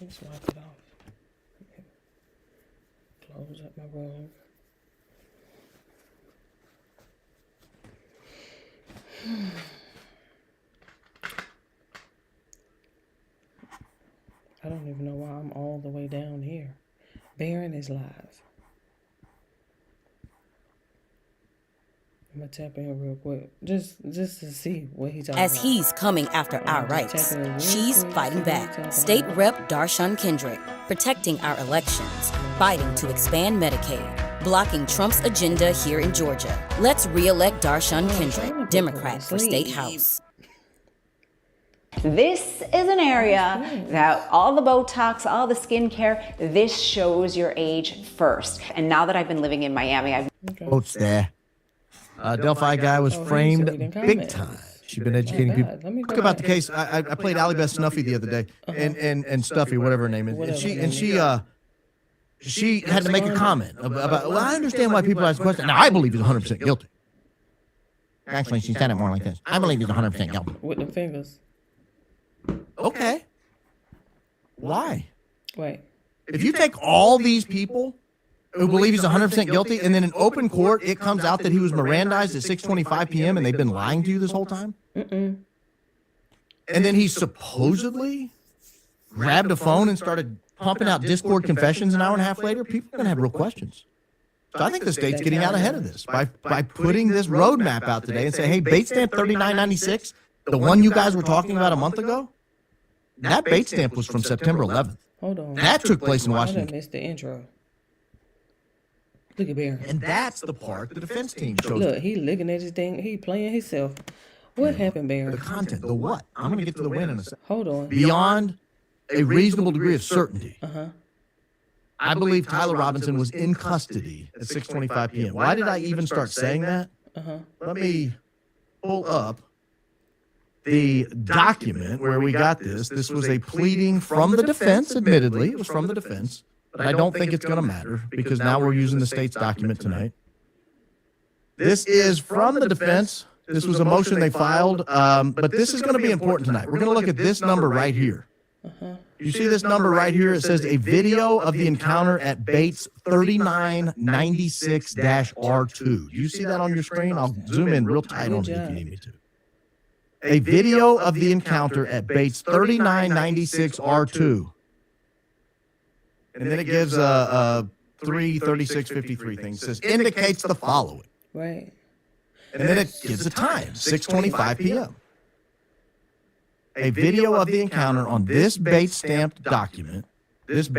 Just wipe it off. Close up my room. I don't even know why I'm all the way down here. Barron is live. I'm gonna tap in real quick, just to see what he's talking As about. he's coming after our rights, she's fighting back. State Rep Darshan Kendrick, protecting our elections, fighting to expand Medicaid, blocking Trump's agenda here in Georgia. Let's re-elect Darshan Kendrick, Democrat for State House. This is an area that all the Botox, all the skincare, this shows your age first. And now that I've been living in Miami, I've... Quotes there. Delphi guy was framed big time. She's been educating people. Talk about the case. I played Allie Beth Snuffy the other day, and Stuffy, whatever her name is, and she had to make a comment about. Well, I understand why people ask questions. Now I believe he's 100% guilty. Actually, she said it more like this. I believe he's 100% guilty. With the fingers. Okay. Why? Wait. If you take all these people who believe he's 100% guilty, and then in open court, it comes out that he was Mirandized at 6:25 p.m. and they've been lying to you this whole time? And then he supposedly grabbed a phone and started pumping out Discord confessions an hour and a half later. People are going to have real questions. So I think the state's getting out ahead of this by putting this roadmap out today and say, hey, bait stamp 3996, the one you guys were talking about a month ago, that bait stamp was from September 11th. Hold on. That took place in I Washington. done missed the intro. Look at Barron. And that's the part the defense team chose. Look, he looking at his thing. He playing himself. What happened, Barron? The content, the what? I'm going to get to the when in a second. Hold on. Beyond a reasonable degree of certainty, I believe Tyler Robinson was in custody at 6:25 p.m. Why did I even start saying that? Let me pull up the document where we got this. This was a pleading from the defense, admittedly. It was from the defense. But I don't think it's going to matter because now we're using the state's document tonight. This is from the defense. This was a motion they filed, but this is going to be important tonight. We're going to look at this number right here. You see this number right here? It says a video of the encounter at Bates 3996-R2. Do you see that on your screen? I'll zoom in real tight on it if you need me to. A video of the encounter at Bates 3996-R2. And then it gives a 3:36:53 thing. It says indicates the following. Right. And then it gives a time, 6:25 p.m. A video of the encounter on this Bates stamped document, at this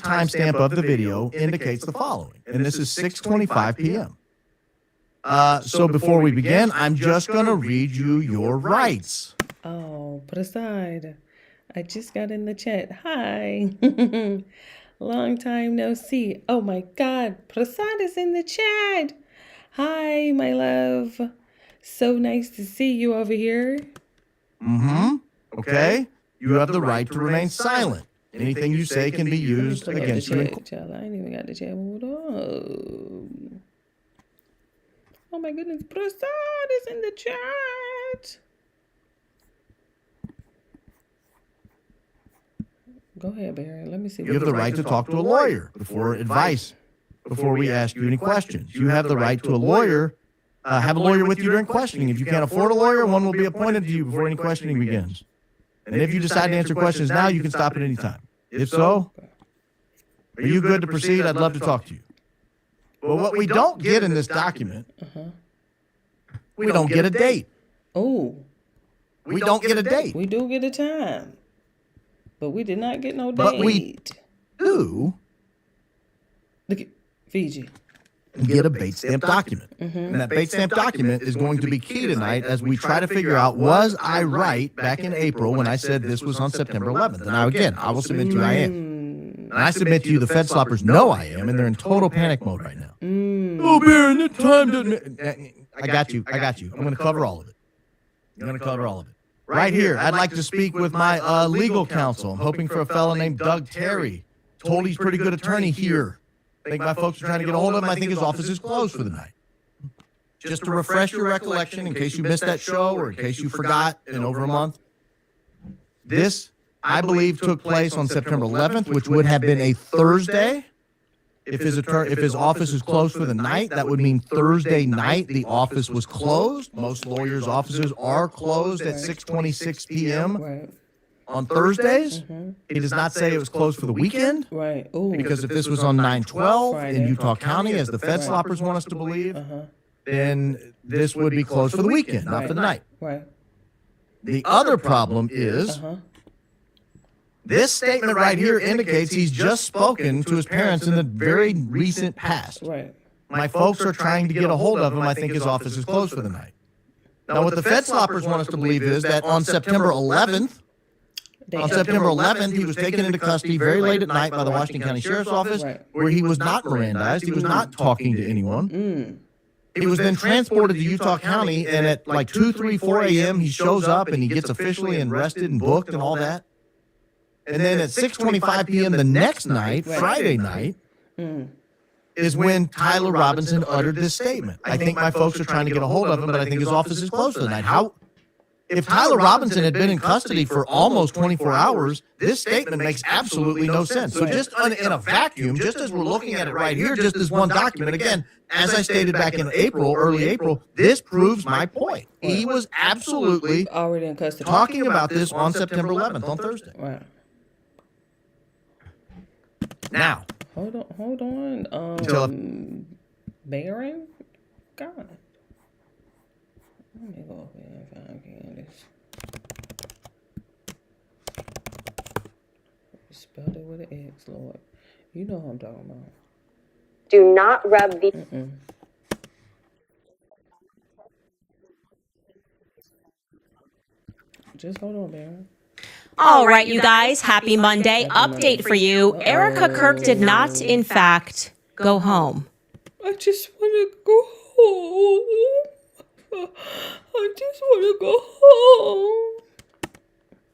timestamp of the video indicates the following. And this is 6:25 p.m. So before we begin, I'm just going to read you your rights. Oh, put aside. I just got in the chat. Hi. Long time no see. Oh my God. Prasad is in the chat. Hi, my love. So nice to see you over here. Okay. You have the right to remain silent. Anything you say can be used against you. I ain't even got the chat. Hold on. Oh my goodness. Prasad is in the chat. Go ahead, Barry. Let me see. You have the right to talk to a lawyer before we ask you any questions. You have the right to a lawyer, have a lawyer with you during questioning. If you can't afford a lawyer, one will be appointed to you before any questioning begins. And if you decide to answer questions now, you can stop at any time. If so, are you good to proceed? I'd love to talk to you. But what we don't get in this document, we don't get a date. Oh. We don't get a date. We do get a time. But we did not get no date. But we do. Look at Fiji. Get a bait stamp document. And that bait stamp document is going to be key tonight as we try to figure out, was I right back in April when I said this was on September 11th? And now, again, I will submit to you I am. And I submit to you the Fed sloppers know I am, and they're in total panic mode right now. Oh, Barron, that time doesn't... I got you. I'm going to cover all of it. Right here, I'd like to speak with my legal counsel. I'm hoping for a fellow named Doug Terry. Told he's a pretty good attorney here. I think my folks are trying to get a hold of him. I think his office is closed for the night. Just to refresh your recollection, in case you missed that show or in case you forgot in over a month, this I believe took place on September 11th, which would have been a Thursday. If his office is closed for the night, that would mean Thursday night the office was closed. Most lawyers' offices are closed at 6:26 p.m. Right. on Thursdays. It does not say it was closed for the weekend. Right. Ooh. Because if this was on 9/12 in Friday. Utah County, as the Fed sloppers want us to believe, then this would be closed for the weekend, not for the night. Right. The other problem is this statement right here indicates he's just spoken to his parents in the very recent past. Right. My folks are trying to get a hold of him. I think his office is closed for the night. Now, what the Fed sloppers want us to believe is that on September 11th, he was taken into custody very late at night by the Washington County Sheriff's Office, where he was not Mirandized. He was not talking to anyone. He was then transported to Utah County, and at like 2, 3, 4 a.m., he shows up and he gets officially arrested and booked and all that. And then at 6:25 p.m. the next night, Friday night, is when Tyler Robinson uttered this statement. I think my folks are trying to get a hold of him, but I think his office is closed for the night. If Tyler Robinson had been in custody for almost 24 hours, this statement makes absolutely no sense. So just in a vacuum, just as we're looking at it right here, just as one document, again, as I stated back in early April, this proves my point. He was absolutely already in custody. Talking about this on September 11th, on Thursday. Right. Now. Hold on. Baron? God. Let me go over here and find Candace. Spelled it with an X, Lord. You know what I'm talking about. Do not rub the... Just hold on, Baron. All right, you guys, happy Monday. Update for you. Erica Kirk did not, in fact, go home. I just want to go home. I just want to go home.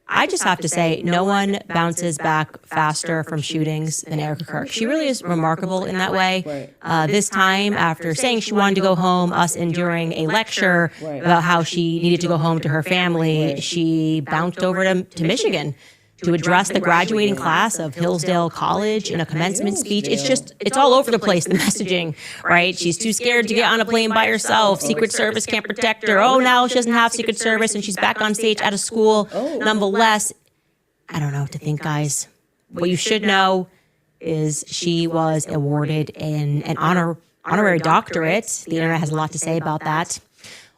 I just have to say, no one bounces back faster from shootings than Erica Kirk. She really is remarkable in that way. This time, after saying she wanted to go home, us enduring a lecture about how she needed to go home to her family, she bounced over to Michigan to address the graduating class of Hillsdale College in a commencement speech. It's all over the place, the messaging, right? She's too scared to get on a plane by herself. Secret Service can't protect her. Oh, now she doesn't have Secret Service and she's back on stage at a school. Nonetheless, I don't know what to think, guys. What you should know is she was awarded an honorary doctorate. The internet has a lot to say about that.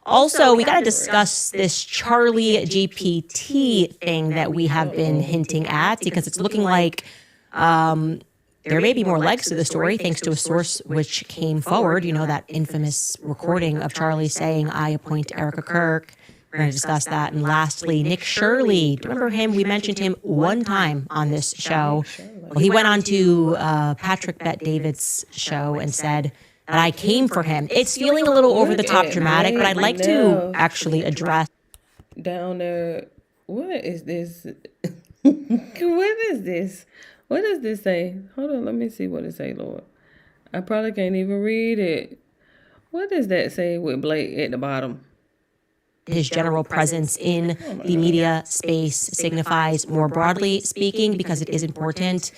Also, we got to discuss this Charlie GPT thing that we have been hinting at, because it's looking like there may be more legs to the story, thanks to a source which came forward, you know, that infamous recording of Charlie saying, "I appoint Erica Kirk." We're going to discuss that. And lastly, Nick Shirley. Do you remember him? We mentioned him one time on this show. Well, he went on to Patrick Bet-David's show and said that I came for him. It's feeling a little over-the-top dramatic, but I'd like to actually address. Down there, what is this? What is this? What does this say? Hold on, let me see what it say, Lord. I probably can't even read it. What does that say with Blake at the bottom? His general presence in the media space signifies, more broadly speaking, because it is important.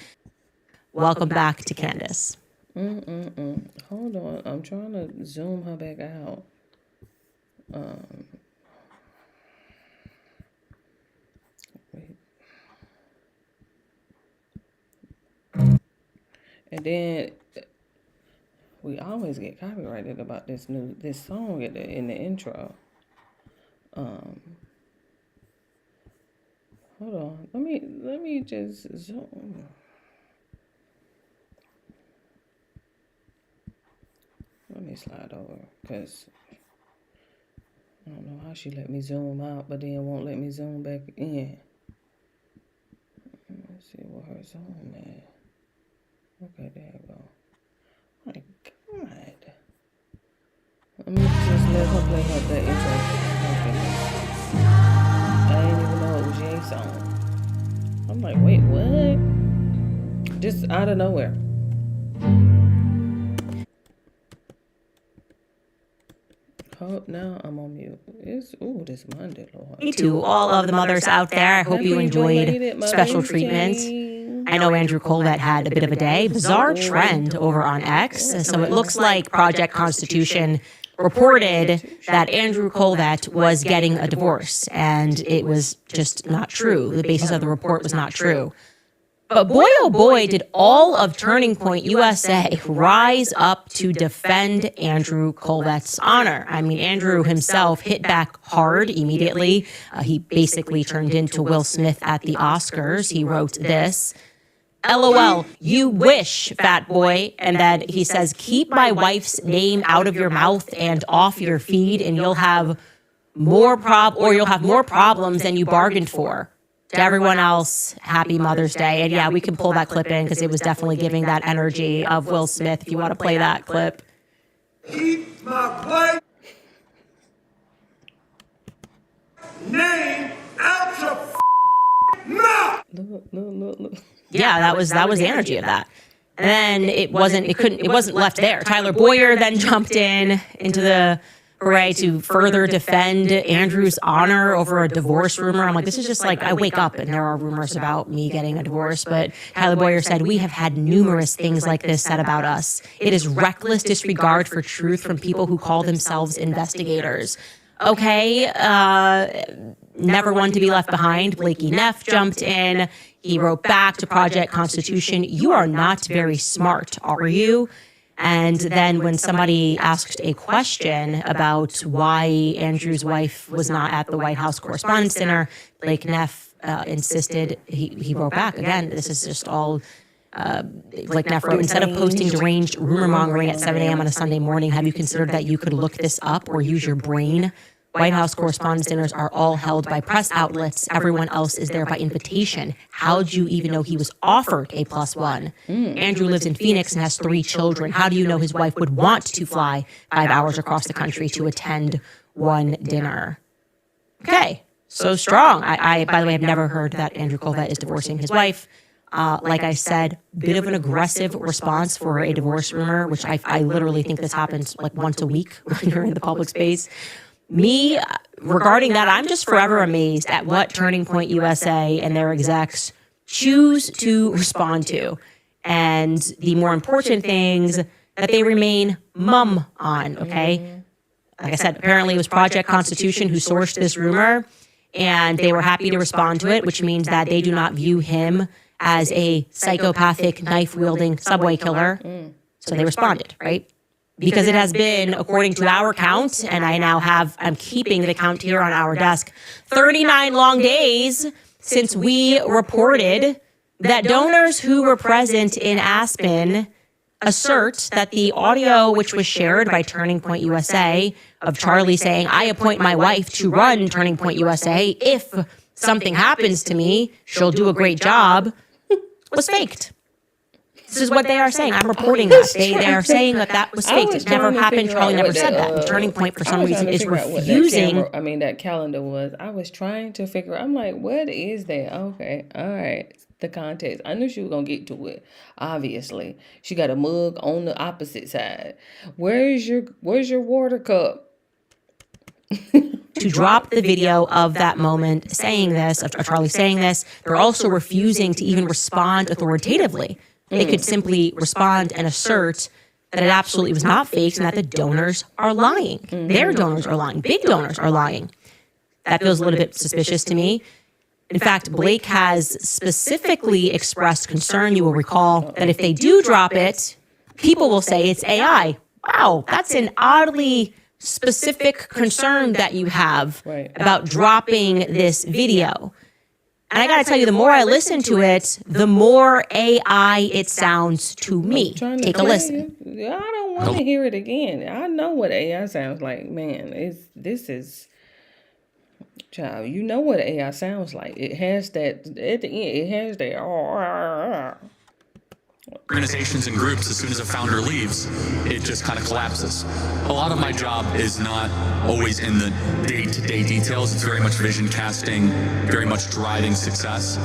Welcome back to Candace. Hold on, I'm trying to zoom her back out. Wait. And then we always get copyrighted about this song in the intro. Hold on, let me just zoom. Let me slide over, because I don't know how she let me zoom out, but then won't let me zoom back in. Let's see what her zoom is. Okay, there you go. My God. Let me just let her play the intro. Okay. I didn't even know it was Jay's song. I'm like, wait, what? Just out of nowhere. Hold, no, I'm on mute. It's this Monday, Lord. Me too. All of the mothers out there, I hope you enjoyed special treatment. I know Andrew Colvett had a bit of a day. Bizarre trend over on X. So it looks like Project Constitution reported that Andrew Colvett was getting a divorce, and it was just not true. The basis of the report was not true. But boy, oh boy, did all of Turning Point USA rise up to defend Andrew Colvett's honor. I mean, Andrew himself hit back hard immediately. He basically turned into Will Smith at the Oscars. He wrote this: LOL, you wish, fat boy. And then he says, keep my wife's name out of your mouth and off your feed, and you'll have more problems than you bargained for. To everyone else, happy Mother's Day. And yeah, we can pull that clip in because it was definitely giving that energy of Will Smith, if you want to play that clip. Keep my wife name out your mouth. Look. Yeah, that was the energy of that. And then it wasn't left there. Tyler Boyer then jumped into the array to further defend Andrew's honor over a divorce rumor. I'm like, this is just like, I wake up and there are rumors about me getting a divorce. But Tyler Boyer said, we have had numerous things like this said about us. It is reckless disregard for truth from people who call themselves investigators. Okay, never one to be left behind. Blakey Neff jumped in. He wrote back to Project Constitution, you are not very smart, are you? And then when somebody asked a question about why Andrew's wife was not at the White House Correspondents' Dinner, Blake Neff insisted, he wrote back, again, this is just all, Blake Neff wrote, instead of posting deranged rumor mongering at 7 a.m. on a Sunday morning, have you considered that you could look this up or use your brain? White House Correspondents' Dinners are all held by press outlets. Everyone else is there by invitation. How'd you even know he was offered a +1? Andrew lives in Phoenix and has 3 children. How do you know his wife would want to fly 5 hours across the country to attend one dinner? Okay, so strong. I by the way, have never heard that Andrew Colvett is divorcing his wife. Like I said, bit of an aggressive response for a divorce rumor, which I literally think this happens like once a week when you're in the public space. Me, regarding that, I'm just forever amazed at what Turning Point USA and their execs choose to respond to, and the more important things that they remain mum on, okay? Like I said, apparently it was Project Constitution who sourced this rumor, and they were happy to respond to it, which means that they do not view him as a psychopathic, knife-wielding subway killer. So they responded, right? Because it has been, according to our count, and I'm keeping the count here on our desk, 39 long days since we reported that donors who were present in Aspen assert that the audio which was shared by Turning Point USA of Charlie saying, I appoint my wife to run Turning Point USA. If something happens to me, she'll do a great job, was faked. This is what they are saying. I'm reporting that. They are saying that was faked. It never happened. Charlie never said that. And Turning Point, for some reason, is refusing. That calendar was. I was trying to figure. I'm like, what is that? Okay, all right. The context. I knew she was gonna get to it. Obviously, she got a mug on the opposite side. Where's your water cup? To drop the video of that moment saying this, of Charlie saying this, they're also refusing to even respond authoritatively. They could simply respond and assert that it absolutely was not faked and that the donors are lying. Their donors are lying. Big donors are lying. That feels a little bit suspicious to me. In fact, Blake has specifically expressed concern, you will recall, that if they do drop it, people will say it's AI. Wow, that's an oddly specific concern that you have about dropping this video. And I gotta tell you, the more I listen to it, the more AI it sounds to me. Take a listen. I don't want to hear it again. I know what AI sounds like, man. Child, you know what AI sounds like. It has that, at the end, it has that, organizations and groups, as soon as a founder leaves, it just kind of collapses. A lot of my job is not always in the day-to-day details. It's very much vision casting, very much driving success.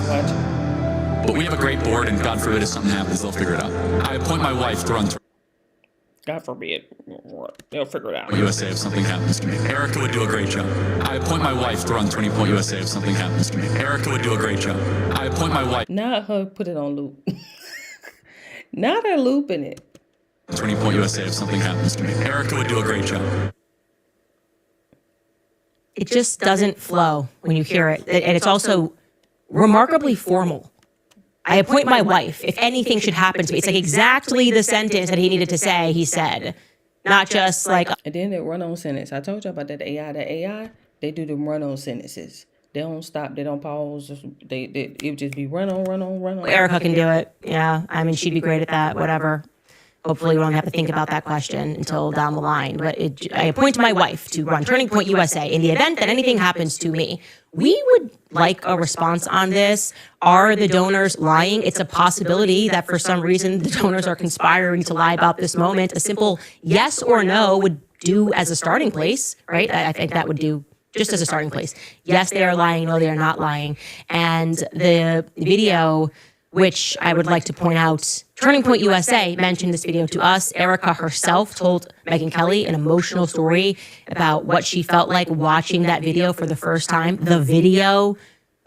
But we have a great board, and God forbid if something happens, they'll figure it out. I appoint my wife to run. God forbid. They'll figure it out. USA if something happens to me. Erica would do a great job. I appoint my wife to run Turning Point USA if something happens to me. Erica would do a great job. I appoint my wife. Not her put it on loop. Not her looping it. Turning Point USA if something happens to me. Erica would do a great job. It just doesn't flow when you hear it. And it's also remarkably formal. I appoint my wife if anything should happen to me. It's like exactly the sentence that he needed to say, he said. Not just like... And then they run on sentence. I told you about that AI. The AI, they do them run on sentences. They don't stop. They don't pause. It would just be run on. Erica can do it. Yeah. I mean, she'd be great at that, whatever. Hopefully we don't have to think about that question until down the line. But I appoint my wife to run Turning Point USA in the event that anything happens to me. We would like a response on this. Are the donors lying? It's a possibility that for some reason the donors are conspiring to lie about this moment. A simple yes or no would do as a starting place, right? I think that would do just as a starting place. Yes, they are lying. No, they are not lying. And the video, which I would like to point out, Turning Point USA mentioned this video to us. Erica herself told Megyn Kelly an emotional story about what she felt like watching that video for the first time. The video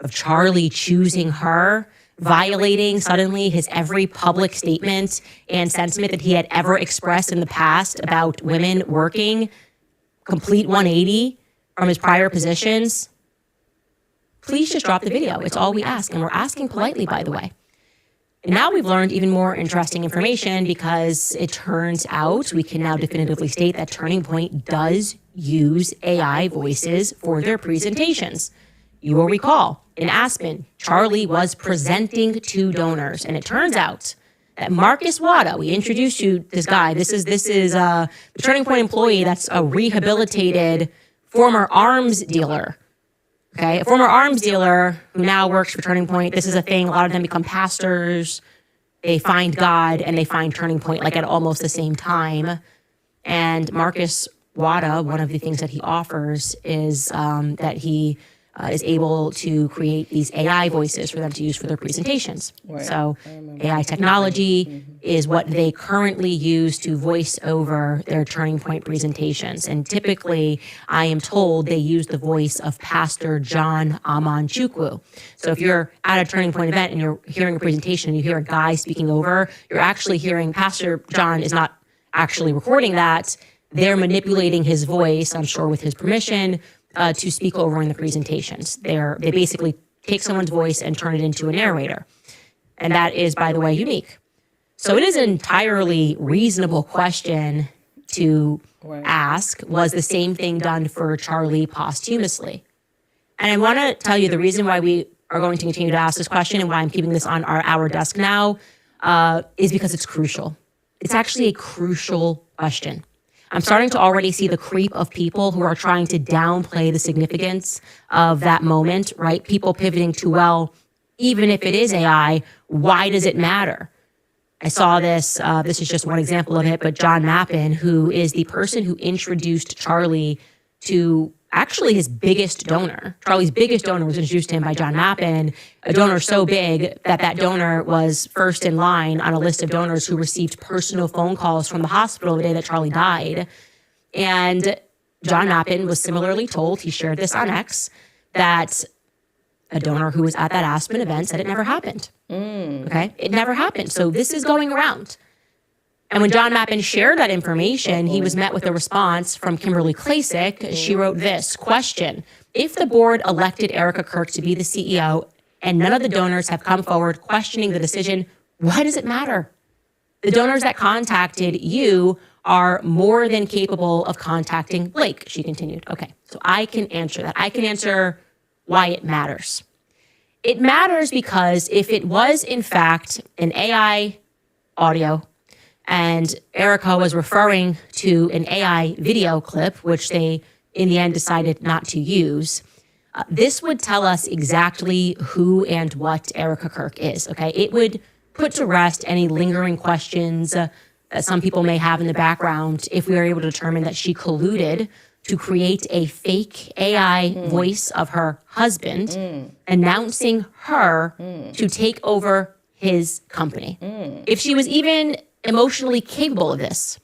of Charlie choosing her, violating suddenly his every public statement and sentiment that he had ever expressed in the past about women working, complete 180 from his prior positions. Please just drop the video. It's all we ask, and we're asking politely, by the way. And now we've learned even more interesting information because it turns out we can now definitively state that Turning Point does use AI voices for their presentations. You will recall, in Aspen, Charlie was presenting to donors, and it turns out that Marcus Wada, we introduced you this guy. This is the Turning Point employee that's a rehabilitated former arms dealer. Okay, a former arms dealer who now works for Turning Point. This is a thing. A lot of them become pastors. They find God and they find Turning Point like at almost the same time. And Marcus Wada, one of the things that he offers is that he is able to create these AI voices for them to use for their presentations. Right. So AI technology is what they currently use to voice over their Turning Point presentations. And typically, I am told they use the voice of Pastor John Amanchukwu. So if you're at a Turning Point event and you're hearing a presentation and you hear a guy speaking over, you're actually hearing Pastor John is not actually recording that. They're manipulating his voice, I'm sure with his permission, to speak over in the presentations. They basically take someone's voice and turn it into a narrator. And that is, by the way, unique. So it is an entirely reasonable question to ask, was the same thing done for Charlie posthumously? And I want to tell you the reason why we are going to continue to ask this question and why I'm keeping this on our desk now is because it's crucial. It's actually a crucial question. I'm starting to already see the creep of people who are trying to downplay the significance of that moment, right? People pivoting to, well, even if it is AI, why does it matter? I saw this, this is just one example of it, but John Mappin, who is the person who introduced Charlie to actually his biggest donor. Charlie's biggest donor was introduced to him by John Mappin, a donor so big that that donor was first in line on a list of donors who received personal phone calls from the hospital the day that Charlie died. And John Mappin was similarly told, he shared this on X, that a donor who was at that Aspen event said it never happened. Okay, it never happened. So this is going around. And when John Mappin shared that information, he was met with a response from Kimberly Klasick. She wrote this, question, if the board elected Erica Kirk to be the CEO and none of the donors have come forward questioning the decision, why does it matter? The donors that contacted you are more than capable of contacting Blake, she continued. Okay, so I can answer that. I can answer why it matters. It matters because if it was, in fact, an AI audio and Erica was referring to an AI video clip, which they, in the end, decided not to use, this would tell us exactly who and what Erica Kirk is, okay? It would put to rest any lingering questions that some people may have in the background if we were able to determine that she colluded to create a fake AI voice of her husband, announcing her to take over his company. If she was even emotionally capable of this,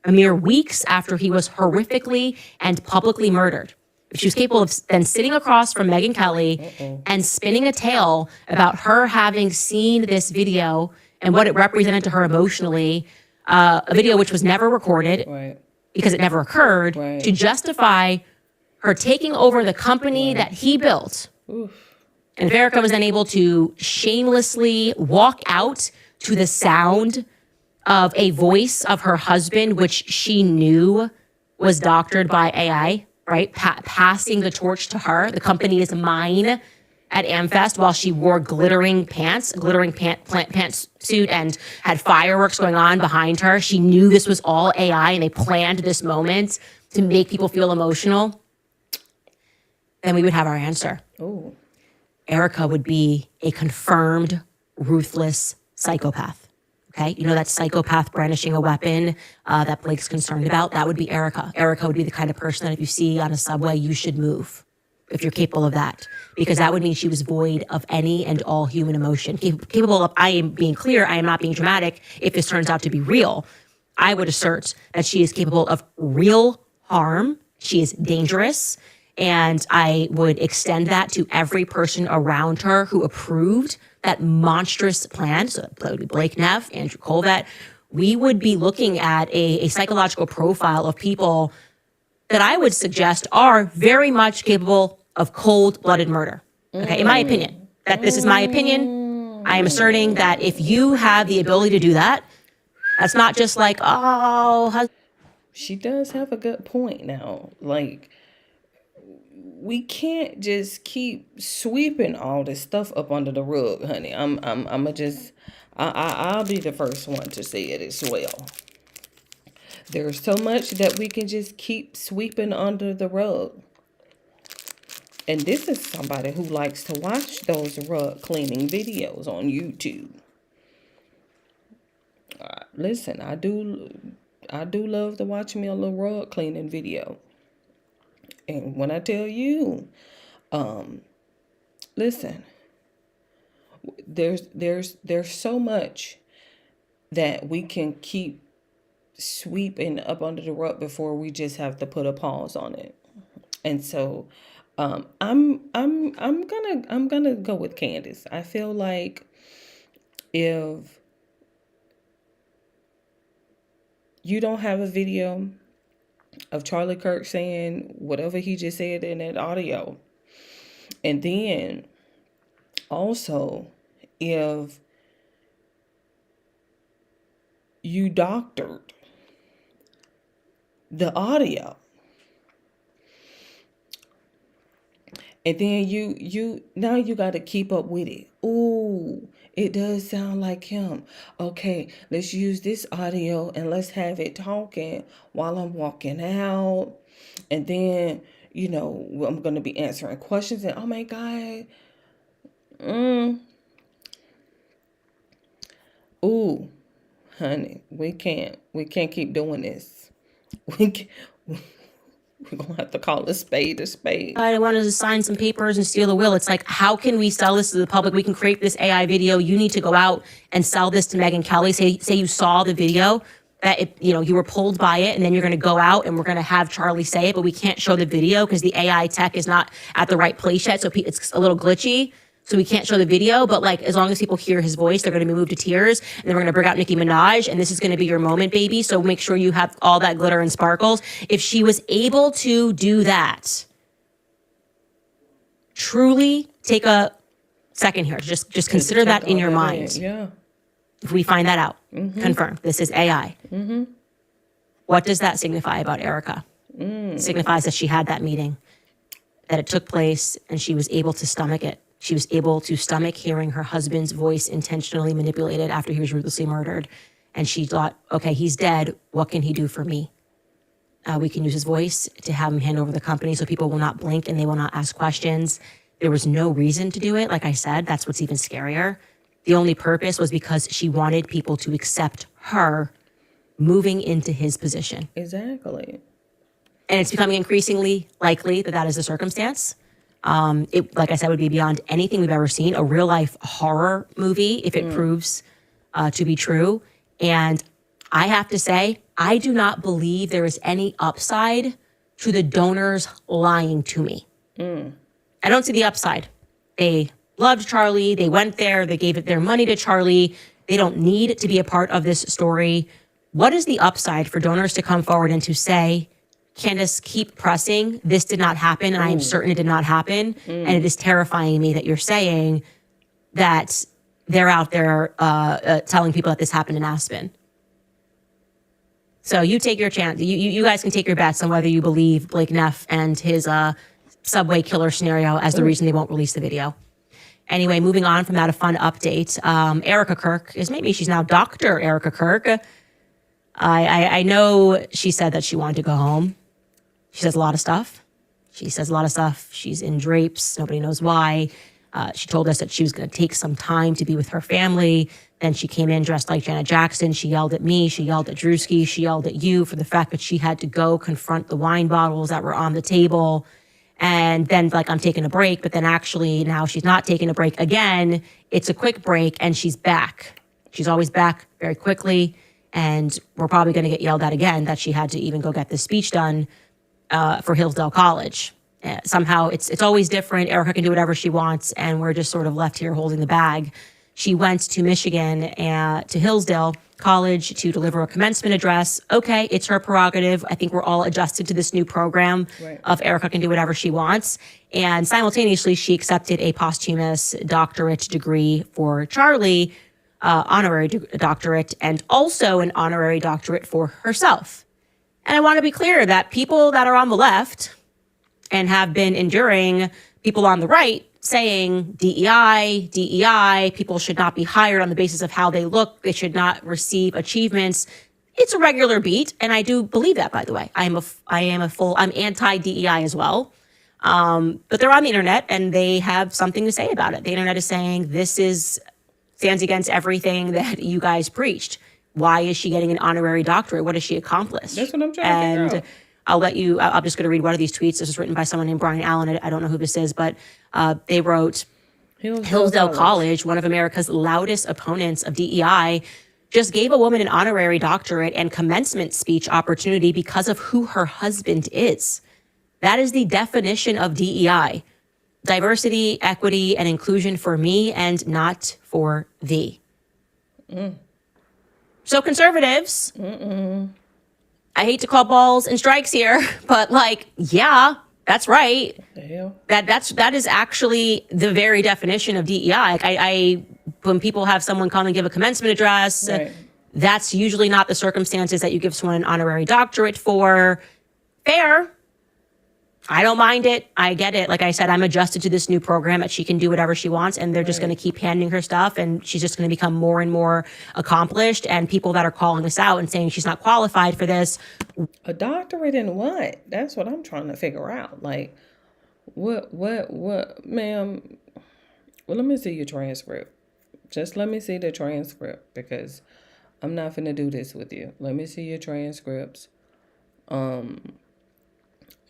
a mere weeks after he was horrifically and publicly murdered. She was capable of then sitting across from Megyn Kelly and spinning a tale about her having seen this video and what it represented to her emotionally, a video which was never recorded because it never occurred, to justify her taking over the company that he built. And Erika was then able to shamelessly walk out to the sound of a voice of her husband, which she knew was doctored by AI, right? Passing the torch to her. The company is mine at AmFest, while she wore glittering pantsuit and had fireworks going on behind her. She knew this was all AI, and they planned this moment to make people feel emotional. Then we would have our answer. Oh. Erika would be a confirmed ruthless psychopath. Okay, you know that psychopath brandishing a weapon that Blake's concerned about? That would be Erika. Erika would be the kind of person that if you see on a subway, you should move, if you're capable of that. Because that would mean she was void of any and all human emotion. Capable of, I am being clear, I am not being dramatic, if this turns out to be real. I would assert that she is capable of real harm. She is dangerous. And I would extend that to every person around her who approved that monstrous plan. So that would be Blake Neff, Andrew Colvett. We would be looking at a psychological profile of people that I would suggest are very much capable of cold-blooded murder. Okay, in my opinion. That this is my opinion. I am asserting that if you have the ability to do that, that's not just like, oh... She does have a good point now. Like, we can't just keep sweeping all this stuff up under the rug, honey. I'll be the first one to say it as well. There's so much that we can just keep sweeping under the rug. And this is somebody who likes to watch those rug cleaning videos on YouTube. Listen, I do love to watch me a little rug cleaning video. And when I tell you, listen, there's so much that we can keep sweeping up under the rug before we just have to put a pause on it. And so, I'm gonna go with Candace. I feel like if you don't have a video of Charlie Kirk saying whatever he just said in that audio, and then also if you doctored the audio, and then you now you got to keep up with it. Ooh, it does sound like him. Okay, let's use this audio and let's have it talking while I'm walking out. And then, I'm going to be answering questions and, oh my God. Ooh, honey, we can't keep doing this. We're going to have to call a spade a spade. I wanted to sign some papers and steal the will. It's like, how can we sell this to the public? We can create this AI video. You need to go out and sell this to Megyn Kelly. Say you saw the video, that you were pulled by it, and then you're going to go out and we're going to have Charlie say it, but we can't show the video because the AI tech is not at the right place yet. So it's a little glitchy. So we can't show the video, but like, as long as people hear his voice, they're going to be moved to tears. And then we're going to bring out Nicki Minaj, and this is going to be your moment, baby. So make sure you have all that glitter and sparkles. If she was able to do that, truly take a second here. Just consider that in your mind. Yeah. If we find that out, confirm this is AI. What does that signify about Erika? It signifies that she had that meeting, that it took place, and she was able to stomach it. She was able to stomach hearing her husband's voice intentionally manipulated after he was ruthlessly murdered. And she thought, okay, he's dead. What can he do for me? We can use his voice to have him hand over the company so people will not blink and they will not ask questions. There was no reason to do it. Like I said, that's what's even scarier. The only purpose was because she wanted people to accept her moving into his position. Exactly. And it's becoming increasingly likely that that is the circumstance. It, like I said, would be beyond anything we've ever seen, a real life horror movie if it proves to be true. And I have to say, I do not believe there is any upside to the donors lying to me. I don't see the upside. They loved Charlie. They went there. They gave their money to Charlie. They don't need to be a part of this story. What is the upside for donors to come forward and to say, Candace, keep pressing. This did not happen, and I am certain it did not happen. And it is terrifying me that you're saying that they're out there telling people that this happened in Aspen. So you take your chance. You guys can take your bets on whether you believe Blake Neff and his subway killer scenario as the reason they won't release the video. Anyway, moving on from that, a fun update. Erica Kirk she's now Dr. Erica Kirk. I know she said that she wanted to go home. She says a lot of stuff. She's in drapes. Nobody knows why. She told us that she was going to take some time to be with her family. Then she came in dressed like Janet Jackson. She yelled at me. She yelled at Drewski. She yelled at you for the fact that she had to go confront the wine bottles that were on the table. And then I'm taking a break, but then actually now she's not taking a break again. It's a quick break and she's back. She's always back very quickly. And we're probably going to get yelled at again that she had to even go get this speech done for Hillsdale College. Somehow it's always different. Erica can do whatever she wants, and we're just sort of left here holding the bag. She went to Michigan and to Hillsdale College to deliver a commencement address. Okay, it's her prerogative. I think we're all adjusted to this new program of Erica can do whatever she wants. And simultaneously, she accepted a posthumous doctorate degree for Charlie, honorary doctorate, and also an honorary doctorate for herself. And I want to be clear that people that are on the left and have been enduring people on the right saying DEI, people should not be hired on the basis of how they look. They should not receive achievements. It's a regular beat. And I do believe that, by the way. I'm anti-DEI as well. But they're on the internet and they have something to say about it. The internet is saying stands against everything that you guys preached. Why is she getting an honorary doctorate? What has she accomplished? That's what I'm trying to figure out. I'm just going to read one of these tweets. This is written by someone named Brian Allen. I don't know who this is, but they wrote, Hillsdale College, one of America's loudest opponents of DEI, just gave a woman an honorary doctorate and commencement speech opportunity because of who her husband is. That is the definition of DEI. Diversity, equity, and inclusion for me and not for thee. So conservatives, I hate to call balls and strikes here, but yeah, that's right. The hell? That is actually the very definition of DEI. When people have someone come and give a commencement address, that's usually not the circumstances that you give someone an honorary doctorate for. Fair. I don't mind it. I get it. Like I said, I'm adjusted to this new program that she can do whatever she wants, and they're just going to keep handing her stuff, and she's just going to become more and more accomplished. And people that are calling us out and saying she's not qualified for this. A doctorate in what? That's what I'm trying to figure out. What, ma'am? Well, let me see your transcript. Just let me see the transcript, because I'm not finna do this with you. Let me see your transcripts.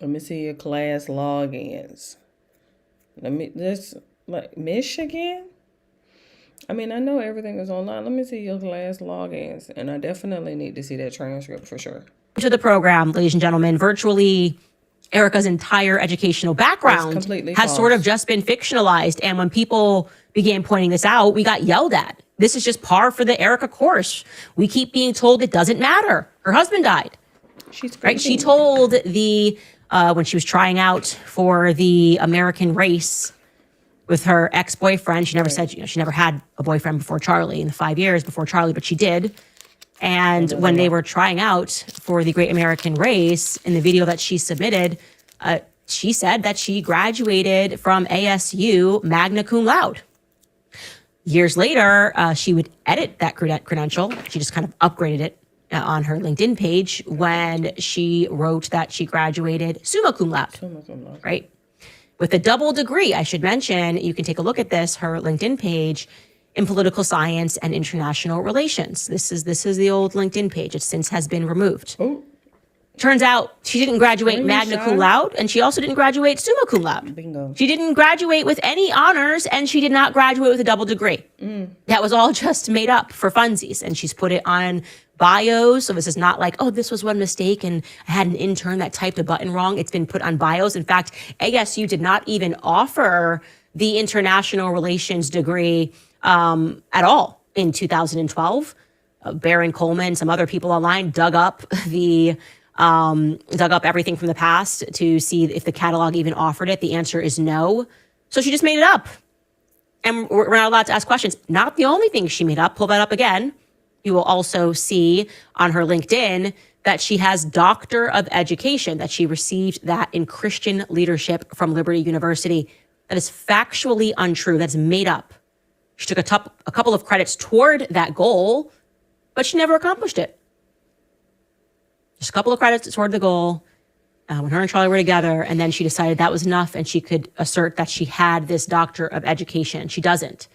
Let me see your class logins. Michigan? I mean, I know everything is online. Let me see your class logins. And I definitely need to see that transcript for sure. To the program, ladies and gentlemen, virtually Erica's entire educational background has sort of just been fictionalized. And when people began pointing this out, we got yelled at. This is just par for the Erica course. We keep being told it doesn't matter. Her husband died. She's crazy. Right? She told when she was trying out for the American race with her ex-boyfriend, she never said, she never had a boyfriend before Charlie in the 5 years before Charlie, but she did. And when they were trying out for the Great American Race, in the video that she submitted, she said that she graduated from ASU magna cum laude. Years later, she would edit that credential. She just kind of upgraded it on her LinkedIn page when she wrote that she graduated summa cum laude, right? With a double degree, I should mention, you can take a look at this, her LinkedIn page, in political science and international relations. This is the old LinkedIn page. It since has been removed. Oh, Turns out she didn't graduate magna cum laude, and she also didn't graduate summa cum laude. Bingo. She didn't graduate with any honors, and she did not graduate with a double degree. That was all just made up for funsies, and she's put it on bios. So this is not like, oh, this was one mistake, and I had an intern that typed a button wrong. It's been put on bios. In fact, ASU did not even offer the international relations degree at all in 2012. Baron Coleman, some other people online dug up everything from the past to see if the catalog even offered it. The answer is no. So she just made it up. And we're not allowed to ask questions. Not the only thing she made up. Pull that up again. You will also see on her LinkedIn that she has Doctor of Education, that she received that in Christian leadership from Liberty University. That is factually untrue. That's made up. She took a couple of credits toward that goal, but she never accomplished it. Just a couple of credits toward the goal when her and Charlie were together, and then she decided that was enough and she could assert that she had this Doctor of Education. She doesn't.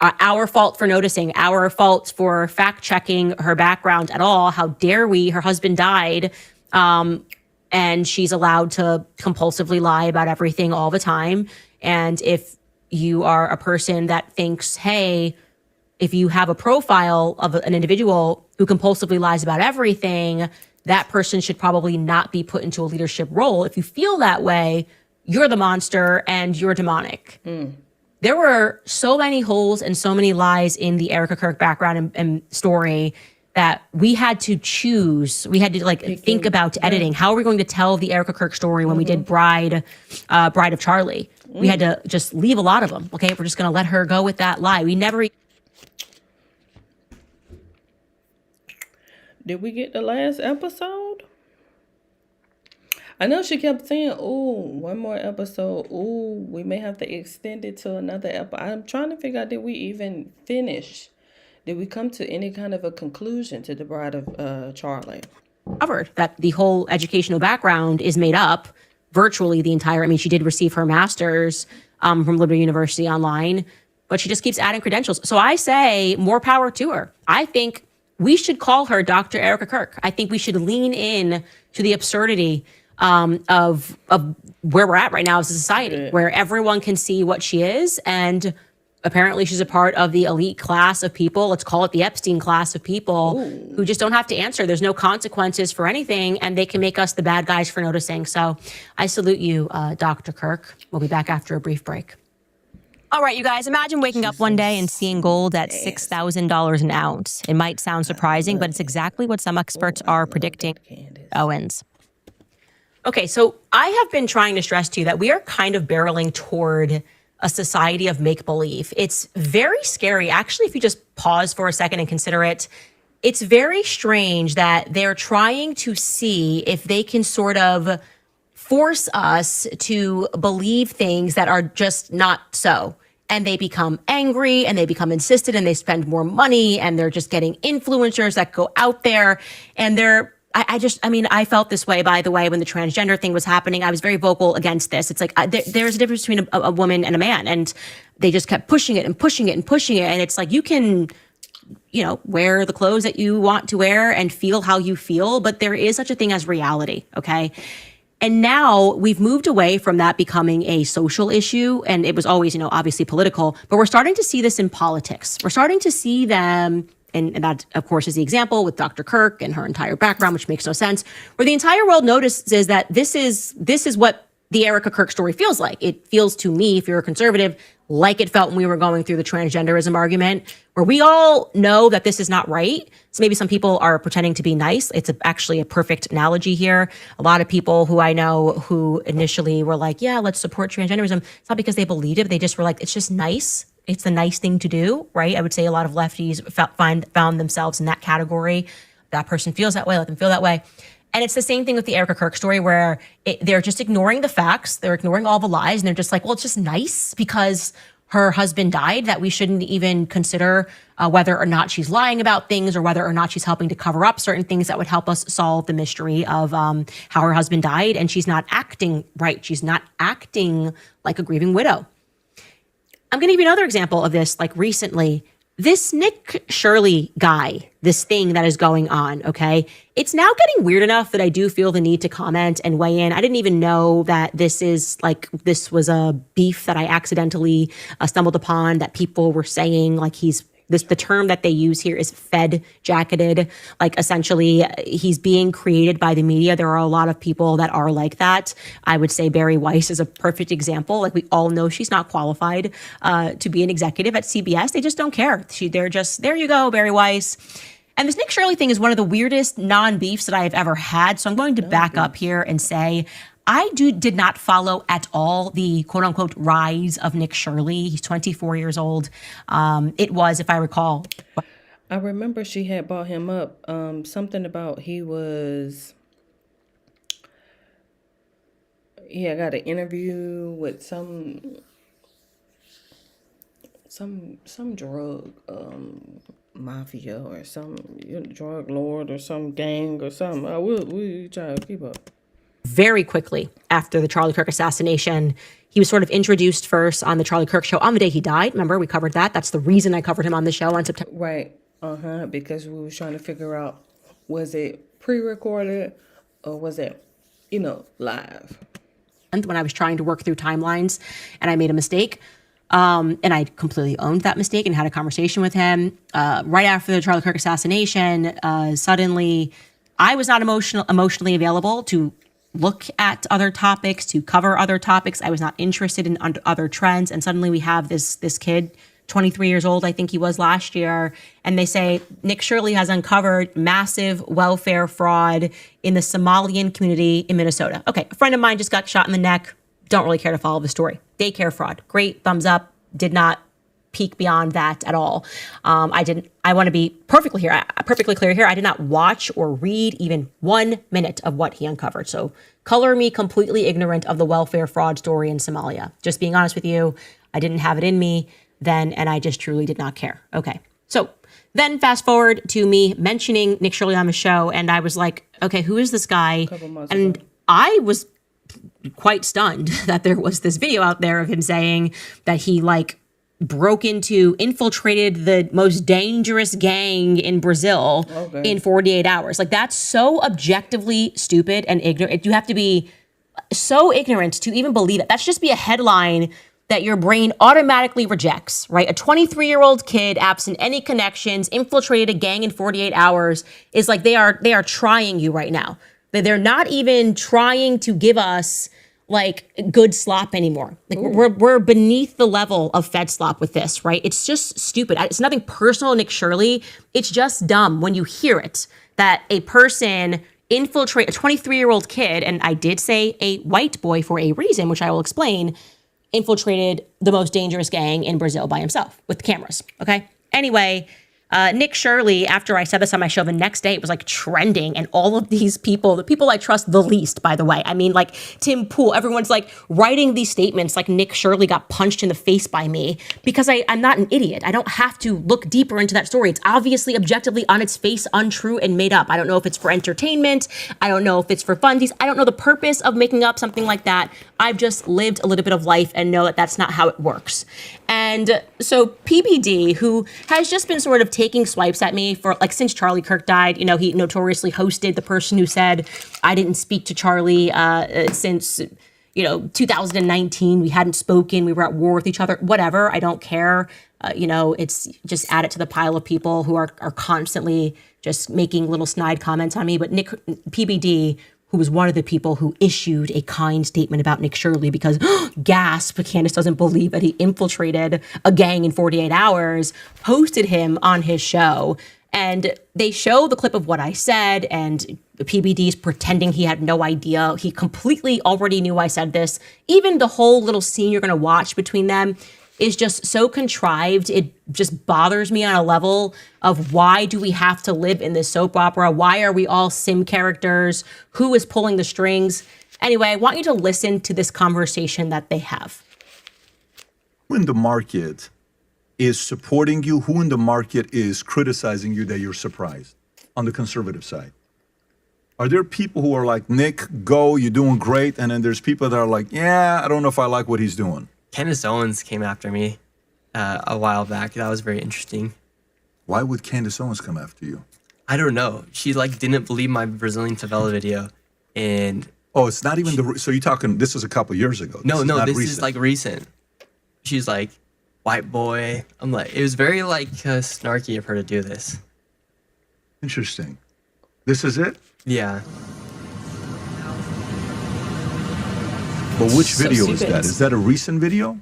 Our fault for noticing, our fault for fact-checking her background at all. How dare we? Her husband died, and she's allowed to compulsively lie about everything all the time. And if you are a person that thinks, hey, if you have a profile of an individual who compulsively lies about everything, that person should probably not be put into a leadership role. If you feel that way, you're the monster and you're demonic. There were so many holes and so many lies in the Erica Kirk background and story that we had to choose. We had to think about editing. How are we going to tell the Erica Kirk story when we did Bride of Charlie? We had to just leave a lot of them. Okay, we're just going to let her go with that lie. We never. Did we get the last episode? I know she kept saying, "Ooh, one more episode. Ooh, we may have to extend it to another episode." I'm trying to figure out, did we even finish? Did we come to any kind of a conclusion to the Bride of Charlie? Covered that the whole educational background is made up. Virtually the entire. I mean, she did receive her master's from Liberty University online, but she just keeps adding credentials. So I say more power to her. I think we should call her Dr. Erica Kirk. I think we should lean in to the absurdity of where we're at right now as a society, where everyone can see what she is. And apparently she's a part of the elite class of people. Let's call it the Epstein class of people who just don't have to answer. There's no consequences for anything, and they can make us the bad guys for noticing. So I salute you, Dr. Kirk. We'll be back after a brief break. All right, you guys, imagine waking up one day and seeing gold at $6,000 an ounce. It might sound surprising, but it's exactly what some experts are predicting. Owens. Okay, so I have been trying to stress to you that we are kind of barreling toward a society of make-believe. It's very scary. Actually, if you just pause for a second and consider it, it's very strange that they're trying to see if they can sort of force us to believe things that are just not so. And they become angry and they become insistent and they spend more money and they're just getting influencers that go out there and I felt this way, by the way, when the transgender thing was happening. I was very vocal against this. It's like there's a difference between a woman and a man, and they just kept pushing it and pushing it and pushing it. And it's like, you can, wear the clothes that you want to wear and feel how you feel, but there is such a thing as reality, okay? And now we've moved away from that becoming a social issue, and it was always, obviously political, but we're starting to see this in politics. We're starting to see them. And that, of course, is the example with Dr. Kirk and her entire background, which makes no sense, where the entire world notices that this is what the Erica Kirk story feels like. It feels to me, if you're a conservative, like it felt when we were going through the transgenderism argument, where we all know that this is not right. So maybe some people are pretending to be nice. It's actually a perfect analogy here. A lot of people who I know who initially were like, yeah, let's support transgenderism. It's not because they believed it. They just were like, it's just nice. It's the nice thing to do, right? I would say a lot of lefties found themselves in that category. That person feels that way, let them feel that way. And it's the same thing with the Erica Kirk story, where they're just ignoring the facts. They're ignoring all the lies. And they're just like, well, it's just nice because her husband died that we shouldn't even consider whether or not she's lying about things or whether or not she's helping to cover up certain things that would help us solve the mystery of how her husband died. And she's not acting right. She's not acting like a grieving widow. I'm going to give you another example of this. Like recently, this Nick Shirley guy, this thing that is going on, okay, it's now getting weird enough that I do feel the need to comment and weigh in. I didn't even know that this was a beef that I accidentally stumbled upon, that people were saying like the term that they use here is Fed jacketed. Like essentially he's being created by the media. There are a lot of people that are like that. I would say Bari Weiss is a perfect example. Like we all know she's not qualified to be an executive at CBS. They just don't care. They're just, there you go, Bari Weiss. And this Nick Shirley thing is one of the weirdest non-beefs that I have ever had. So I'm going to back up here and say, I did not follow at all the quote unquote rise of Nick Shirley. He's 24 years old. It was, if I recall. I remember she had brought him up. Something about he got an interview with some drug mafia or some drug lord or some gang or something. We try to keep up. Very quickly after the Charlie Kirk assassination, he was sort of introduced first on the Charlie Kirk show on the day he died. Remember, we covered that. That's the reason I covered him on the show on September. Right. Because we were trying to figure out, was it pre-recorded or was it, live? When I was trying to work through timelines and I made a mistake. And I completely owned that mistake and had a conversation with him. Right after the Charlie Kirk assassination, suddenly I was not emotionally available to look at other topics, to cover other topics. I was not interested in other trends. And suddenly we have this kid, 23 years old, I think he was last year. And they say Nick Shirley has uncovered massive welfare fraud in the Somalian community in Minnesota. Okay, a friend of mine just got shot in the neck. Don't really care to follow the story. Daycare fraud. Great, thumbs up. Did not peek beyond that at all. I want to be perfectly clear here. I did not watch or read even 1 minute of what he uncovered. So color me completely ignorant of the welfare fraud story in Somalia. Just being honest with you, I didn't have it in me then, and I just truly did not care. Okay. So then fast forward to me mentioning Nick Shirley on the show, and I was like, okay, who is this guy? And I was quite stunned that there was this video out there of him saying that he infiltrated the most dangerous gang in Brazil in 48 hours. Like, that's so objectively stupid and ignorant. You have to be so ignorant to even believe it. That should just be a headline that your brain automatically rejects, right? A 23-year-old kid, absent any connections, infiltrated a gang in 48 hours is like they are trying you right now. They're not even trying to give us like good slop anymore. Like we're beneath the level of Fed slop with this, right? It's just stupid. It's nothing personal, Nick Shirley. It's just dumb when you hear it, that a person infiltrate a 23-year-old kid, and I did say a white boy for a reason, which I will explain, infiltrated the most dangerous gang in Brazil by himself with cameras, okay? Anyway, Nick Shirley, after I said this on my show, the next day it was like trending, and all of these people, the people I trust the least, by the way, I mean, like Tim Pool, everyone's like writing these statements like Nick Shirley got punched in the face by me, because I'm not an idiot. I don't have to look deeper into that story. It's obviously objectively on its face untrue and made up. I don't know if it's for entertainment. I don't know if it's for funsies. I don't know the purpose of making up something like that. I've just lived a little bit of life and know that that's not how it works. And so PBD, who has just been sort of taking swipes at me for like since Charlie Kirk died, you know, he notoriously hosted the person who said, I didn't speak to Charlie since, 2019. We hadn't spoken. We were at war with each other. Whatever. I don't care. It's just add it to the pile of people who are constantly just making little snide comments on me. But Nick PBD, who was one of the people who issued a kind statement about Nick Shirley because, gasp, Candace doesn't believe that he infiltrated a gang in 48 hours, posted him on his show. And they show the clip of what I said, and PBD's pretending he had no idea. He completely already knew I said this. Even the whole little scene you're going to watch between them is just so contrived. It just bothers me on a level of why do we have to live in this soap opera? Why are we all sim characters? Who is pulling the strings? Anyway, I want you to listen to this conversation that they have. Who in the market is supporting you? Who in the market is criticizing you that you're surprised on the conservative side? Are there people who are like, Nick, go, you're doing great. And then there's people that are like, yeah, I don't know if I like what he's doing. Candace Owens came after me a while back. That was very interesting. Why would Candace Owens come after you? I don't know. She like didn't believe my Brazilian favela video, and Oh, it's not even so you're talking, this is a couple years ago. no, not this recent. is like recent. She's like, white boy. I'm like, it was very like snarky of her to do this. Interesting. This is it? Yeah. But which So video is stupid. that? Is that a recent video?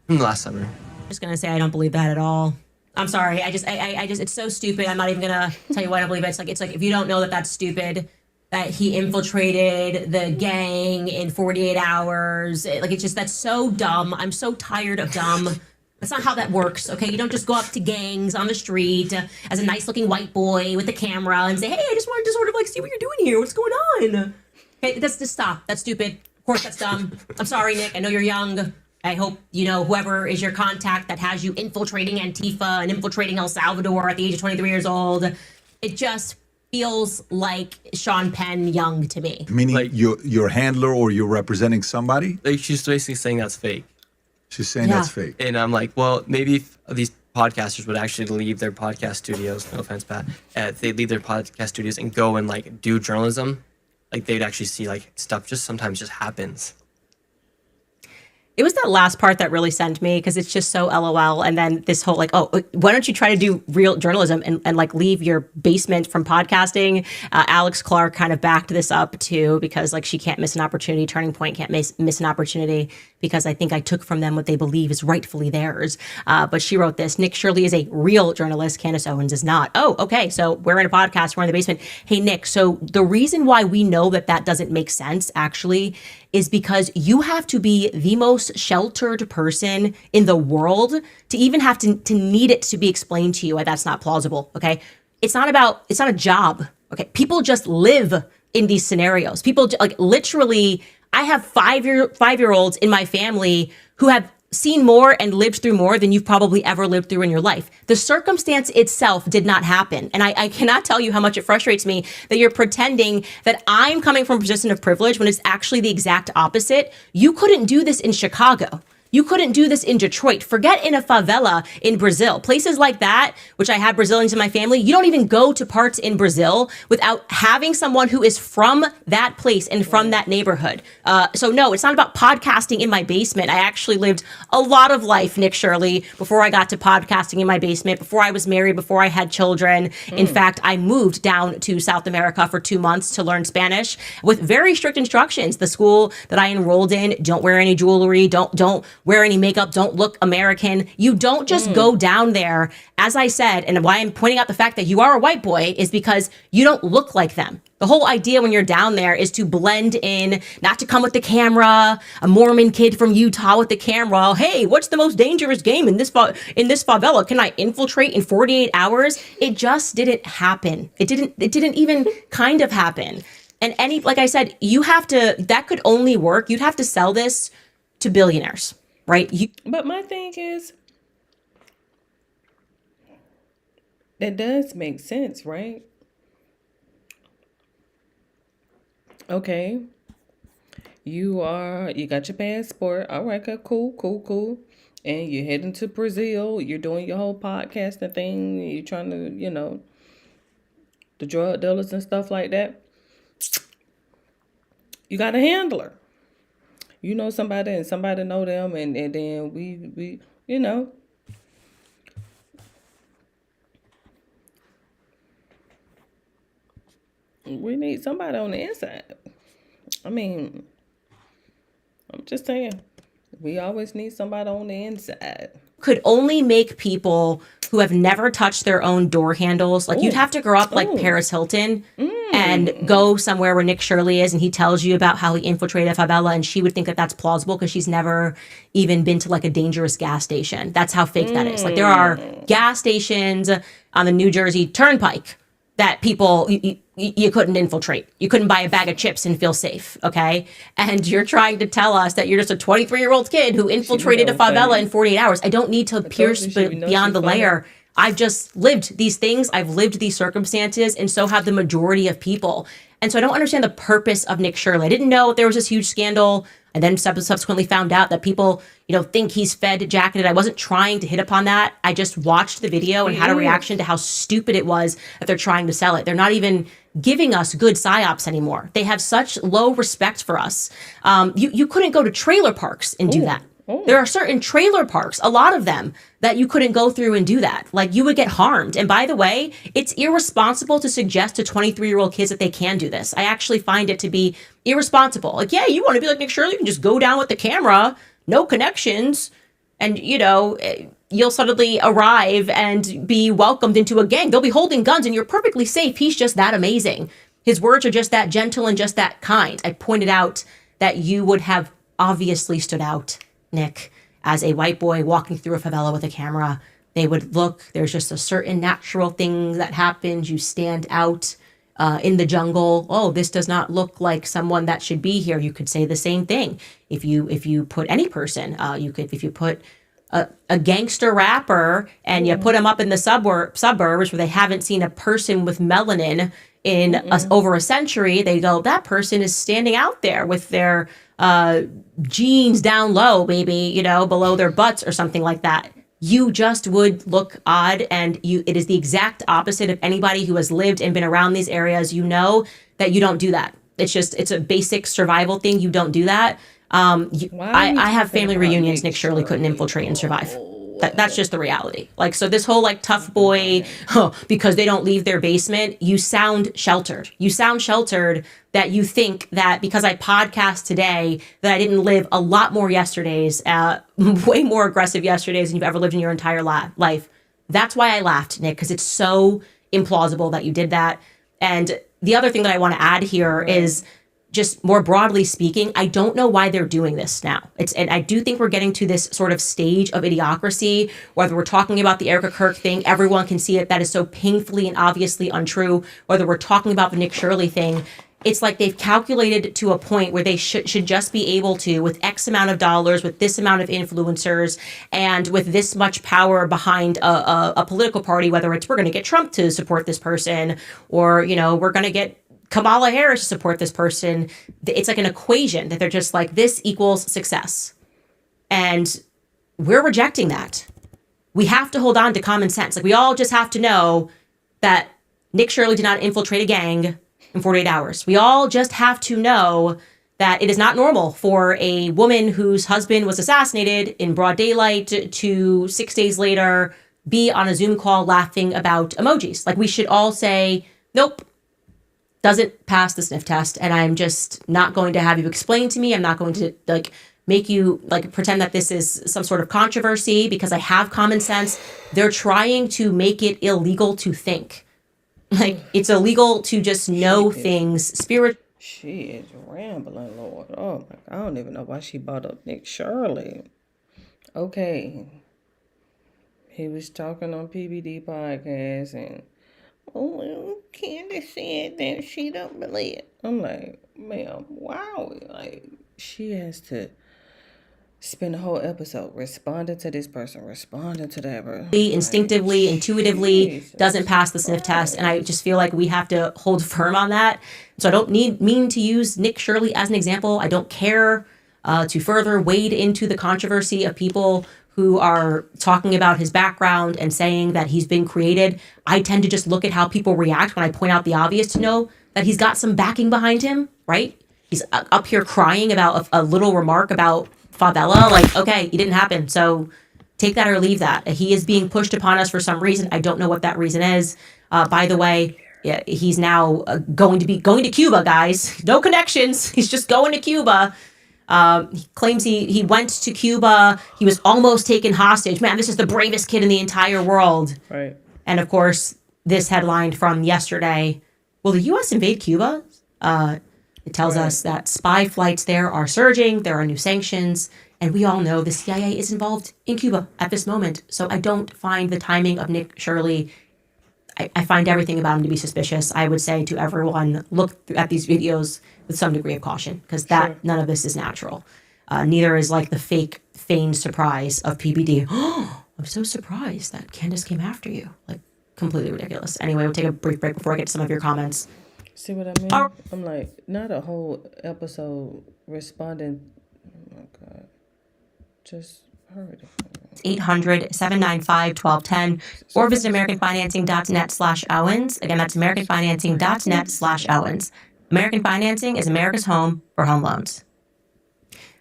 From last summer. I'm just gonna say I don't believe that at all. I'm sorry. I just it's so stupid. I'm not even gonna tell you why I don't believe it. It's like if you don't know that that's stupid, that he infiltrated the gang in 48 hours. It's just that's so dumb. I'm so tired of dumb. That's not how that works, okay? You don't just go up to gangs on the street as a nice-looking white boy with a camera and say, "Hey, I just wanted to sort of like see what you're doing here. What's going on?" Okay, that's just stop. That's stupid. Of course, that's dumb. I'm sorry, Nick. I know you're young. I hope, whoever is your contact that has you infiltrating Antifa and infiltrating El Salvador at the age of 23 years old, it just feels like Sean Penn young to me. Meaning Like- your handler or you're representing somebody? Like she's basically saying that's fake. She's saying Yeah. that's fake. And I'm like, well, maybe if these podcasters would actually leave their podcast studios, no offense, Pat, they leave their podcast studios and go and like do journalism, like they'd actually see like stuff just sometimes just happens. It was that last part that really sent me because it's just so LOL. And then this whole like, oh, why don't you try to do real journalism and like leave your basement from podcasting? Alex Clark kind of backed this up too because like she can't miss an opportunity. Turning Point can't miss an opportunity because I think I took from them what they believe is rightfully theirs. But she wrote this: Nick Shirley is a real journalist. Candace Owens is not. Oh, okay. So we're in a podcast. We're in the basement. Hey, Nick. So the reason why we know that doesn't make sense actually is because you have to be the most sheltered person in the world to even have to need it to be explained to you why that's not plausible. Okay. It's not a job. Okay. People just live in these scenarios. People like literally, I have five-year-olds in my family who have seen more and lived through more than you've probably ever lived through in your life. The circumstance itself did not happen. And I cannot tell you how much it frustrates me that you're pretending that I'm coming from a position of privilege when it's actually the exact opposite. You couldn't do this in Chicago. You couldn't do this in Detroit. Forget in a favela in Brazil. Places like that, which I have Brazilians in my family, you don't even go to parts in Brazil without having someone who is from that place and from that neighborhood. So no, it's not about podcasting in my basement. I actually lived a lot of life, Nick Shirley, before I got to podcasting in my basement, before I was married, before I had children. In fact, I moved down to South America for 2 months to learn Spanish with very strict instructions. The school that I enrolled in, don't wear any jewelry, don't wear any makeup, don't look American. You don't just go down there, as I said, and why I'm pointing out the fact that you are a white boy is because you don't look like them. The whole idea when you're down there is to blend in, not to come with the camera, a Mormon kid from Utah with the camera. Hey, what's the most dangerous game in this favela? Can I infiltrate in 48 hours? It just didn't happen. It didn't even kind of happen. And like I said, that could only work. You'd have to sell this to billionaires. Right? But my thing is, that does make sense, right? Okay. You got your passport. All right, okay, cool. And you're heading to Brazil. You're doing your whole podcasting thing. You're trying to, the drug dealers and stuff like that. You got a handler. You know somebody and somebody know them, and then we we need somebody on the inside. I mean, I'm just saying, we always need somebody on the inside. Could only make people who have never touched their own door handles. Like, you'd have to grow up like Paris Hilton and go somewhere where Nick Shirley is and he tells you about how he infiltrated a favela, and she would think that that's plausible because she's never even been to like a dangerous gas station. That's how fake that is. Like, there are gas stations on the New Jersey Turnpike that people you couldn't infiltrate. You couldn't buy a bag of chips and feel safe, okay? And you're trying to tell us that you're just a 23-year-old kid who infiltrated a favela in 48 hours. I don't need to pierce beyond the layer. I've just lived these things. I've lived these circumstances, and so have the majority of people. And so I don't understand the purpose of Nick Shirley. I didn't know there was this huge scandal. and then subsequently found out that people, think he's fed jacketed. I wasn't trying to hit upon that. I just watched the video and had a reaction to how stupid it was that they're trying to sell it. They're not even giving us good psyops anymore. They have such low respect for us. You couldn't go to trailer parks and do that. There are certain trailer parks, a lot of them, that you couldn't go through and do that. Like, you would get harmed. And by the way, it's irresponsible to suggest to 23-year-old kids that they can do this. I actually find it to be irresponsible. Like, yeah, you want to be like Nick Shirley, you can just go down with the camera, no connections, and, you'll suddenly arrive and be welcomed into a gang. They'll be holding guns and you're perfectly safe. He's just that amazing. His words are just that gentle and just that kind. I pointed out that you would have obviously stood out, Nick, as a white boy walking through a favela with a camera. They would look, there's just a certain natural thing that happens. You stand out in the jungle. Oh, this does not look like someone that should be here. You could say the same thing. If you put any person, if you put a gangster rapper and you put them up in the suburbs where they haven't seen a person with melanin in over a century, they go, that person is standing out there with their jeans down low, maybe, below their butts or something like that. You just would look odd, and it is the exact opposite of anybody who has lived and been around these areas. You know that you don't do that. It's a basic survival thing. You don't do that. I have family reunions Nick Shirley couldn't infiltrate and survive. That's just the reality. Like, so this whole tough boy, because they don't leave their basement, you sound sheltered. You sound sheltered that you think that because I podcast today that I didn't live a lot more yesterdays, way more aggressive yesterdays than you've ever lived in your entire life. That's why I laughed, Nick, because it's so implausible that you did that. And the other thing that I want to add here is, just more broadly speaking, I don't know why they're doing this now. And I do think we're getting to this sort of stage of idiocracy, whether we're talking about the Erica Kirk thing, everyone can see it. That is so painfully and obviously untrue. Whether we're talking about the Nick Shirley thing, it's like they've calculated to a point where they should just be able to, with X amount of dollars, with this amount of influencers, and with this much power behind a political party, whether it's we're going to get Trump to support this person, or, we're going to get Kamala Harris to support this person. It's like an equation that they're just like, this equals success. And we're rejecting that. We have to hold on to common sense. Like, we all just have to know that Nick Shirley did not infiltrate a gang in 48 hours. We all just have to know that it is not normal for a woman whose husband was assassinated in broad daylight to 6 days later be on a Zoom call laughing about emojis. Like, we should all say, nope, doesn't pass the sniff test, and I'm just not going to have you explain to me. I'm not going to make you pretend that this is some sort of controversy because I have common sense. They're trying to make it illegal to think. It's illegal to just know things. She is rambling, Lord. Oh my God, I don't even know why she brought up Nick Shirley. Okay. He was talking on PBD podcast and well, Candace said that she don't believe it. I'm like, ma'am, wow. She has to spend a whole episode responding to this person, responding to that person. Instinctively, intuitively, doesn't pass the sniff test. And I just feel like we have to hold firm on that. So I don't mean to use Nick Shirley as an example. I don't care to further wade into the controversy of people who are talking about his background and saying that he's been created. I tend to just look at how people react when I point out the obvious to know that he's got some backing behind him, right? He's up here crying about a little remark about favela. Like, okay, it didn't happen. So take that or leave that. He is being pushed upon us for some reason. I don't know what that reason is. By the way, yeah, he's now going to Cuba, guys. No connections. He's just going to Cuba. He claims he went to Cuba. He was almost taken hostage. Man, this is the bravest kid in the entire world. Right. And of course, this headline from yesterday, will the U.S. invade Cuba? It tells us that spy flights there are surging. There are new sanctions. And we all know the CIA is involved in Cuba at this moment. So I don't find the timing of Nick Shirley. I find everything about him to be suspicious. I would say to everyone, look at these videos with some degree of caution, because none of this is natural. Neither is the fake feigned surprise of PBD. Oh, I'm so surprised that Candace came after you. Completely ridiculous. Anyway, we'll take a brief break before I get to some of your comments. See what I mean? I'm like, not a whole episode responding. Oh, God. Just hurry. 800-795-1210 or visit AmericanFinancing.net/Owens. Again, that's AmericanFinancing.net/Owens. American Financing is America's home for home loans.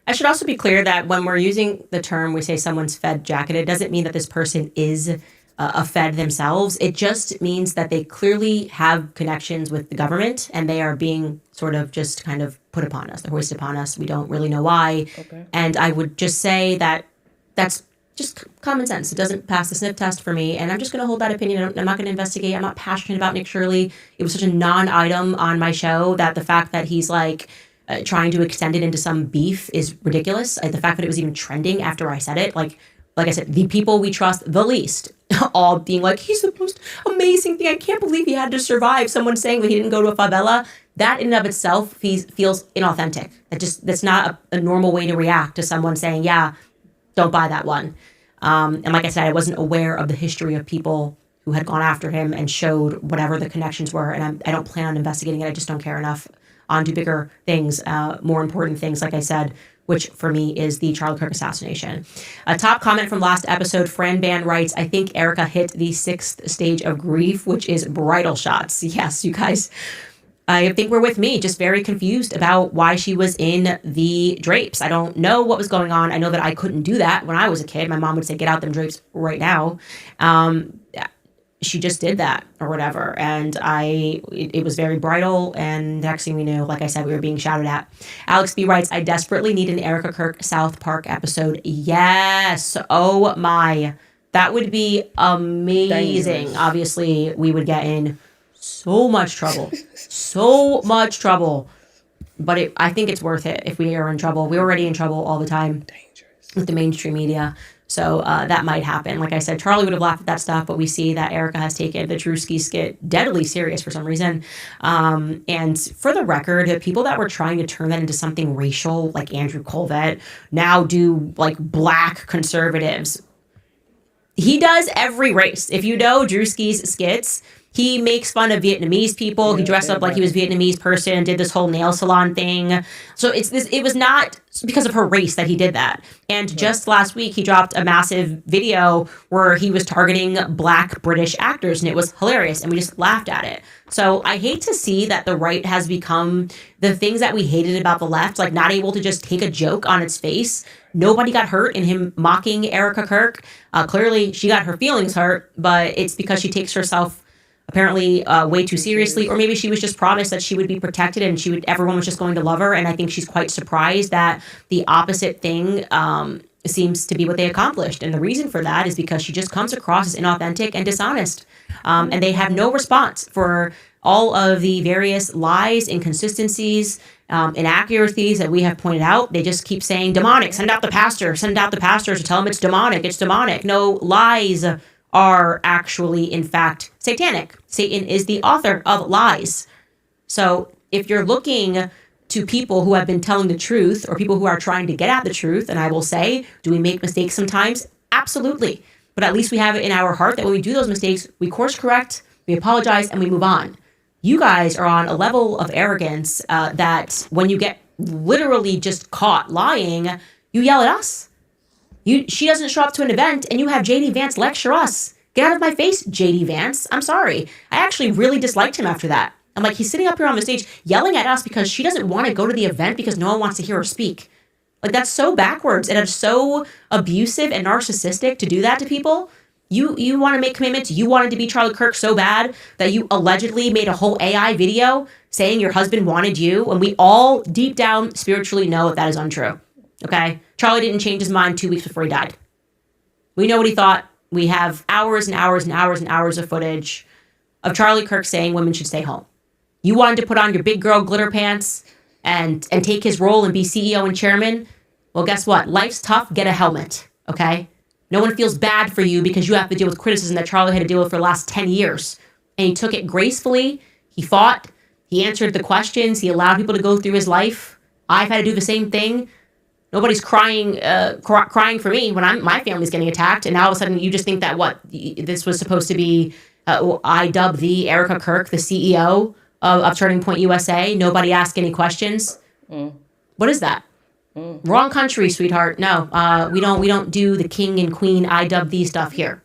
I should also be clear that when we're using the term, we say someone's Fed jacketed, it doesn't mean that this person is a Fed themselves. It just means that they clearly have connections with the government and they are being sort of just kind of put upon us. They're hoisted upon us. We don't really know why. Okay. And I would just say that that's just common sense. It doesn't pass the sniff test for me. And I'm just going to hold that opinion. I'm not going to investigate. I'm not passionate about Nick Shirley. It was such a non-item on my show that the fact that he's like trying to extend it into some beef is ridiculous. The fact that it was even trending after I said it, like I said, the people we trust the least, all being like, he's the most amazing thing. I can't believe he had to survive. Someone saying that he didn't go to a favela. That in and of itself feels inauthentic. That's not a normal way to react to someone saying, yeah, don't buy that one. And like I said, I wasn't aware of the history of people who had gone after him and showed whatever the connections were. And I don't plan on investigating it. I just don't care enough on to bigger things, more important things, like I said, which for me is the Charlie Kirk assassination. A top comment from last episode, Fran Ban writes, I think Erica hit the 6th stage of grief, which is bridal shots. Yes, you guys, I think we're with me, just very confused about why she was in the drapes. I don't know what was going on. I know that I couldn't do that when I was a kid. My mom would say, get out them drapes right now. She just did that or whatever. And it was very bridal. And next thing we knew, like I said, we were being shouted at. Alex B writes, I desperately need an Erica Kirk South Park episode. Yes. Oh my. That would be amazing. Dangerous. Obviously, we would get in so much trouble. So much trouble. But I think it's worth it if we are in trouble. We're already in trouble all the time. Dangerous. With the mainstream media. So that might happen. Like I said, Charlie would have laughed at that stuff, but we see that Erica has taken the Drewski skit deadly serious for some reason. And for the record, people that were trying to turn that into something racial, like Andrew Colvett, now do like black conservatives. He does every race. If you know Drewski's skits, he makes fun of Vietnamese people. He dressed up like he was a Vietnamese person, did this whole nail salon thing. So it was not because of her race that he did that. And just last week, he dropped a massive video where he was targeting black British actors, and it was hilarious, and we just laughed at it. So I hate to see that the right has become the things that we hated about the left, like not able to just take a joke on its face. Nobody got hurt in him mocking Erica Kirk. Clearly, she got her feelings hurt, but it's because she takes herself apparently way too seriously, or maybe she was just promised that she would be protected and everyone was just going to love her. And I think she's quite surprised that the opposite thing seems to be what they accomplished. And the reason for that is because she just comes across as inauthentic and dishonest. And they have no response for all of the various lies, inconsistencies, inaccuracies that we have pointed out. They just keep saying demonic, send out the pastor to tell them it's demonic. No, lies are actually, in fact, satanic. Satan is the author of lies. So if you're looking to people who have been telling the truth or people who are trying to get at the truth, and I will say, do we make mistakes sometimes? Absolutely. But at least we have it in our heart that when we do those mistakes, we course correct, we apologize, and we move on. You guys are on a level of arrogance that when you get literally just caught lying, you yell at us. She doesn't show up to an event and you have JD Vance lecture us. Get out of my face, JD Vance. I'm sorry. I actually really disliked him after that. I'm like, he's sitting up here on the stage yelling at us because she doesn't want to go to the event because no one wants to hear her speak. Like, that's so backwards and it's so abusive and narcissistic to do that to people. You want to make commitments. You wanted to be Charlie Kirk so bad that you allegedly made a whole AI video saying your husband wanted you. And we all deep down spiritually know that is untrue. Okay? Charlie didn't change his mind 2 weeks before he died. We know what he thought. We have hours and hours and hours and hours of footage of Charlie Kirk saying women should stay home. You wanted to put on your big girl glitter pants and take his role and be CEO and chairman. Well, guess what? Life's tough. Get a helmet. Okay? No one feels bad for you because you have to deal with criticism that Charlie had to deal with for the last 10 years. And he took it gracefully. He fought. He answered the questions. He allowed people to go through his life. I've had to do the same thing. Nobody's crying for me when my family's getting attacked. And now all of a sudden you just think that this was supposed to be, I dub the Erica Kirk, the CEO of Turning Point USA. Nobody asked any questions. What is that? Wrong country, sweetheart. No, we don't do the king and queen I dub thee stuff here.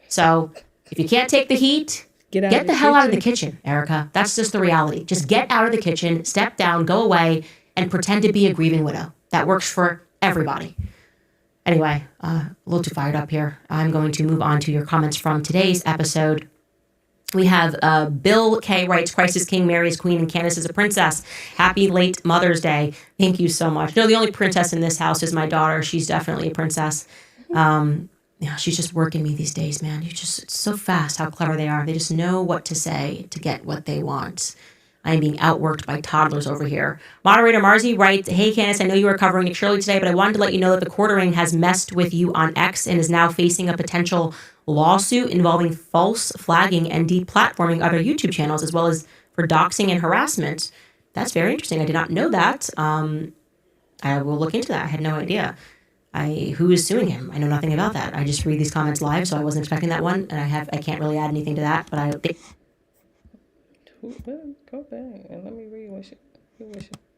So if you can't take the heat, get the hell out of the kitchen, Erica. That's just the reality. Just get out of the kitchen, step down, go away, and pretend to be a grieving widow. That works for everybody. Anyway, a little too fired up here. I'm going to move on to your comments from today's episode. We have Bill K. writes, Christ is King, Mary is Queen, and Candace is a princess. Happy late Mother's Day. Thank you so much. No, the only princess in this house is my daughter. She's definitely a princess. She's just working me these days, man. It's so fast how clever they are. They just know what to say to get what they want. I am being outworked by toddlers over here. Moderator Marzi writes, hey, Candace, I know you were covering Nick Shirley today, but I wanted to let you know that the quartering has messed with you on X and is now facing a potential lawsuit involving false flagging and deplatforming other YouTube channels, as well as for doxing and harassment. That's very interesting. I did not know that. I will look into that. I had no idea. Who is suing him? I know nothing about that. I just read these comments live, so I wasn't expecting that one, and I can't really add anything to that, but Go back and let me read what she.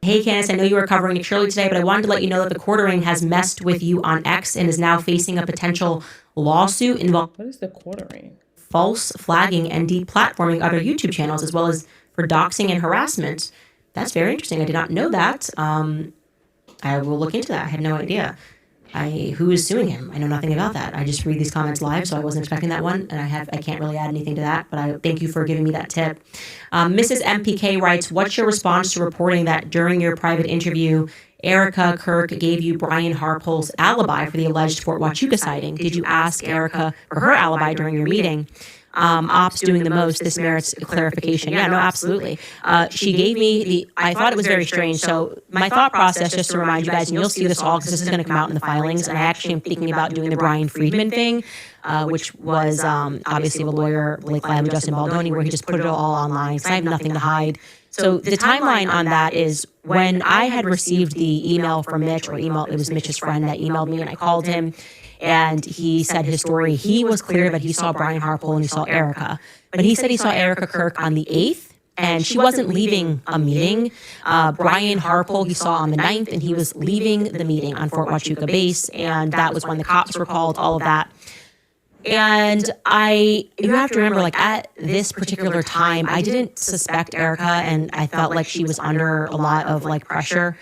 Hey, Candace, I know you were covering Nick Shirley today, but I wanted to let you know that the quartering has messed with you on X and is now facing a potential lawsuit involving What is the quartering? false flagging and deplatforming other YouTube channels, as well as for doxing and harassment. That's very interesting. I did not know that. I will look into that. I had no idea. Who is suing him? I know nothing about that. I just read these comments live, so I wasn't expecting that one, and I can't really add anything to that, but I thank you for giving me that tip. Mrs. MPK writes, what's your response to reporting that during your private interview, Erica Kirk gave you Brian Harpole's alibi for the alleged Fort Huachuca sighting? Did you ask Erica for her alibi during your meeting? Ops doing the most. This merits clarification. Yeah, no, absolutely. She gave me I thought it was very strange. So my thought process, just to remind you guys, and you'll see this all because this is going to come out in the filings, and I actually am thinking about doing the Brian Friedman thing, which was obviously the lawyer, Blake Lively, Justin Baldoni, where he just put it all online. So I have nothing to hide. So the timeline on that is when I had received the email from Mitch, it was Mitch's friend that emailed me, and I called him. And he said his story. He was clear that he saw Brian Harpole and he saw Erica. But he said he saw Erica Kirk on the 8th, and she wasn't leaving a meeting. Brian Harpole he saw on the 9th, and he was leaving the meeting on Fort Huachuca Base, and that was when the cops were called, all of that. And you have to remember, like, at this particular time, I didn't suspect Erica, and I felt like she was under a lot of, like, pressure.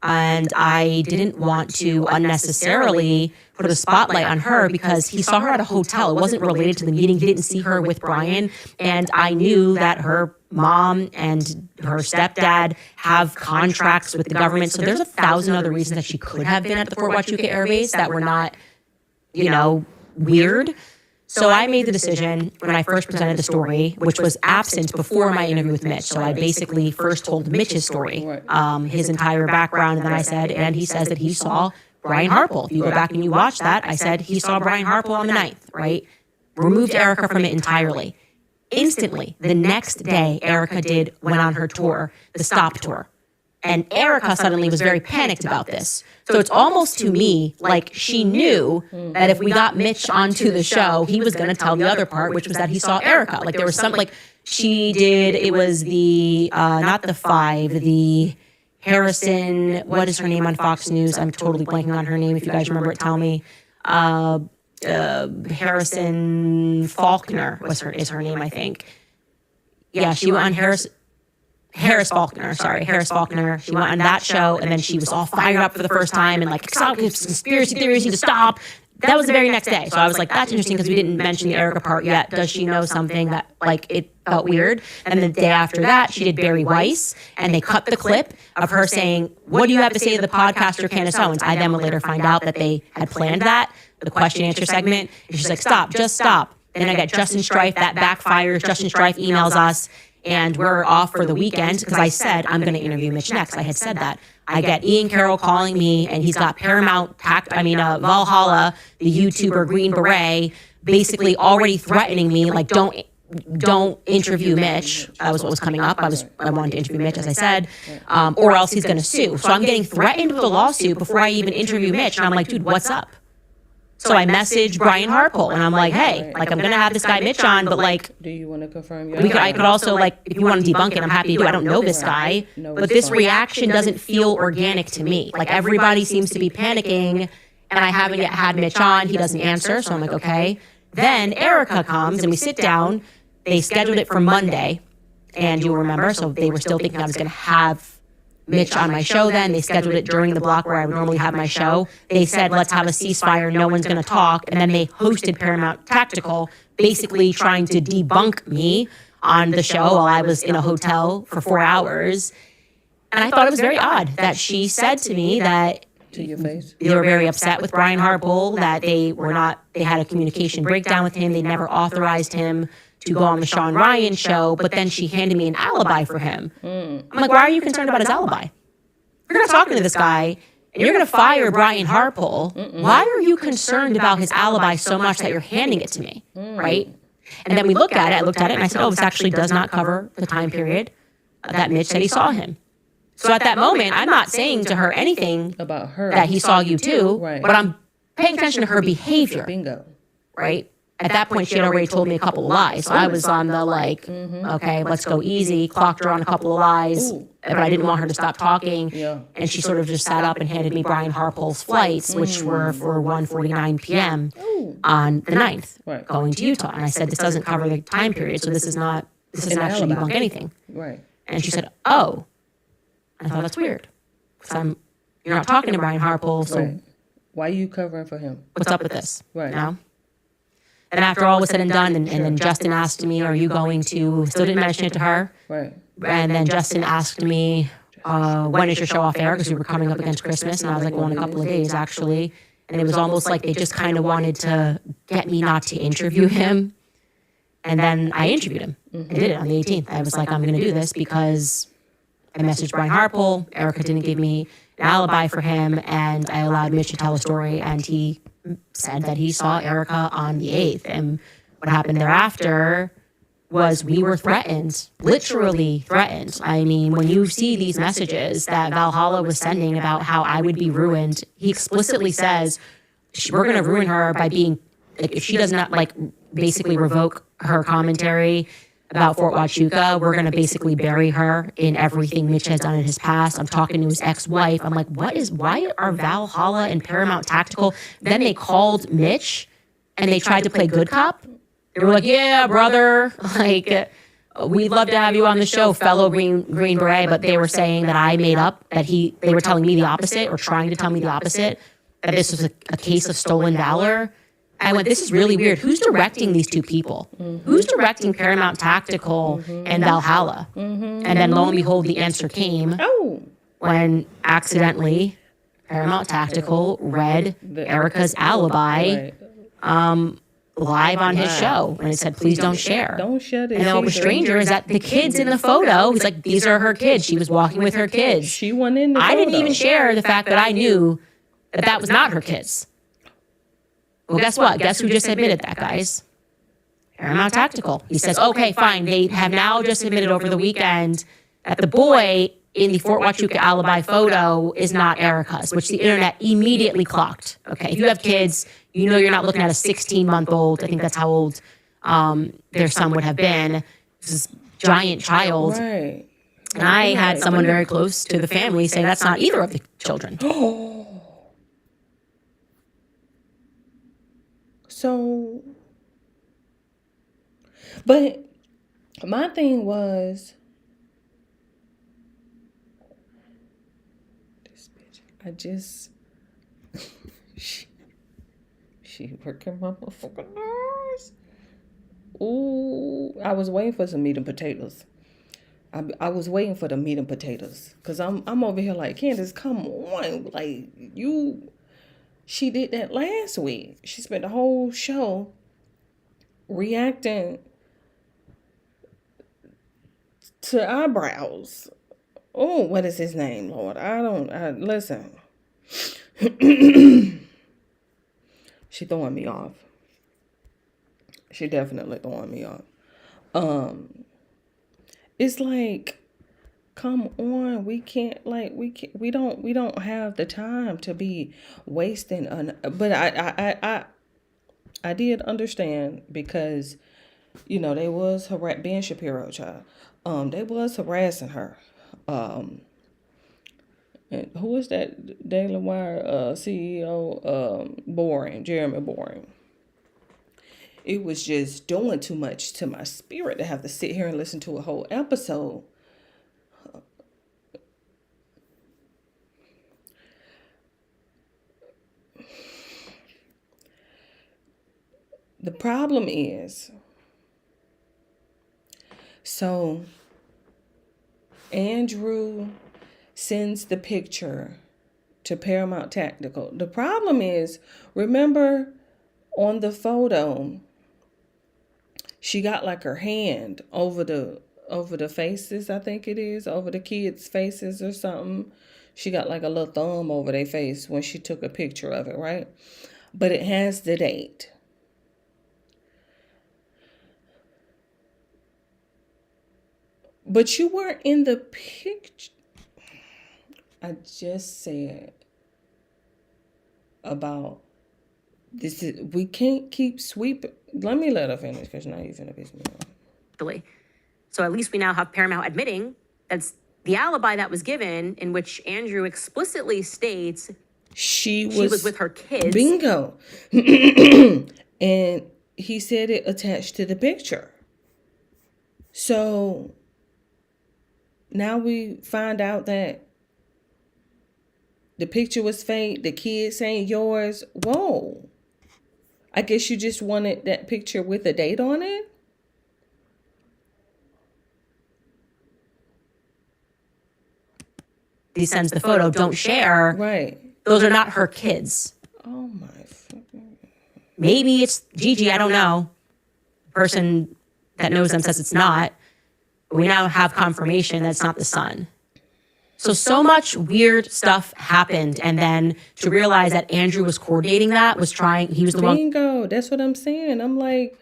And I didn't want to unnecessarily put a spotlight on her because he saw her at a hotel. It wasn't related to the meeting. He didn't see her with Brian. And I knew that her mom and her stepdad have contracts with the government. So there's 1,000 other reasons that she could have been at the Fort Huachuca Air Base that were not, weird. So I made the decision when I first presented the story, which was absent before my interview with Mitch. So I basically first told Mitch's story, his entire background, and then I said, and he says that he saw Brian Harpole. If you go back and you watch that, I said he saw Brian Harpole on the 9th, right? Removed Erica from it entirely. Instantly, the next day, Erica went on her tour, the Stop Tour. And Erica suddenly was very panicked about this. So it's almost to me like she knew that if we got Mitch onto the show, he was going to tell the other part, which was that he saw Erica. Like there was something like she did, it was the, not the 5, the Harrison, what is her name on Fox News? I'm totally blanking on her name. If you guys remember it, tell me. Harrison Faulkner is her name, I think. Yeah, she went on Harris Faulkner. She went on that show, and then she was all fired up for the first time and like, conspiracy theories need to stop. That was the very next day. So I was like, that's interesting because we didn't mention the Erica part yet. Does she know something that like it felt weird? And the day after that, she did Barry Weiss, and they cut the clip of her saying, what do you have to say to the podcaster Candace Owens? I then would later find out that they had planned that, the question answer segment. And she's like, stop, just stop. Then I got Justin Strife, that backfires. Justin Strife emails us. And we're off for the weekend because I said I'm going to interview Mitch next. I had said that. I get Ian Carroll calling me, and he's got Paramount, Valhalla, the YouTuber Green Beret, basically already threatening me, like don't interview Mitch. That was what was coming up. I wanted to interview Mitch, as I said, or else he's going to sue. So I'm getting threatened with a lawsuit before I even interview Mitch, and I'm like, dude, what's up? So I messaged Brian Harpole and I'm like, hey, like I'm gonna have this guy Mitch on, but like, Do you want to confirm? I could also like, if you want to debunk it, I'm happy to do it. I don't know this guy, but this reaction doesn't feel organic to me. Like everybody seems to be panicking, and I haven't yet had Mitch on. He doesn't answer, so I'm like, okay. Then Erica comes and we sit down. They scheduled it for Monday, and you'll remember, so they were still thinking I was gonna have Mitch on my show then. They scheduled it during the block where I would normally have my show. They said, let's have a ceasefire, no one's going to talk. And then they hosted Paramount Tactical, basically trying to debunk me on the show while I was in a hotel for 4 hours. And I thought it was very odd that she said to me that To your face. they were very upset with Brian Harpole, that they had a communication breakdown with him. They never authorized him to go on the Sean Ryan show, but then she handed me an alibi for him. I'm like, why are you concerned about his alibi? You're not talking to this guy, and you're going to fire Brian Harpole. Why are you concerned about his alibi so much that you're handing it to me, right? And then we looked at it, I looked at it, and I said, oh, this actually does not cover the time period that Mitch said he saw him. So at that moment, I'm not saying to her anything About her. that he saw you too, Right. but I'm paying attention to her behavior, Bingo. right? At that point, she had already told me a couple of lies. So I was on the like, okay, let's go easy, clocked her on a couple of lies, but I didn't want her to stop talking. Yeah. And she sort of just sat up and handed me Brian Harpole's flights, which were for 1:49 p.m. on the 9th, Right. going to Utah. And I said, this doesn't cover the time period, so this is not actually alibi. debunk anything. Right. And she said, oh. I thought that's weird. Because you're not talking to Brian Harpole, so Right. Why are you covering for him? what's up with this? Right. You know? And after all was said and done, and then Justin asked me, are you going to, still didn't mention it to her. Right. And then Justin asked me, when is your show off air? Because we were coming up against Christmas. And I was like, well, in a couple of days, actually. And it was almost like they just kind of wanted to get me not to interview him. And then I interviewed him. I did it on the 18th. I was like, I'm going to do this because I messaged Brian Harpole. Erica didn't give me an alibi for him. And I allowed Mitch to tell a story. And he said that he saw Erica on the 8th. And what happened thereafter was we were threatened, literally threatened. I mean, when you see these messages that Valhalla was sending about how I would be ruined, he explicitly says, we're going to ruin her by being, like, if she does not, like, basically revoke her commentary about Fort Huachuca, we're going to basically bury her in everything Mitch has done in his past. I'm talking to his ex-wife. I'm like, why are Valhalla and Paramount Tactical? Then they called Mitch and they tried to play good cop. They were like, yeah, brother, like, we'd love to have you on the show, fellow Green Beret. But they were saying that I made up, that they were telling me the opposite, or trying to tell me the opposite, that this was a case of stolen valor. I went, this is really weird. Who's directing these two people? Who's directing Paramount Tactical and Valhalla? And then lo and behold, the answer came when accidentally Paramount Tactical read Erica's alibi live on his show. And it said, please don't share. Don't share this. And then what was stranger is that the kids in the photo, he's like, these are her kids. She was walking with her kids. She went in the I didn't photo. even share the fact that I knew that that was not her kids. Well, guess what? Guess who just admitted that, guys? Paramount Tactical. He says, okay, fine. They have now just admitted over the weekend that the boy in the Fort Huachuca alibi photo is not Erica's, which the internet immediately clocked. Okay, if you have kids, you know you're not looking at a 16-month-old. I think that's how old their son would have been. This giant child. Right. And I had someone very close to the family say that's not either of the children. So, but my thing was, this bitch, I just, she working my motherfucking nerves. Ooh, I was waiting for some meat and potatoes. I was waiting for the meat and potatoes, cause I'm over here like, Candace, come on, like you. She did that last week. She spent the whole show reacting to eyebrows. Oh, what is his name, Lord? Listen. She throwing me off. She definitely throwing me off. It's like, come on, we can't like we don't have the time to be wasting but I did understand because they was Ben Shapiro child. They was harassing her. And who was that Daily Wire CEO Boring, Jeremy Boring. It was just doing too much to my spirit to have to sit here and listen to a whole episode. The problem is, so Andrew sends the picture to Paramount Tactical. The problem is, remember on the photo, she got like her hand over the faces, I think it is, over the kids' faces or something. She got like a little thumb over their face when she took a picture of it, right? But it has the date. But you weren't in the picture. I just said about this. We can't keep sweeping. Let her finish because now you're finna piss me off. So at least we now have Paramount admitting that's the alibi that was given, in which Andrew explicitly states she was with her kids. Bingo. And he said it attached to the picture. So now we find out that the picture was fake. The kids ain't yours. Whoa. I guess you just wanted that picture with a date on it? He sends the photo, don't share. Right. Those are not her kids. Oh my fucking. Maybe it's Gigi, I don't know. The person that knows them says it's not. But we now have confirmation that it's not the son. So much weird stuff happened. And then to realize that Andrew was coordinating that, he was the one. Bingo. That's what I'm saying. I'm like,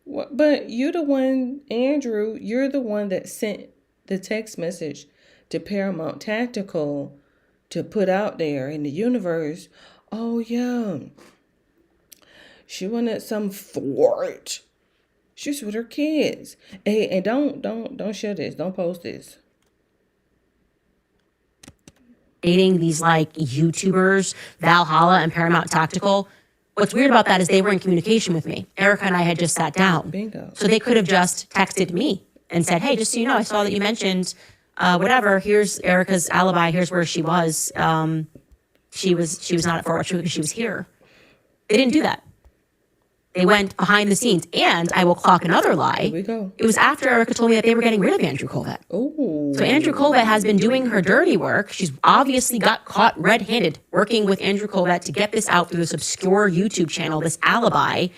what? But you're the one, Andrew, you're the one that sent the text message to Paramount Tactical to put out there in the universe. Oh yeah, she wanted some fort. She's with her kids. Hey, and don't share this. Don't post this. Dating these like YouTubers, Valhalla and Paramount Tactical. What's weird about that is they were in communication with me. Erica and I had just sat down. Bingo. So they could have just texted me and said, hey, just so you know, I saw that you mentioned whatever, here's Erica's alibi, here's where she was. She was not at Fort Huachuca because she was here. They didn't do that. They went behind the scenes. And I will clock another lie. Here we go. It was after Erica told me that they were getting rid of Andrew Colvett. Oh. So Andrew Colvett has been doing her dirty work. She's obviously got caught red-handed working with Andrew Colvett to get this out through this obscure YouTube channel, this alibi,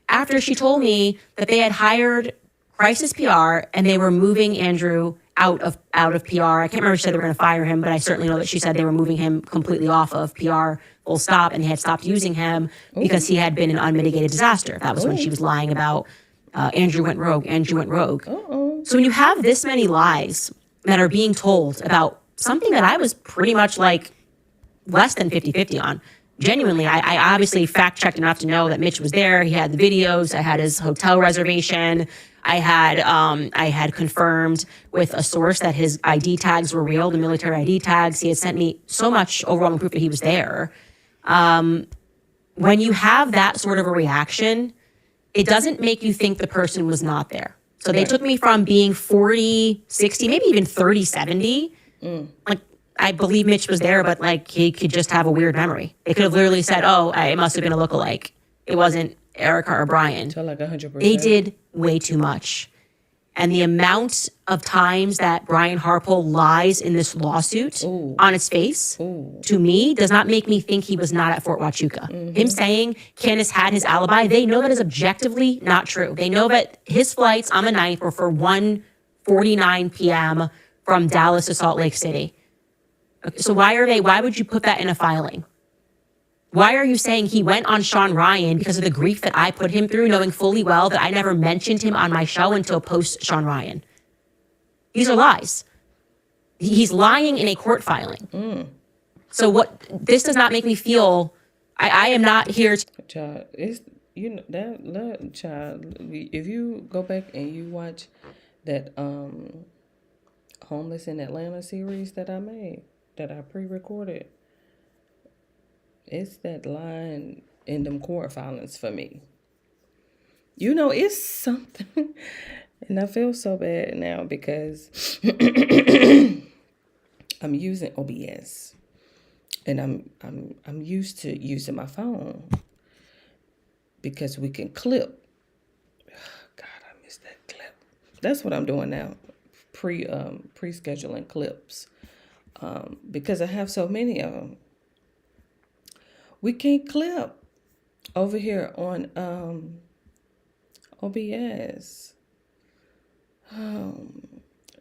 after she told me that they had hired Crisis PR and they were moving Andrew out of PR. I can't remember if she said they were going to fire him, but I certainly know that she said they were moving him completely off of PR, full stop, and they had stopped using him because he had been an unmitigated disaster. That was when she was lying about Andrew went rogue. So when you have this many lies that are being told about something that I was pretty much like less than 50-50 on, genuinely, I obviously fact-checked enough to know that Mitch was there. He had the videos. I had his hotel reservation. I had confirmed with a source that his ID tags were real, the military ID tags. He had sent me so much overwhelming proof that he was there. When you have that sort of a reaction, it doesn't make you think the person was not there. So they took me from being 40-60, maybe even 30-70. Like, I believe Mitch was there, but like he could just have a weird memory. They could have literally said, oh, it must have been a lookalike. It wasn't Erica or Brian. So like 100%. They did way too much. And the amount of times that Brian Harpole lies in this lawsuit on its face, to me, does not make me think he was not at Fort Huachuca. Him saying Candace had his alibi, they know that is objectively not true. They know that his flights on the 9th were for 1:49 p.m. from Dallas to Salt Lake City. Okay, so why would you put that in a filing? Why are you saying he went on Sean Ryan because of the grief that I put him through, knowing fully well that I never mentioned him on my show until post Sean Ryan? These are lies. He's lying in a court filing. So this does not make me feel, I am not here to. Child, it's, child, if you go back and you watch that Homeless in Atlanta series that I made, that I pre-recorded, it's that line in them court filings for me. It's something, and I feel so bad now because I'm using OBS, and I'm used to using my phone because we can clip. God, I missed that clip. That's what I'm doing now, pre-scheduling clips, because I have so many of them. We can't clip over here on OBS.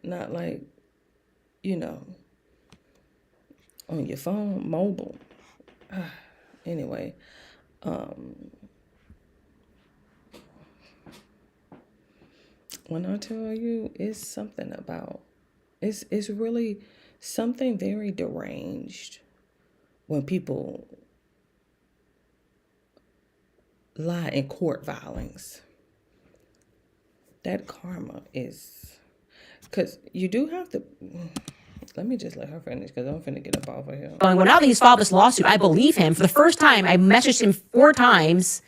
Not like, on your phone, mobile. Anyway, when I tell you, it's something about, it's really something very deranged when people lie in court filings. That karma is, because you do have to, let me just let her finish because I'm finna get up off of here. Well, now that he's filed this lawsuit, I believe him. For the first time, I messaged him 4 times.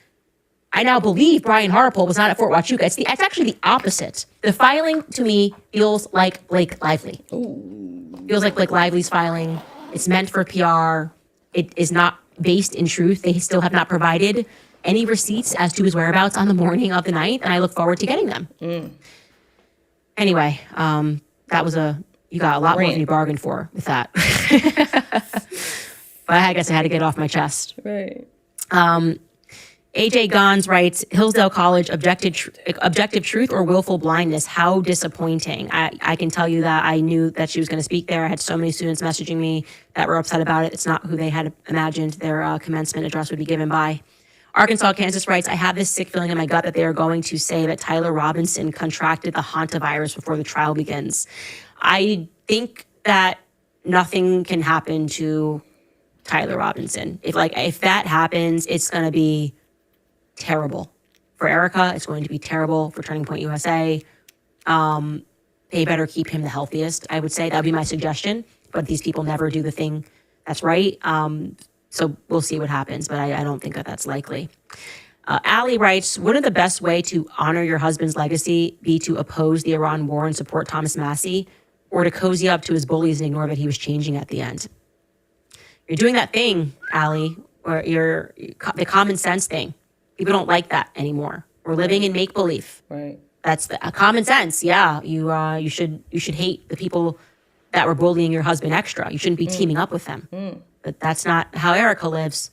I now believe Brian Harpole was not at Fort Huachuca. It's actually the opposite. The filing to me feels like Blake Lively. Feels like Blake Lively's filing. It's meant for PR. It is not based in truth. They still have not provided any receipts as to his whereabouts on the morning of the 9th, and I look forward to getting them. Anyway, that was you got a lot more than you bargained for with that. But I guess I had to get off my chest. Right. AJ Gons writes, Hillsdale College, objective truth or willful blindness? How disappointing. I can tell you that I knew that she was going to speak there. I had so many students messaging me that were upset about it. It's not who they had imagined their commencement address would be given by. Arkansas, Kansas writes, I have this sick feeling in my gut that they are going to say that Tyler Robinson contracted the hantavirus before the trial begins. I think that nothing can happen to Tyler Robinson. If that happens, it's going to be terrible for Erica. It's going to be terrible for Turning Point USA. They better keep him the healthiest, I would say. That would be my suggestion. But these people never do the thing that's right. So we'll see what happens, but I don't think that that's likely. Allie writes, wouldn't the best way to honor your husband's legacy be to oppose the Iran war and support Thomas Massie, or to cozy up to his bullies and ignore that he was changing at the end? You're doing that thing, Allie, or the common sense thing. People don't like that anymore. We're living in make-believe. Right. That's the common sense. Yeah, you should hate the people that were bullying your husband extra. You shouldn't be teaming up with them. But that's not how Erica lives.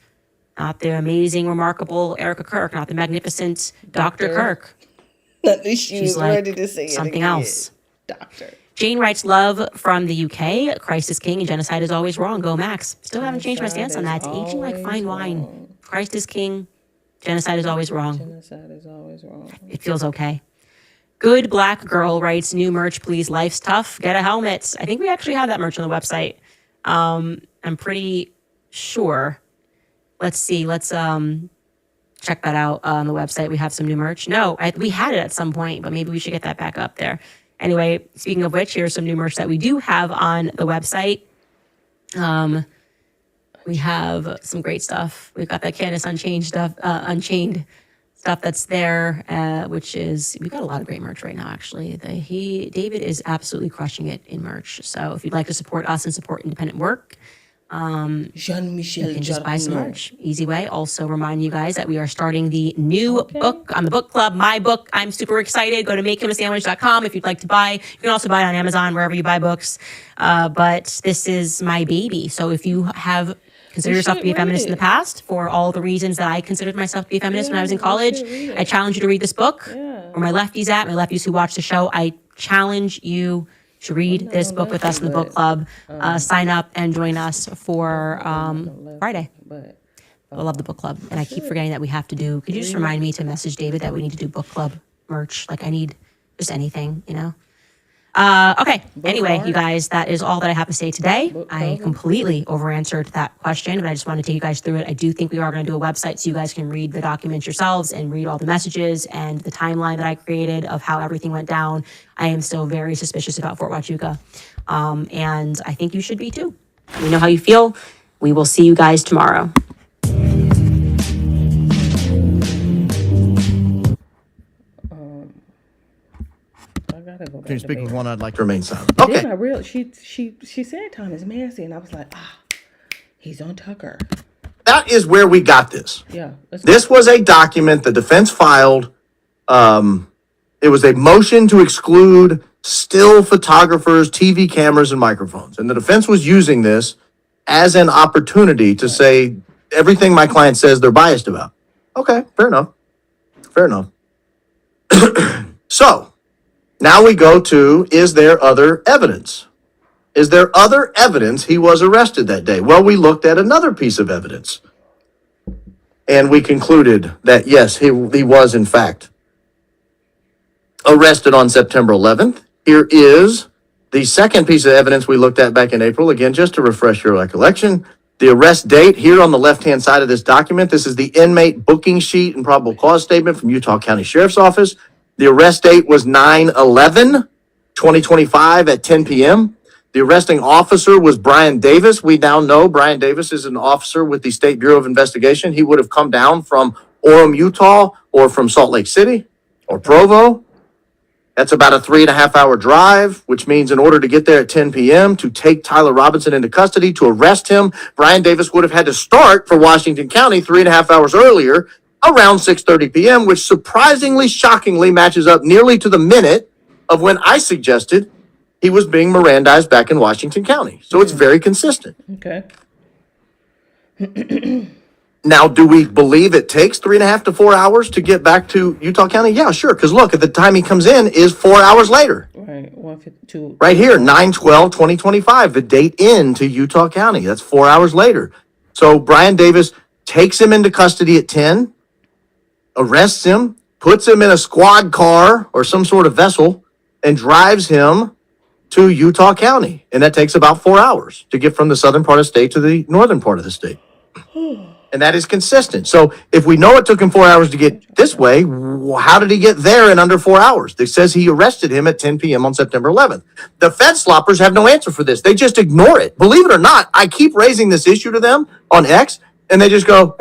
Not the amazing, remarkable Erica Kirk, not the magnificent Dr. Kirk. At least she's like ready to say something it again. else. Doctor. Jane writes, love from the UK. Christ is king and genocide is always wrong. Go Max. Still haven't changed my stance on that. It's aging like fine wine. Christ is king. Genocide is always wrong. Genocide is always wrong. It feels okay. Good Black Girl writes, new merch, please. Life's tough. Get a helmet. I think we actually have that merch on the website. I'm pretty sure. Let's see. Let's check that out on the website. We have some new merch. No, we had it at some point, but maybe we should get that back up there. Anyway, speaking of which, here's some new merch that we do have on the website. We have some great stuff. We've got that Candace Unchained stuff that's there, which is, we've got a lot of great merch right now, actually. David is absolutely crushing it in merch. So if you'd like to support us and support independent work, Jean-Michel you can just buy some merch. Easy way. Also remind you guys that we are starting the new book on the book club, my book. I'm super excited. Go to makehim-a-sandwich.com if you'd like to buy. You can also buy it on Amazon, wherever you buy books. But this is my baby. So if you have considered yourself to be a feminist in the past, for all the reasons that I considered myself to be a feminist when I was in college, I challenge you to read this book. Where my lefties at, my lefties who watch the show, I challenge you to read this book with us in the book club. Sign up and join us for Friday. I love the book club. And I keep forgetting that we have to do, could you just remind me to message David that we need to do book club merch? Like I need just anything, you know? Okay. Anyway, you guys, that is all that I have to say today. I completely over-answered that question, but I just want to take you guys through it. I do think we are going to do a website so you guys can read the documents yourselves and read all the messages and the timeline that I created of how everything went down. I am still very suspicious about Fort Huachuca, and I think you should be too. Let me know how you feel. We will see you guys tomorrow. Can you speak with one? I'd like to remain silent. Okay. Then I realized she said Thomas Massey, and I was like, he's on Tucker. That is where we got this. Yeah. This was a document the defense filed. It was a motion to exclude still photographers, TV cameras, and microphones. And the defense was using this as an opportunity to say everything my client says they're biased about. Okay, fair enough. Fair enough. So, now we go to, is there other evidence? Is there other evidence he was arrested that day? Well, we looked at another piece of evidence. And we concluded that, yes, he was, in fact, arrested on September 11th. Here is the second piece of evidence we looked at back in April. Again, just to refresh your recollection, the arrest date here on the left-hand side of this document. This is the inmate booking sheet and probable cause statement from Utah County Sheriff's Office. The arrest date was 9/11/2025 at 10 p.m. The arresting officer was Brian Davis. We now know Brian Davis is an officer with the State Bureau of Investigation. He would have come down from Orem, Utah, or from Salt Lake City, or Provo. That's about a 3.5-hour drive, which means in order to get there at 10 p.m., to take Tyler Robinson into custody, to arrest him, Brian Davis would have had to start for Washington County 3.5 hours earlier, around 6:30 p.m., which surprisingly, shockingly matches up nearly to the minute of when I suggested he was being Mirandized back in Washington County. So it's very consistent. Okay. Now, do we believe it takes 3.5 to 4 hours to get back to Utah County? Yeah, sure. Because look, at the time he comes in is 4 hours later. Right. 152. Right here, 9/12/2025, the date into Utah County. That's 4 hours later. So Brian Davis takes him into custody at 10, arrests him, puts him in a squad car or some sort of vessel, and drives him to Utah County. And that takes about 4 hours to get from the southern part of the state to the northern part of the state. And that is consistent. So if we know it took him 4 hours to get this way, how did he get there in under 4 hours? It says he arrested him at 10 p.m. on September 11th. The Fed sloppers have no answer for this. They just ignore it. Believe it or not, I keep raising this issue to them on X, and they just go,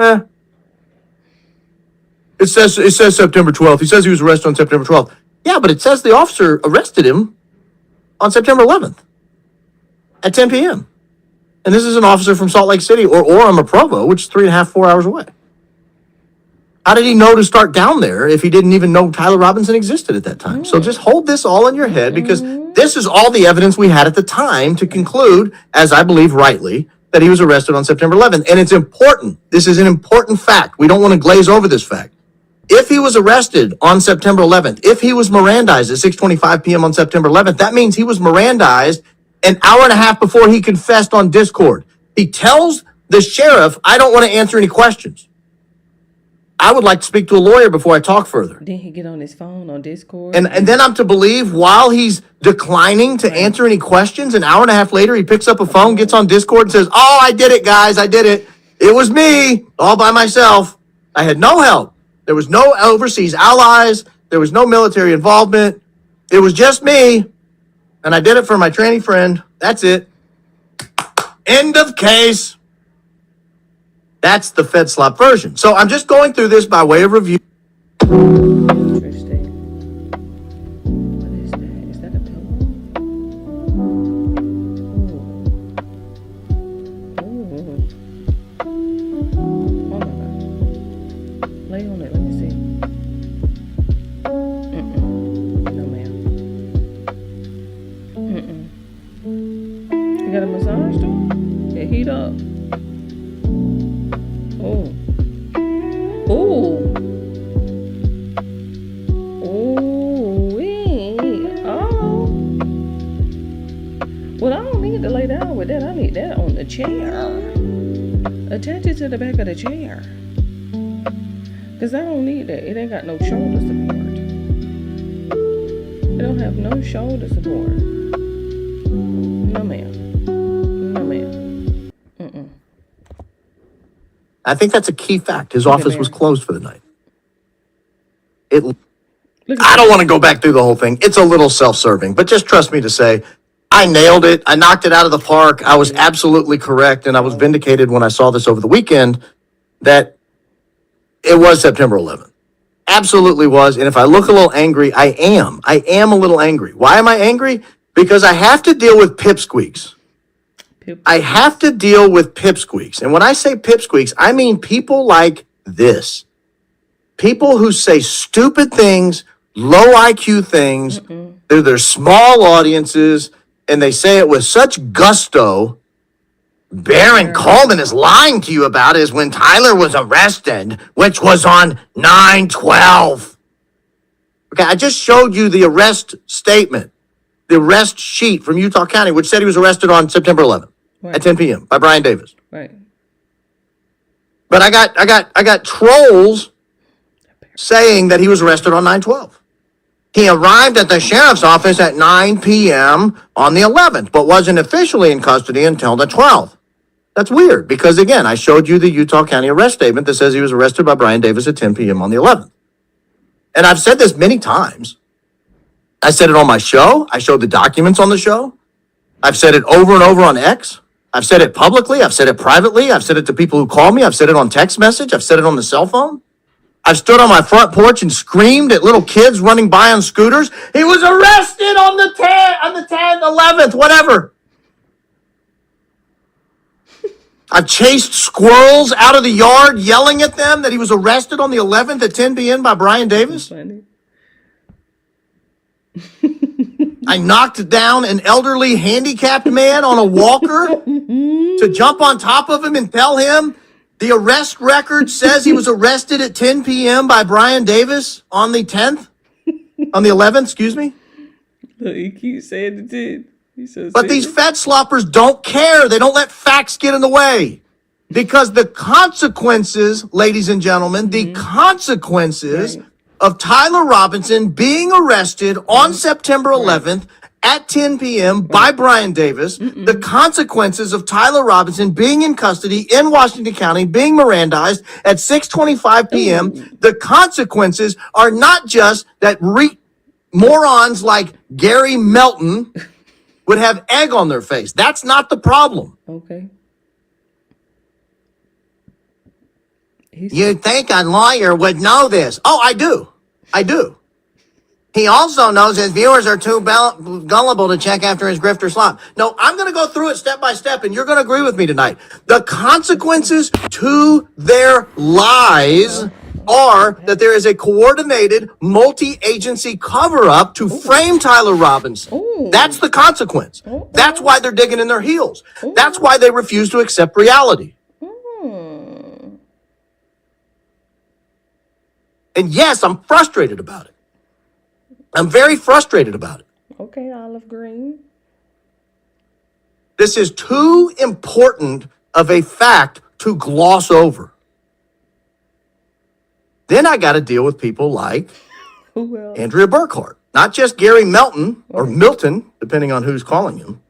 It says September 12th. He says he was arrested on September 12th. Yeah, but it says the officer arrested him on September 11th at 10 p.m. And this is an officer from Salt Lake City or Orem or Provo, which is 3.5, 4 hours away. How did he know to start down there if he didn't even know Tyler Robinson existed at that time? So just hold this all in your head, because this is all the evidence we had at the time to conclude, as I believe rightly, that he was arrested on September 11th. And it's important. This is an important fact. We don't want to glaze over this fact. If he was arrested on September 11th, if he was Mirandized at 6:25 p.m. on September 11th, that means he was Mirandized an hour and a half before he confessed on Discord. He tells the sheriff, I don't want to answer any questions. I would like to speak to a lawyer before I talk further. Didn't he get on his phone on Discord? And then I'm to believe while he's declining to answer any questions, an hour and a half later, he picks up a phone, gets on Discord and says, oh, I did it, guys. I did it. It was me all by myself. I had no help. There was no overseas allies. There was no military involvement. It was just me. And I did it for my tranny friend. That's it. End of case. That's the Fed slop version. So I'm just going through this by way of review. Interesting. What is that? Is that a pillow? Ooh. Oh my God. Lay on it. Let me see. No, ma'am. You got a massage too? It heat up. Oh. Oh. Oh. Well, I don't need to lay down with that. I need that on the chair. Attach it to the back of the chair. Because I don't need that. It ain't got no shoulder support. They don't have no shoulder support. No, ma'am. No, ma'am. Mm-mm. I think that's a key fact. His office was closed for the night. Look at I don't want to go back through the whole thing. It's a little self-serving, but just trust me to say, I nailed it. I knocked it out of the park. I was absolutely correct, and I was vindicated when I saw this over the weekend that it was September 11th. Absolutely was. And if I look a little angry, I am. I am a little angry. Why am I angry? Because I have to deal with pipsqueaks. I have to deal with pipsqueaks. And when I say pipsqueaks, I mean people like this. People who say stupid things, low IQ things. They're small audiences, and they say it with such gusto. Baron Coleman is lying to you about is when Tyler was arrested, which was on 9/12. Okay, I just showed you the arrest statement, the arrest sheet from Utah County, which said he was arrested on September 11th at 10 p.m. by Brian Davis. Right. But I got trolls saying that he was arrested on 9/12. He arrived at the sheriff's office at 9 p.m. on the 11th, but wasn't officially in custody until the 12th. That's weird because, again, I showed you the Utah County arrest statement that says he was arrested by Brian Davis at 10 p.m. on the 11th. And I've said this many times. I said it on my show. I showed the documents on the show. I've said it over and over on X. I've said it publicly. I've said it privately. I've said it to people who call me. I've said it on text message. I've said it on the cell phone. I've stood on my front porch and screamed at little kids running by on scooters. He was arrested on the 10th, 11th, whatever. I've chased squirrels out of the yard yelling at them that he was arrested on the 11th at 10 p.m. by Brian Davis. I knocked down an elderly handicapped man on a walker to jump on top of him and tell him the arrest record says he was arrested at 10 p.m. by Brian Davis on the 10th, on the 11th, excuse me. Look, he keeps saying it did. But these fed sloppers don't care. They don't let facts get in the way. Because the consequences, ladies and gentlemen, the consequences of Tyler Robinson being arrested on September 11th at 10 p.m. by Brian Davis, the consequences of Tyler Robinson being in custody in Washington County, being Mirandized at 6:25 p.m., the consequences are not just that morons like Gary Melton would have egg on their face. That's not the problem. Okay. You'd think a lawyer would know this. Oh, I do. I do. He also knows his viewers are too gullible to check after his grifter slop. No, I'm going to go through it step by step, and you're going to agree with me tonight. The consequences to their lies are that there is a coordinated multi-agency cover-up to frame Tyler Robinson. That's the consequence. That's why they're digging in their heels. That's why they refuse to accept reality. And yes, I'm frustrated about it. I'm very frustrated about it. Okay, Olive Green. This is too important of a fact to gloss over. Then I got to deal with people like Andrea Burkhart, not just Gary Melton or Milton, depending on who's calling him.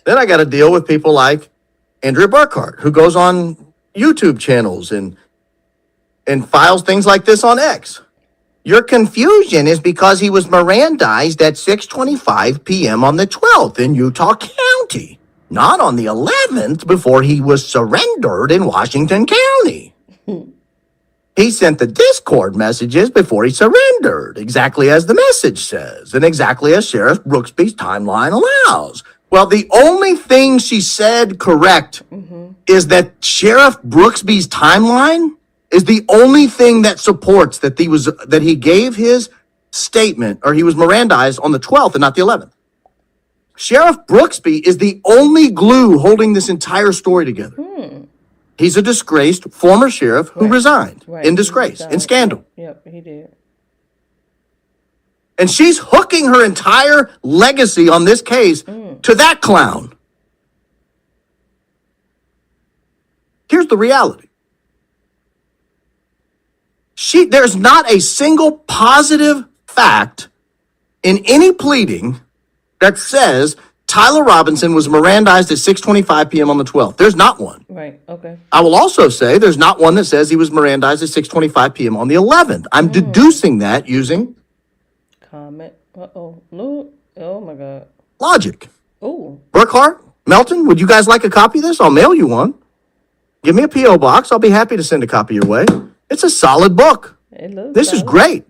Then I got to deal with people like Andrea Burkhart, who goes on YouTube channels and files things like this on X. Your confusion is because he was Mirandized at 6:25 p.m. on the 12th in Utah County, not on the 11th before he was surrendered in Washington County. He sent the Discord messages before he surrendered, exactly as the message says, and exactly as Sheriff Brooksby's timeline allows. Well, the only thing she said correct is that Sheriff Brooksby's timeline is the only thing that supports that he gave his statement, or he was Mirandized on the 12th and not the 11th. Sheriff Brooksby is the only glue holding this entire story together. He's a disgraced former sheriff who resigned in disgrace, in scandal. Yep, he did. And she's hooking her entire legacy on this case to that clown. Here's the reality. There's not a single positive fact in any pleading that says Tyler Robinson was Mirandized at 6:25 p.m. on the 12th. There's not one. Right. Okay. I will also say there's not one that says he was Mirandized at 6:25 p.m. on the 11th. I'm deducing that using Comment. Uh-oh. Look. Oh, my God. logic. Oh. Burkhart, Melton, would you guys like a copy of this? I'll mail you one. Give me a P.O. box. I'll be happy to send a copy your way. It's a solid book. It looks This is solid. great.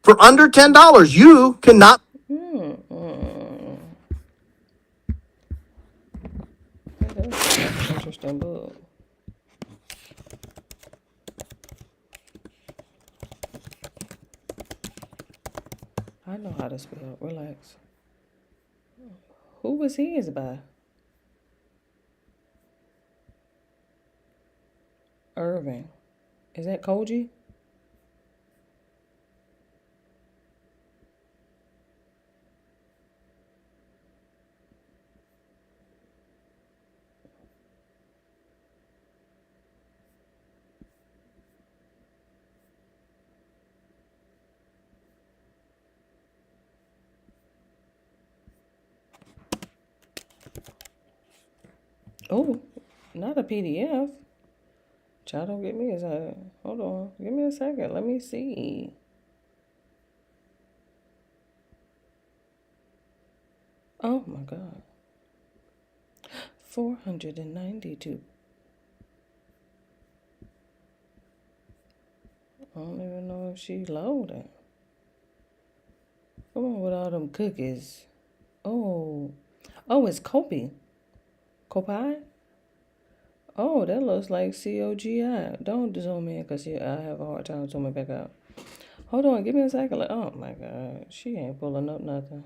For under $10, you cannot. That's an interesting book. I know how to spell. Relax. Who was his by? Irving. Is that Koji? Oh, not a PDF. Child, don't get me excited. Hold on. Give me a second. Let me see. Oh my God. 492. I don't even know if she loaded. Come on with all them cookies. Oh. Oh, it's Kopi. Kopi? Oh, that looks like COGI. Don't zoom in because I have a hard time zooming back out. Hold on, give me a second. Oh my God, she ain't pulling up nothing.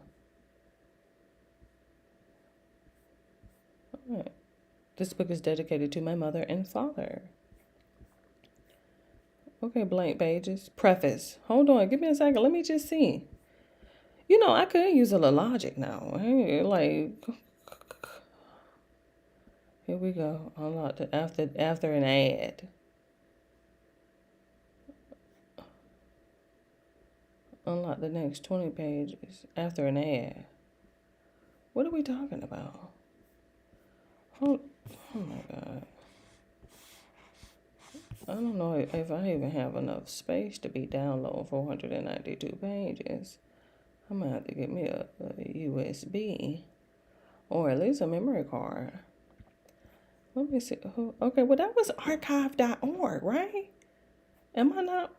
All right. This book is dedicated to my mother and father. Okay, blank pages. Preface. Hold on, give me a second. Let me just see. You know, I could use a little logic now. Hey, like, here we go. Unlock it after an ad. Unlock the next 20 pages after an ad. What are we talking about? Oh my God. I don't know if I even have enough space to be downloading 492 pages. I'm gonna have to get me a USB or at least a memory card. Let me see. Okay, well, that was archive.org, right?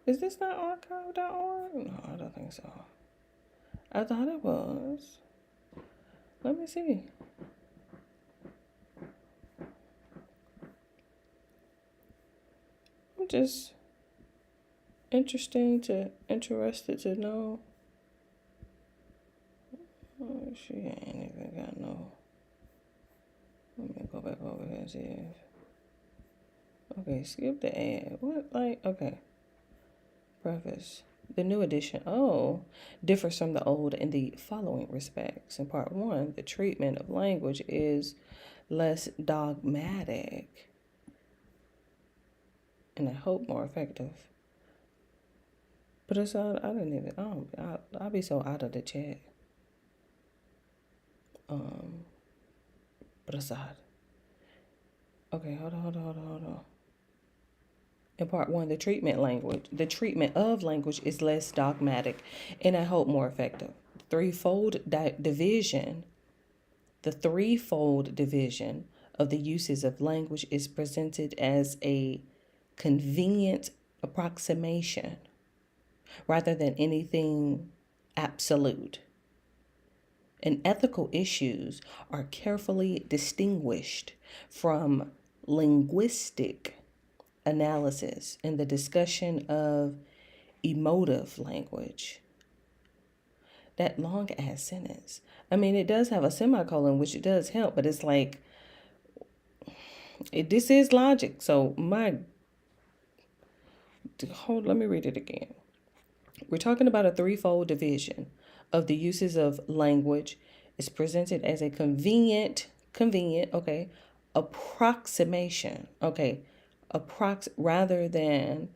Is this not archive.org? No, I don't think so. I thought it was. Let me see. I'm just interested to know. Oh, she ain't even got no. Let me go back over here and see if. Okay, skip the ad. What? Like, okay. Preface. The new edition, differs from the old in the following respects. In part 1, the treatment of language is less dogmatic and I hope more effective. But it's I didn't even, I'll be so out of the chat. Prasad. Okay, hold on. In part 1, the treatment of language is less dogmatic and I hope more effective. The threefold division of the uses of language is presented as a convenient approximation rather than anything absolute. And ethical issues are carefully distinguished from linguistic analysis in the discussion of emotive language. That long ass sentence. I mean, it does have a semicolon, which it does help, but it's like, this is logic. So let me read it again. We're talking about a threefold division of the uses of language. Is presented as a convenient, approximation, rather than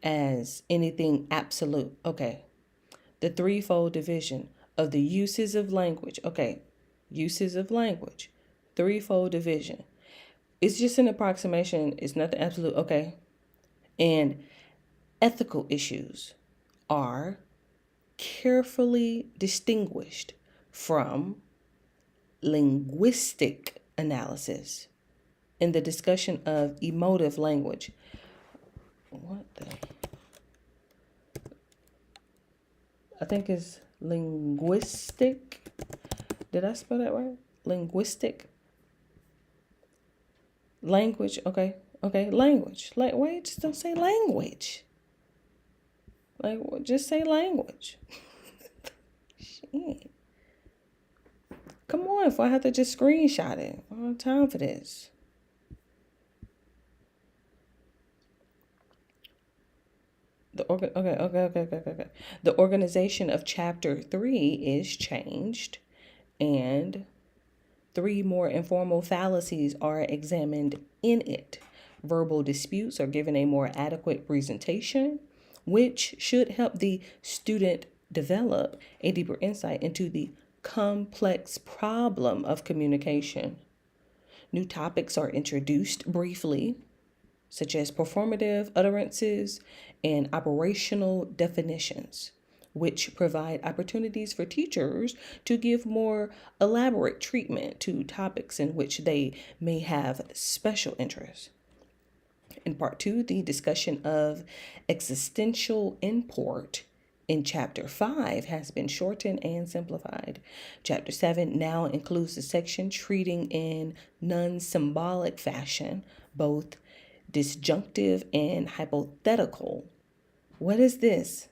as anything absolute. Okay. the threefold division of the uses of language. Okay, uses of language, threefold division. It's just an approximation. It's nothing absolute. Okay. And ethical issues are carefully distinguished from linguistic analysis in the discussion of emotive language. What the? I think it's linguistic. Did I spell that right? Linguistic. Language. Okay. Okay. Language. Like, wait, just don't say language. Like, just say language. Shit. Come on, if I have to just screenshot it. I don't have time for this. Okay. The organization of chapter 3 is changed, and 3 more informal fallacies are examined in it. Verbal disputes are given a more adequate presentation, which should help the student develop a deeper insight into the complex problem of communication. New topics are introduced briefly, such as performative utterances and operational definitions, which provide opportunities for teachers to give more elaborate treatment to topics in which they may have special interest. In part 2, the discussion of existential import in chapter 5 has been shortened and simplified. Chapter 7 now includes the section treating in non-symbolic fashion, both disjunctive and hypothetical. What is this?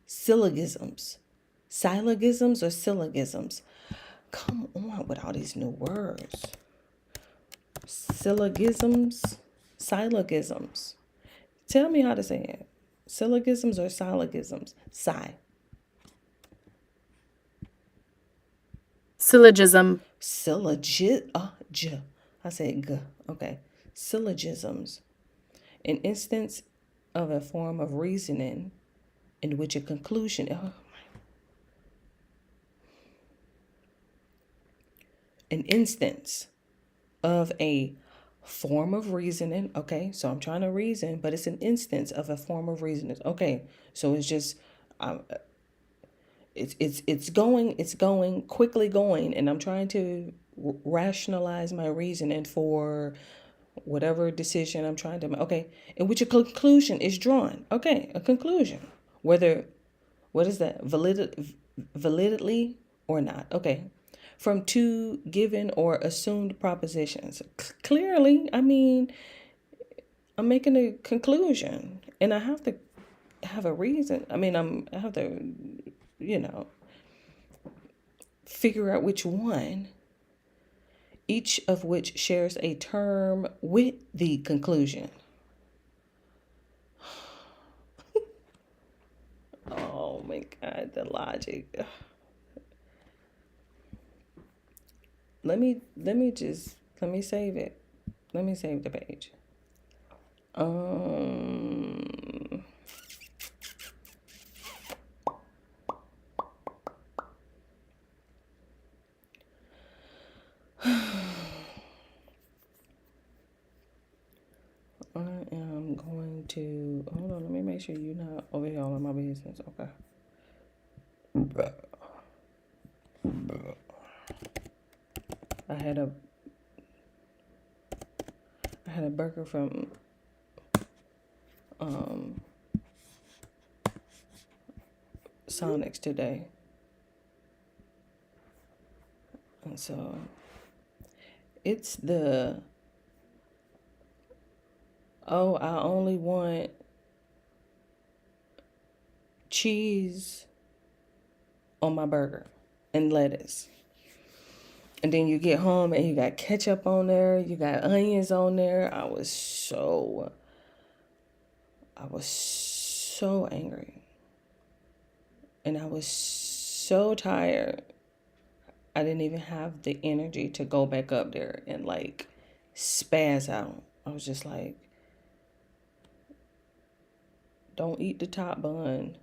Syllogisms. Syllogisms or syllogisms? Come on with all these new words. Syllogisms. Syllogisms. Tell me how to say it. Syllogisms or syllogisms? Syllogism. I said g. Okay. Syllogisms. An instance of a form of reasoning in which a conclusion. An instance of a form of reasoning. Okay, so I'm trying to reason, but it's an instance of a form of reasoning. Okay, so it's just it's going quickly going, and I'm trying to rationalize my reasoning for whatever decision I'm trying to make. Okay, in which a conclusion is drawn. Okay, a conclusion, whether what is that, validly or not. Okay, from 2 given or assumed propositions. Clearly, I mean, I'm making a conclusion, and I have to have a reason. I mean, I have to, figure out which one, each of which shares a term with the conclusion. Oh my God, the logic. Let me save it. Let me save the page. I am going to hold on. Let me make sure you're not over here all in my business. Okay. I had a burger from Sonic's today, and so it's the I only want cheese on my burger and lettuce. And then you get home and you got ketchup on there, you got onions on there. I was so angry. And I was so tired. I didn't even have the energy to go back up there and like spaz out. I was just like, don't eat the top bun.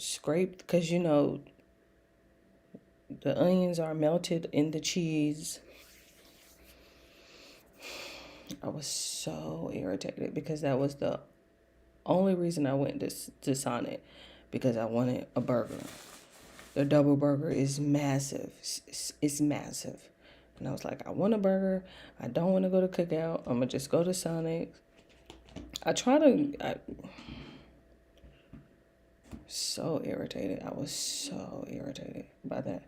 scraped, because you know the onions are melted in the cheese. I was so irritated because that was the only reason I went to Sonic, because I wanted a burger. The double burger is massive. It's massive. And I was like, I want a burger. I don't want to go to Cookout. I'm going to just go to Sonic. So irritated. I was so irritated by that.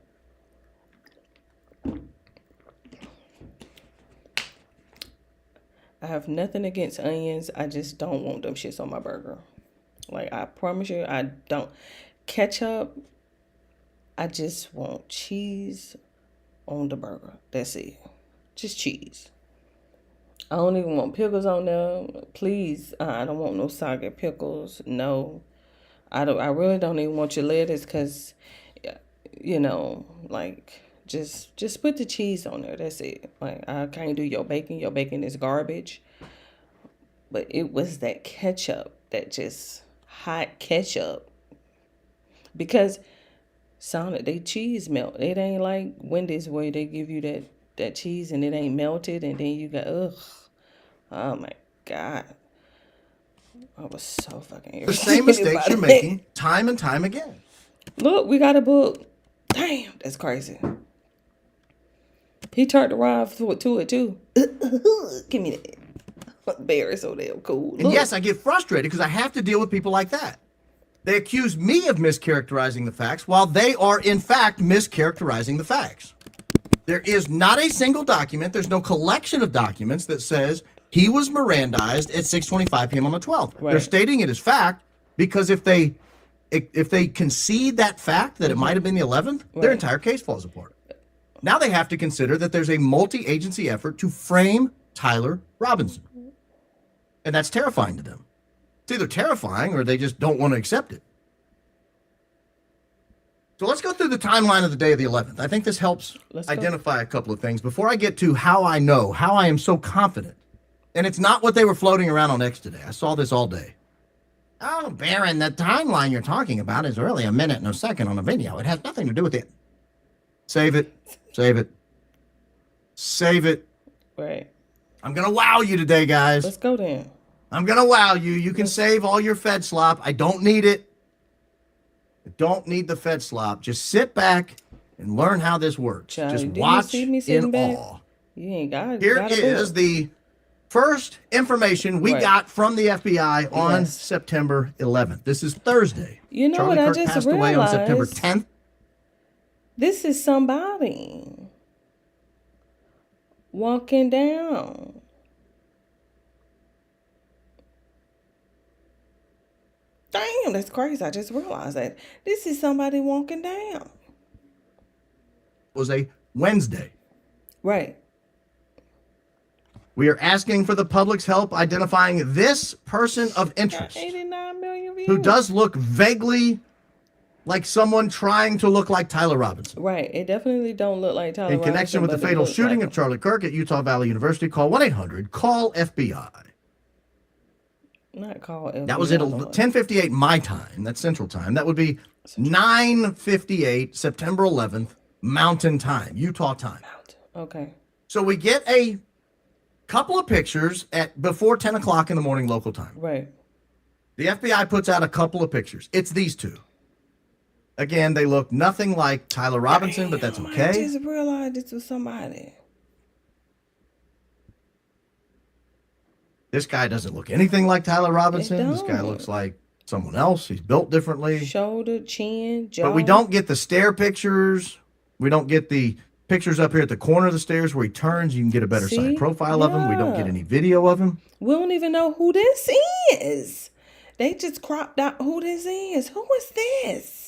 I have nothing against onions. I just don't want them shits on my burger. Like, I promise you, I don't. Ketchup, I just want cheese on the burger. That's it. Just cheese. I don't even want pickles on there. Please, I don't want no soggy pickles. No. I really don't even want your lettuce, because, you know, like, just put the cheese on there. That's it. Like, I can't do your bacon. Your bacon is garbage. But it was that ketchup, that just hot ketchup. Because Sonic, they cheese melt. It ain't like Wendy's where they give you that cheese and it ain't melted, and then you got, ugh. Oh my God. I was so fucking irritated. The same mistakes you're making time and time again. Look, we got a book. Damn, that's crazy. He turned around to it too. Give me that. Bear is so damn cool. And yes, I get frustrated because I have to deal with people like that. They accuse me of mischaracterizing the facts while they are, in fact, mischaracterizing the facts. There is not a single document, there's no collection of documents that says he was Mirandized at 6:25 p.m. on the 12th. Right. They're stating it as fact because if they concede that fact that it might have been the 11th, their entire case falls apart. Now they have to consider that there's a multi-agency effort to frame Tyler Robinson. And that's terrifying to them. It's either terrifying or they just don't want to accept it. So let's go through the timeline of the day of the 11th. I think this helps identify a couple of things before I get to how I know, how I am so confident. And it's not what they were floating around on X today. I saw this all day. Oh, Baron, the timeline you're talking about is really a minute and a second on a video. It has nothing to do with it. Save it. Save it. Save it. Right. I'm going to wow you today, guys. Let's go then. I'm going to wow you. You can save all your Fed slop. I don't need it. I don't need the Fed slop. Just sit back and learn how this works. Child, just watch in back? awe. You ain't got it. Here is the first information we got from the FBI on September 11th. This is Thursday. You know Charlie what Kirk I just passed realized? away on September 10th. This is somebody walking down. Damn, that's crazy. I just realized that. This is somebody walking down. It was a Wednesday. Right. We are asking for the public's help identifying this person of interest 89 million views. who does look vaguely like someone trying to look like Tyler Robinson. Right. It definitely don't look like Tyler Robinson. In connection with the fatal shooting of Charlie Kirk at Utah Valley University, call 1-800-CALL-FBI. Not call FBI. That was at 10:58 my time. That's Central Time. That would be 9:58 September 11th Mountain Time, Utah time. Okay. So we get a couple of pictures at before 10 o'clock in the morning local time. Right. The FBI puts out a couple of pictures. It's these two. Again, they look nothing like Tyler Robinson, but that's okay. I just realized this was somebody. This guy doesn't look anything like Tyler Robinson. This guy looks like someone else. He's built differently. Shoulder, chin, jaw. But we don't get the stair pictures. We don't get the pictures up here at the corner of the stairs where he turns. You can get a better side profile of him. We don't get any video of him. We don't even know who this is. They just cropped out who this is. Who is this?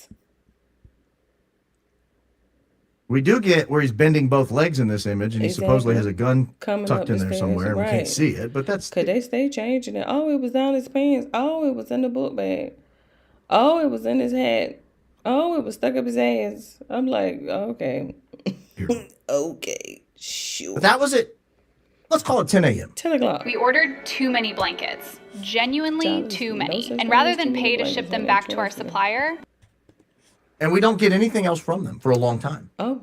We do get where he's bending both legs in this image, and he supposedly has a gun tucked in there somewhere, and we can't see it. But that's could they stay changing it? Oh, it was down his pants. Oh, it was in the book bag. Oh, it was in his hat. Oh, it was stuck up his ass. I'm like, okay, okay, sure. But that was it. Let's call it 10 a.m. 10 o'clock. We ordered too many blankets, genuinely too many. And rather than pay to ship them back to our supplier, And we don't get anything else from them for a long time. Oh,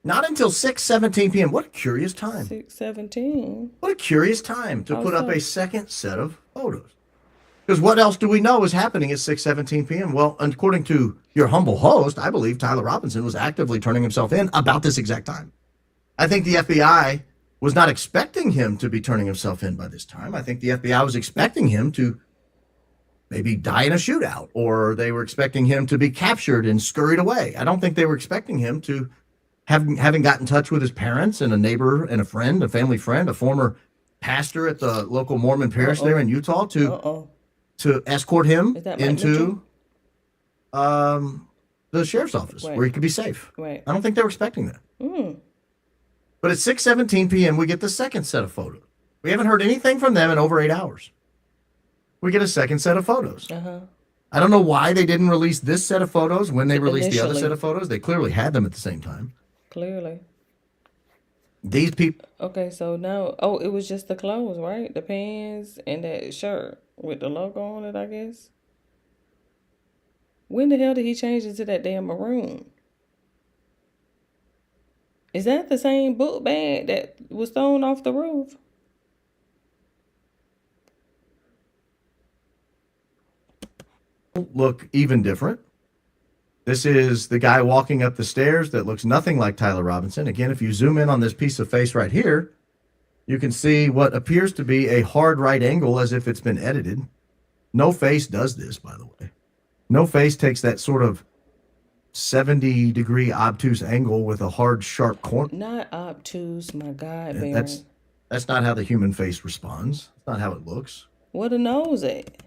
Not until 6:17 p.m. What a curious time. 6:17. What a curious time to put up Also- a second set of photos. Because what else do we know is happening at 6:17 p.m.? Well, according to your humble host, I believe Tyler Robinson was actively turning himself in about this exact time. I think the FBI was not expecting him to be turning himself in by this time. I think the FBI was expecting him to maybe die in a shootout, or they were expecting him to be captured and scurried away. I don't think they were expecting him to having got in touch with his parents and a neighbor and a friend, a family friend, a former pastor at the local Mormon parish there in Utah to escort him Is that Mike into the sheriff's office Right. where he could be safe. Right. I don't think they were expecting that. Mm. But at 6:17 p.m., we get the second set of photos. We haven't heard anything from them in over 8 hours. We get a second set of photos. Uh-huh. I don't know why they didn't release this set of photos when they released the other Initially. set of photos. They clearly had them at the same time. Clearly. These people, Okay, so now, it was just the clothes, right? The pants and that shirt with the logo on it, I guess. When the hell did he change it to that damn maroon? Is that the same book bag that was thrown off the roof? look even different. This is the guy walking up the stairs that looks nothing like Tyler Robinson. Again, if you zoom in on this piece of face right here, you can see what appears to be a hard right angle as if it's been edited. No Face does this, by the way. No Face takes that sort of 70-degree obtuse angle with a hard, sharp corner. Not obtuse, my God, Baron. That's not how the human face responds. That's not how it looks. Where the nose at?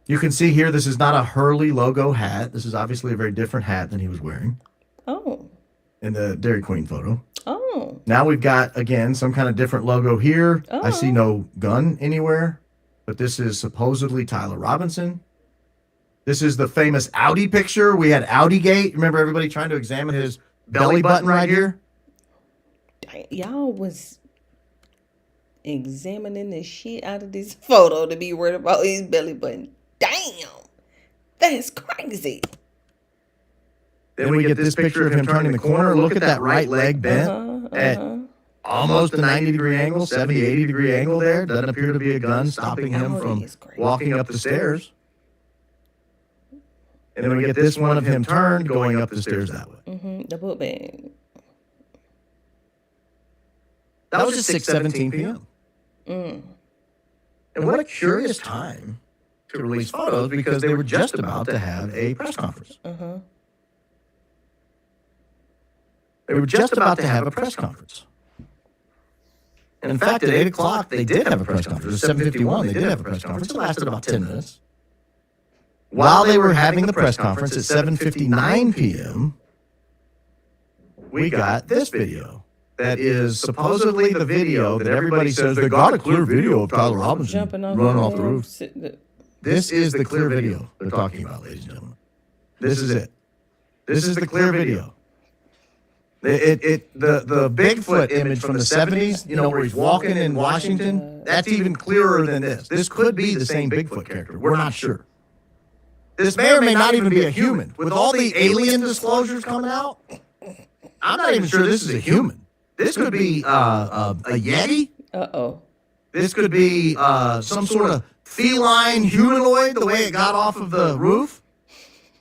You can see here, this is not a Hurley logo hat. This is obviously a very different hat than he was wearing Oh. in the Dairy Queen photo. Oh. Now we've got, again, some kind of different logo here. I see no gun anywhere, but this is supposedly Tyler Robinson. This is the famous Audi picture. We had Audi-gate. Remember everybody trying to examine his belly button right here? Dang, y'all was examining the shit out of this photo to be worried about his belly button. Damn. That's crazy. Then we get this picture of him turning the corner. Look at that right leg bent at almost a 90-degree angle, 70, 80-degree angle there. Doesn't appear to be a gun stopping him from walking up the stairs. And then we get this one of him turned going up the stairs that way. The book bag. That was at 6:17 p.m. And what a curious time to release photos because they were just about to have a press conference. They were just about to have a press conference. And in fact, at 8 o'clock, they did have a press conference. At 7:51, they did have a press conference. It lasted about 10 minutes. While they were having the press conference at 7:59 p.m., we got this video. That is supposedly the video that everybody says they got a clear video of Tyler Robinson running off the roof. This is the clear video they're talking about, ladies and gentlemen. This is it. This is the clear video. The Bigfoot image from the 70s, you know, where he's walking in Washington, that's even clearer than this. This could be the same Bigfoot character. We're not sure. This may or may not even be a human. With all the alien disclosures coming out, I'm not even sure this is a human. This could be a Yeti. Uh-oh. This could be some sort of feline humanoid, the way it got off of the roof.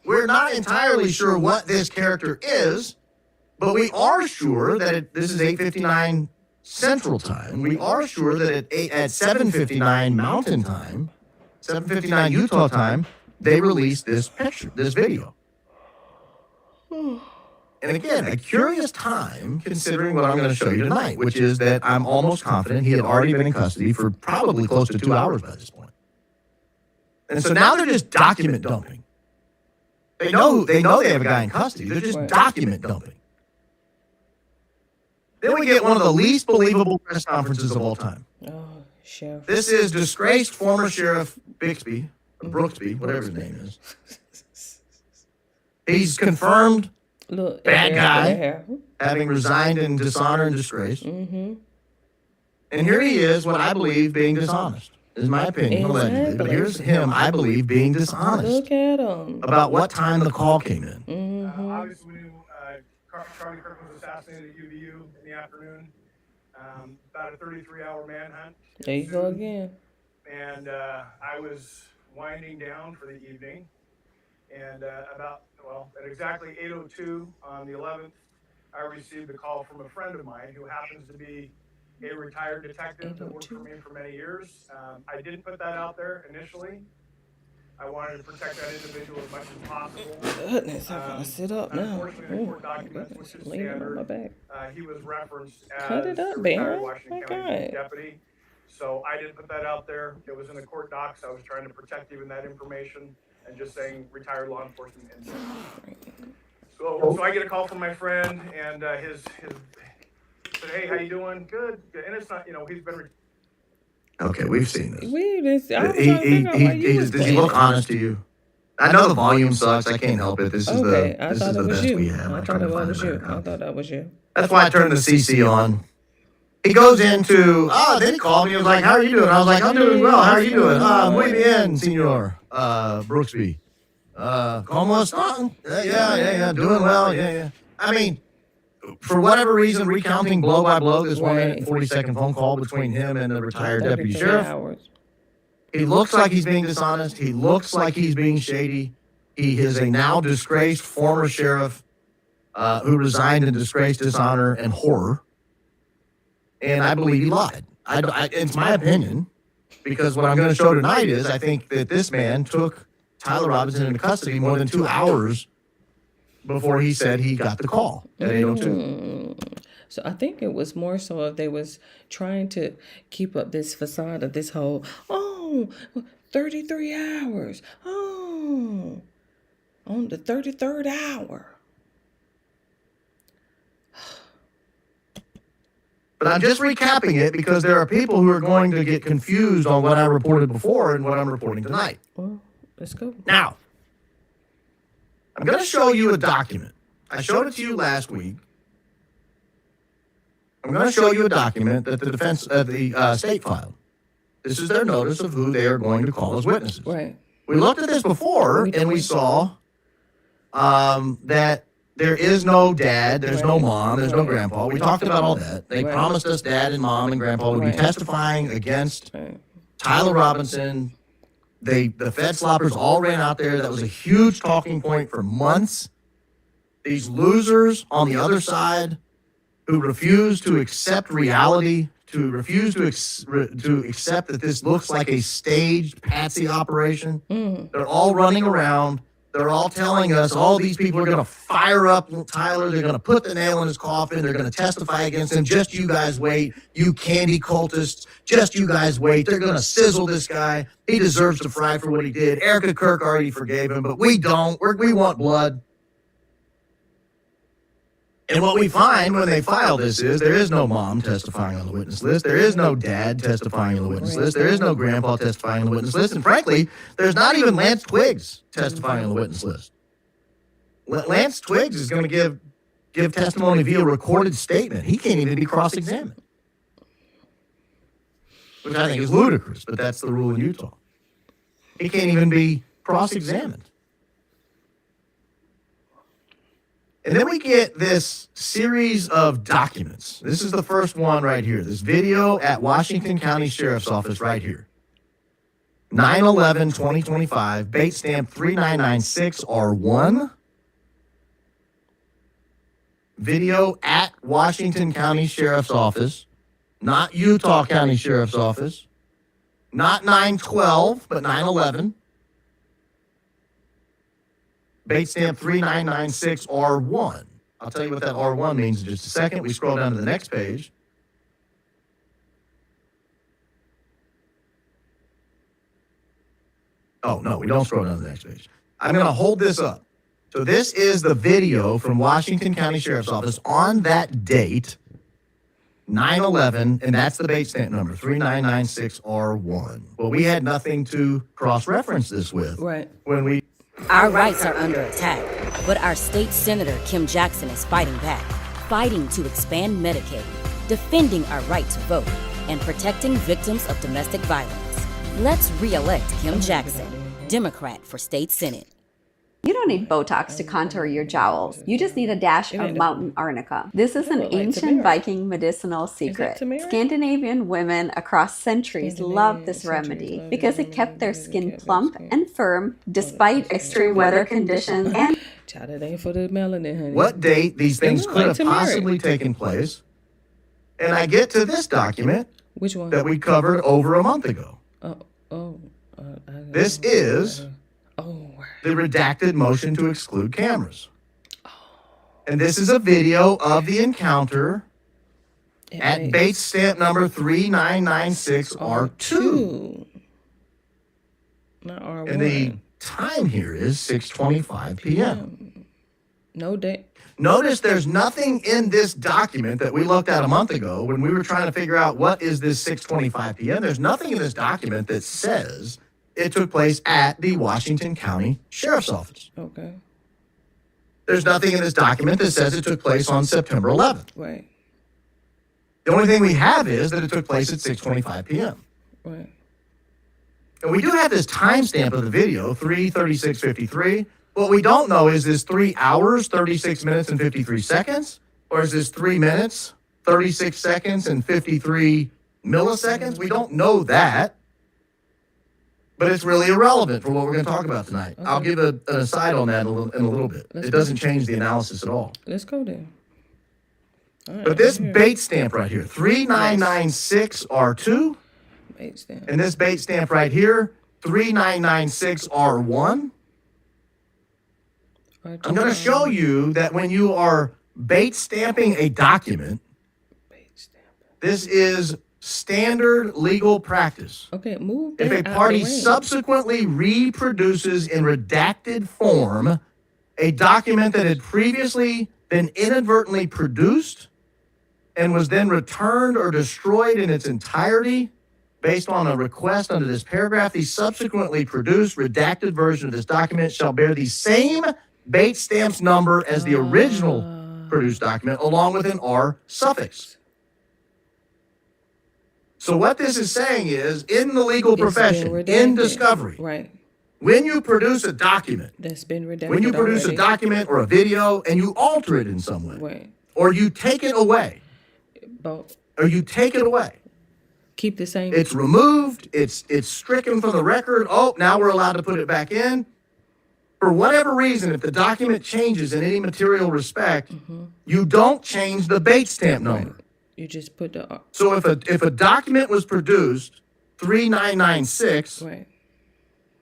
We're not entirely sure what this character is, but we are sure that this is 8:59 Central Time. We are sure that at 7:59 Mountain Time, 7:59 Utah time, they released this picture, this video. And again, a curious time considering what I'm going to show you tonight, which is that I'm almost confident he had already been in custody for probably close to 2 hours by this point. And so now they're just document dumping. They know they have a guy in custody. They're just document dumping. Then we get one of the least believable press conferences of all time. Oh, Sheriff. This is disgraced former Sheriff Bixby, Brooksby, whatever his name is. He's confirmed Look, bad guy, hair. having resigned in dishonor and disgrace. And here he is, what I believe, being dishonest This is my opinion, allegedly. But Exactly. here's him, I believe, being dishonest Look at him. about what time the call came in. Obviously, we knew Charlie Kirk was assassinated at UVU in the afternoon. About a 33-hour manhunt. There you go again. And I was winding down for the evening. And at exactly 8:02 on the 11th, I received a call from a friend of mine who happens to be a retired detective that worked for me for many years. I didn't put that out there initially. I wanted to protect that individual as much as possible. Goodness, I'm gonna sit up now. Unfortunately, the court documents, which is Leaning on my standard, back. he was referenced Cut as it up, a retired Baron. Washington Okay. County deputy. So I didn't put that out there. It was in the court docs. I was trying to protect even that information and just saying retired law enforcement intern. So I get a call from my friend, and his said, "Hey, how you doing? Good." And it's not, he's been. Okay, we've seen this. I was trying to figure out why you was Does he playing look it. honest to you? I know the volume sucks. I can't help it. This is Okay, the I this thought is it the was best we you. have. I I'm thought trying it to find was a you. better I copy. thought that was you. That's why I turned the CC on. He goes into, then he called me. He was like, "How are you doing?" I was like, "I'm doing well. How are you doing?" Muy bien, señor Brooksby. ¿Cómo están? Yeah. Doing well. Yeah. I mean, for whatever reason, recounting blow by blow this 1 minute and 40-second phone call between him and the retired deputy 33 sheriff. hours. He looks like he's being dishonest. He looks like he's being shady. He is a now disgraced former sheriff who resigned in disgrace, dishonor, and horror. And I believe he lied. It's my opinion, because what I'm going to show tonight is I think that this man took Tyler Robinson into custody more than 2 hours before he said he got the call at 8:02. So I think it was more so if they was trying to keep up this facade of this whole, 33 hours. Oh, on the 33rd hour. But I'm just recapping it because there are people who are going to get confused on what I reported before and what I'm reporting tonight. Well, let's go. Now, I'm going to show you a document. I showed it to you last week. I'm going to show you a document that the state filed. This is their notice of who they are going to call as witnesses. Right. We looked at this before, and we saw that there is no dad, there's no mom, there's no grandpa. We talked about all that. They promised us dad and mom and grandpa would be testifying against Tyler Robinson. The Fed sloppers all ran out there. That was a huge talking point for months. These losers on the other side who refuse to accept reality, to refuse to accept that this looks like a staged patsy operation. They're all running around. They're all telling us all these people are going to fire up Tyler. They're going to put the nail in his coffin. They're going to testify against him. Just you guys wait. You candy cultists. Just you guys wait. They're going to sizzle this guy. He deserves to fry for what he did. Erica Kirk already forgave him, but we don't. We want blood. And what we find when they file this is there is no mom testifying on the witness list. There is no dad testifying on the witness list. There is no grandpa testifying on the witness list. And frankly, there's not even Lance Twiggs testifying on the witness list. Lance Twiggs is going to give testimony via recorded statement. He can't even be cross-examined, which I think is ludicrous, but that's the rule in Utah. He can't even be cross-examined. And then we get this series of documents. This is the first one right here. This video at Washington County Sheriff's Office right here. 9/11/2025, Bait Stamp 3996R1. Video at Washington County Sheriff's Office, not Utah County Sheriff's Office, not 9/12, but 9/11. Bait Stamp 3996R1. I'll tell you what that R1 means in just a second. We scroll down to the next page. Oh, no, we don't scroll down to the next page. I'm going to hold this up. So this is the video from Washington County Sheriff's Office on that date, 9/11, and that's the bait stamp number, 3996R1. Well, we had nothing to cross-reference this with. Right. When we... Our rights are under attack, but our state senator, Kim Jackson, is fighting back, fighting to expand Medicaid, defending our right to vote, and protecting victims of domestic violence. Let's re-elect Kim Jackson, Democrat for State Senate. You don't need Botox to contour your jowls. You just need a dash of mountain arnica. This is an ancient Viking medicinal secret. Scandinavian women across centuries loved this remedy because it kept their skin plump and firm despite extreme weather conditions and Child, it ain't for the melanin, honey. What date these things They could like have turmeric. possibly taken place. And I get to this document Which one? that we covered over a month ago. This is the redacted motion to exclude cameras. And this is a video of the encounter at Bates stamp number 3996R2. Not R1. And the time here is 6:25 p.m. No date. Notice there's nothing in this document that we looked at a month ago when we were trying to figure out what is this 6:25 p.m. There's nothing in this document that says it took place at the Washington County Sheriff's Office. Okay. There's nothing in this document that says it took place on September 11th. Right. The only thing we have is that it took place at 6:25 p.m. Right. And we do have this timestamp of the video, 3:36:53. What we don't know is this 3 hours, 36 minutes, and 53 seconds, or is this 3 minutes, 36 seconds, and 53 milliseconds? We don't know that. But it's really irrelevant for what we're going to talk about tonight. Okay. I'll give an aside on that in a little bit. It doesn't change the analysis at all. Let's go then. All right, But this I'm here. bait stamp right here, 3996R2, Bait stamp. and this bait stamp right here, 3996R1. I'm going to show you that when you are bait stamping a document, this is standard legal practice. Okay, move If that a out party the way. subsequently reproduces in redacted form a document that had previously been inadvertently produced and was then returned or destroyed in its entirety based on a request under this paragraph, the subsequently produced redacted version of this document shall bear the same bait stamps number as the original produced document, along with an R suffix. So what this is saying is, in the legal It's been profession, in redacted. discovery, Right. when you produce a document, That's been redacted. when you produce a already. document or a video and you alter it in some way, Right. or you take it away, But keep the same. it's removed, it's stricken from the record. Oh, now we're allowed to put it back in. For whatever reason, if the document changes in any material respect, you don't change the bait stamp number. You just put the So if a document was produced 3996 right.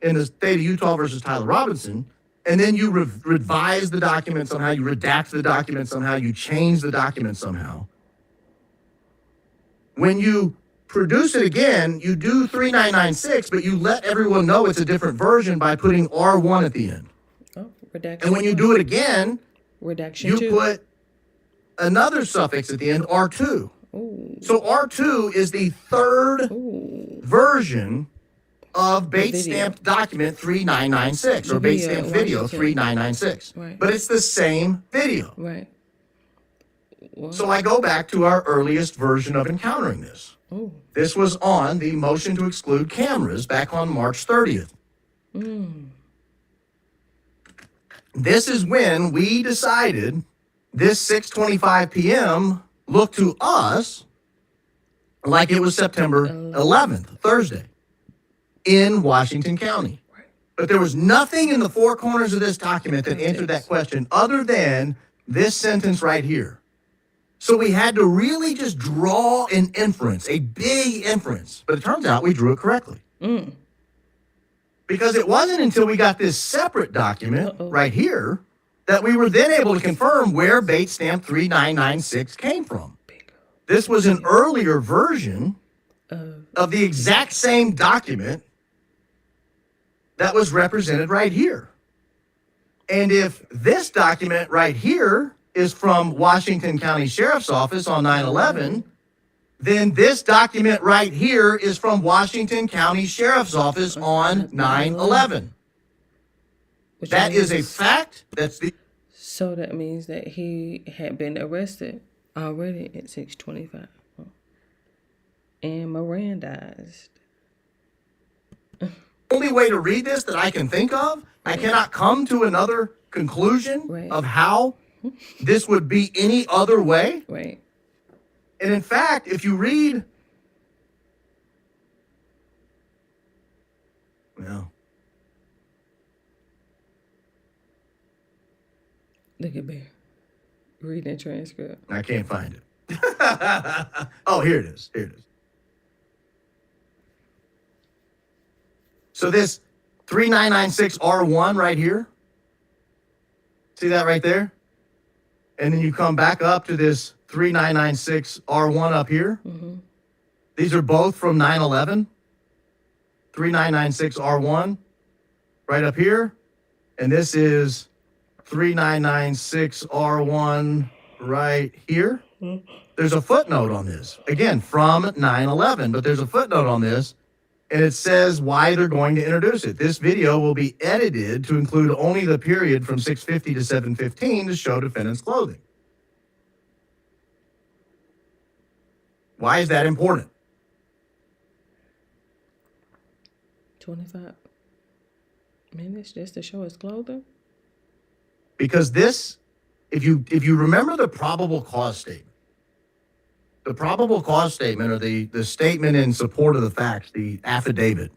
in the state of Utah versus Tyler Robinson, and then you revise the document somehow, you redact the document somehow, you change the document somehow. When you produce it again, you do 3996, but you let everyone know it's a different version by putting R1 at the end. Oh, redaction. And when you do it again, redaction you two. put another suffix at the end, R2. Ooh. So R2 is the third version of bait video. stamped document 3996 or The bait video, stamped video Washington. 3996. Right. But it's the same video. Right. Well, So I go back to our earliest version of encountering this. ooh. This was on the motion to exclude cameras back on March 30th. This is when we decided this 6:25 p.m. looked to us like it was September 11th, Thursday, in Washington County. But there was nothing in the four corners of this document that answered that question other than this sentence right here. So we had to really just draw an inference, a big inference. But it turns out we drew it correctly. Because it wasn't until we got this separate document right here that we were then able to confirm where bait stamp 3996 came from. This was an earlier version of the exact same document that was represented right here. And if this document right here is from Washington County Sheriff's Office on 9/11, then this document right here is from Washington County Sheriff's Office on 9/11. Which That is a means- fact. That's the So that means that he had been arrested already at 6:25 and Mirandized. Only way to read this that I can think of, I cannot come to another conclusion of how this would be any other way. Right. And in fact, if you read, well, Look at me. Reading a transcript. I can't find it. Oh, here it is. Here it is. So this 3996R1 right here, see that right there? And then you come back up to this 3996R1 up here. Mm-hmm. These are both from 9/11. 3996R1 right up here. And this is 3996R1 right here. There's a footnote on this. Again, from 9/11, but there's a footnote on this. And it says why they're going to introduce it. This video will be edited to include only the period from 6:50 to 7:15 to show defendant's clothing. Why is that important? 25 minutes just to show his clothing? Because this, if you remember the probable cause statement, the probable cause statement, or the statement in support of the facts, the affidavit,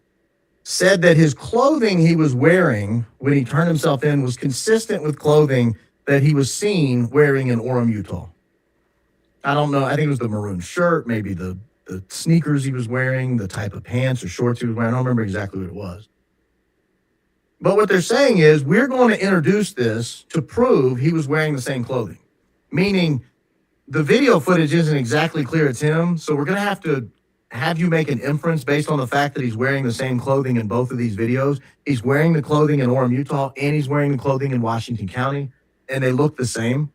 said that his clothing he was wearing when he turned himself in was consistent with clothing that he was seen wearing in Orem, Utah. I don't know. I think it was the maroon shirt, maybe the sneakers he was wearing, the type of pants or shorts he was wearing. I don't remember exactly what it was. But what they're saying is we're going to introduce this to prove he was wearing the same clothing, meaning the video footage isn't exactly clear it's him, so we're going to have you make an inference based on the fact that he's wearing the same clothing in both of these videos. He's wearing the clothing in Orem, Utah, and he's wearing the clothing in Washington County, and they look the same.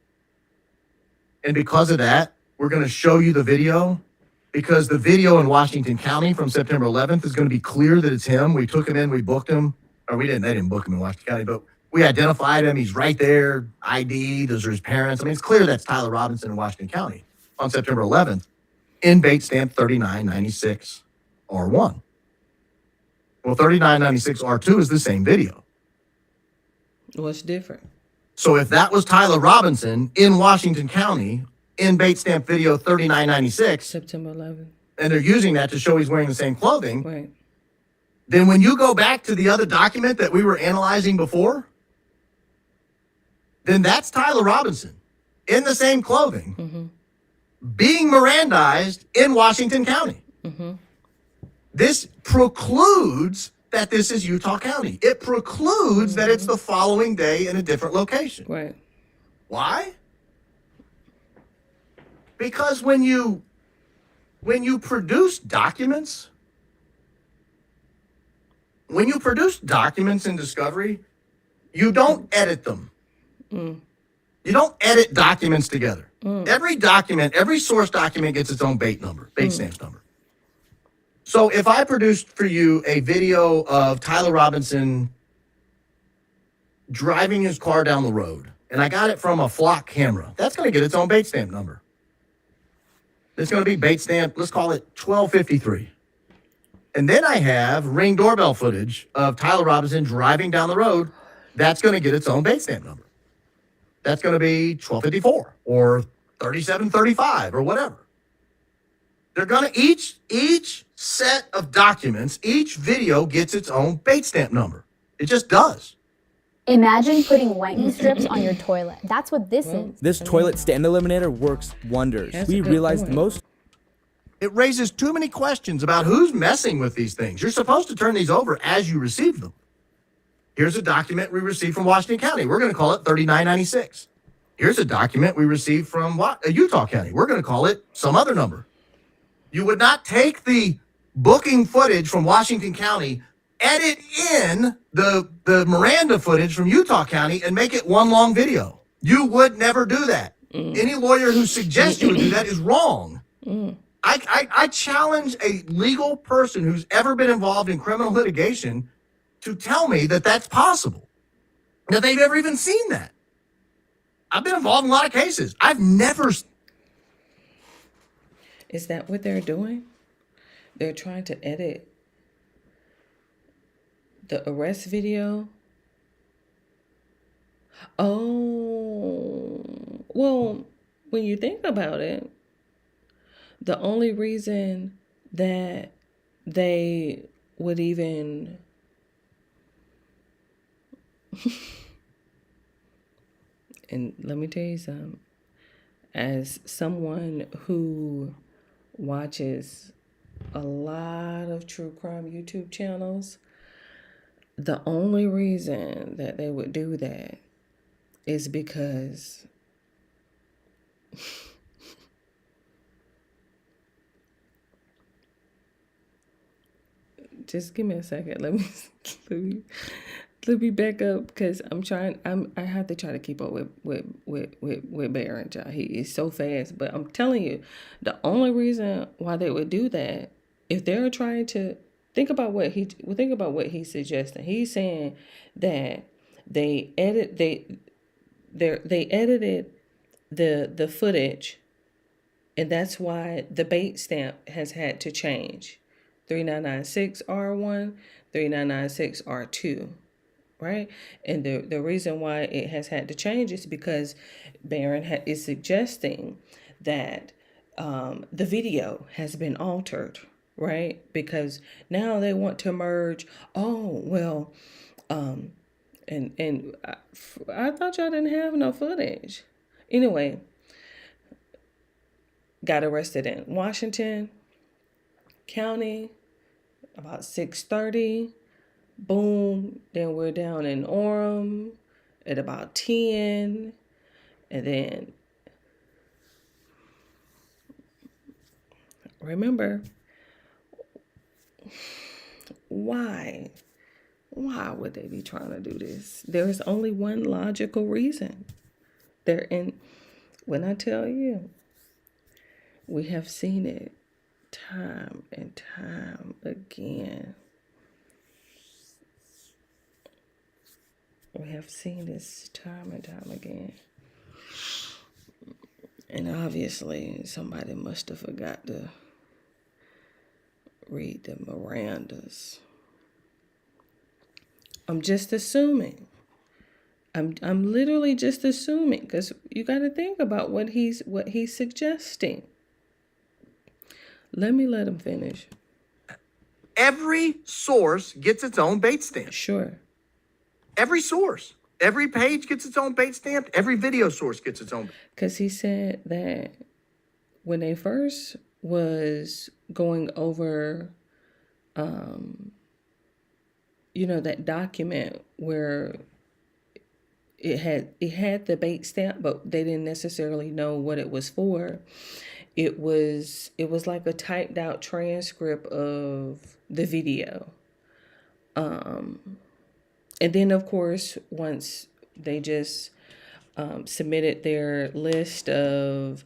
And because of that, we're going to show you the video, because the video in Washington County from September 11th is going to be clear that it's him. We took him in, we booked him, or they didn't book him in Washington County, but we identified him. He's right there, ID, those are his parents. I mean, it's clear that's Tyler Robinson in Washington County on September 11th in bait stamp 3996R1. Well, 3996R2 is the same video. What's different? So if that was Tyler Robinson in Washington County in bait stamp video 3996, September 11th, and they're using that to show he's wearing the same clothing, right? Then when you go back to the other document that we were analyzing before, then that's Tyler Robinson in the same clothing, being Mirandized in Washington County. This precludes that this is Utah County. It precludes that it's the following day in a different location. Right. Why? Because when you produce documents, in discovery, you don't edit them. You don't edit documents together. Every document, every source document gets its own bait number, bait stamps number. So if I produced for you a video of Tyler Robinson driving his car down the road, and I got it from a flock camera, that's going to get its own bait stamp number. It's going to be bait stamp, let's call it 1253. And then I have Ring doorbell footage of Tyler Robinson driving down the road. That's going to get its own bait stamp number. That's going to be 1254 or 3735 or whatever. They're going to, each set of documents, each video gets its own bait stamp number. It just does. Imagine putting whitening strips on your toilet. That's what this is. This toilet stand eliminator works wonders. That's We a good realized point. most It raises too many questions about who's messing with these things. You're supposed to turn these over as you receive them. Here's a document we received from Washington County. We're going to call it 3996. Here's a document we received from Utah County. We're going to call it some other number. You would not take the booking footage from Washington County, edit in the Miranda footage from Utah County, and make it one long video. You would never do that. Any lawyer who suggests you would do that is wrong. I challenge a legal person who's ever been involved in criminal litigation to tell me that that's possible, that they've ever even seen that. I've been involved in a lot of cases. I've never. Is that what they're doing? They're trying to edit The arrest video. Oh, well, when you think about it, the only reason that they would even and let me tell you something, as someone who watches a lot of true crime YouTube channels, the only reason that they would do that is because just give me a second. Let me back up because I have to try to keep up with Barron, y'all. He is so fast. But I'm telling you, the only reason why they would do that, if they're trying to think about what he's suggesting. He's saying that they edited the footage, and that's why the bait stamp has had to change. 3996R1, 3996R2, right? And the reason why it has had to change is because Barron is suggesting that the video has been altered, right? Because now they want to merge. Oh, well, and I thought y'all didn't have no footage. Anyway, got arrested in Washington County about 6:30. Boom. Then we're down in Orem at about 10. And then remember, why would they be trying to do this? There is only one logical reason. When I tell you, we have seen it time and time again. We have seen this time and time again. And obviously, somebody must have forgot to read the Mirandas. I'm just assuming. I'm literally just assuming, because you got to think about what he's suggesting. Let him finish. Every source gets its own bait stamp. Sure. Every source. Every page gets its own bait stamp. Every video source gets its own. Because he said that when they first was going over, that document where it had the bait stamp, but they didn't necessarily know what it was for. It was like a typed out transcript of the video. And then, of course, once they just submitted their list of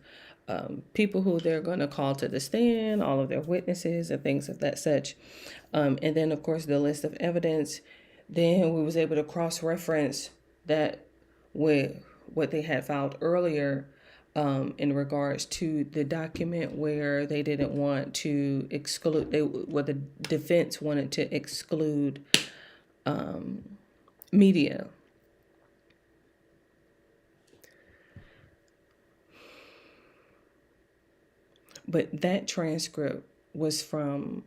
people who they're going to call to the stand, all of their witnesses and things of that such. And then, of course, the list of evidence. Then we was able to cross-reference that with what they had filed earlier in regards to the document where they didn't want to exclude, what the defense wanted to exclude media. But that transcript was from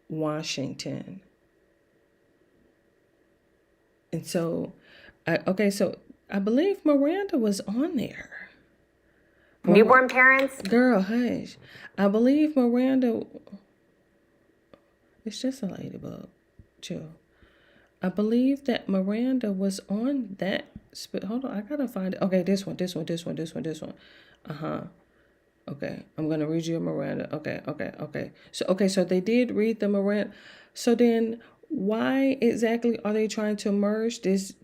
Washington. And so, I believe Miranda was on there. Newborn parents? Girl, hush. I believe Miranda, it's just a ladybug. Chill. I believe that Miranda was on that. Hold on, I gotta find it. Okay, this one. Okay, I'm gonna read you a Miranda. Okay. So they did read the Miranda. So then, why exactly are they trying to merge this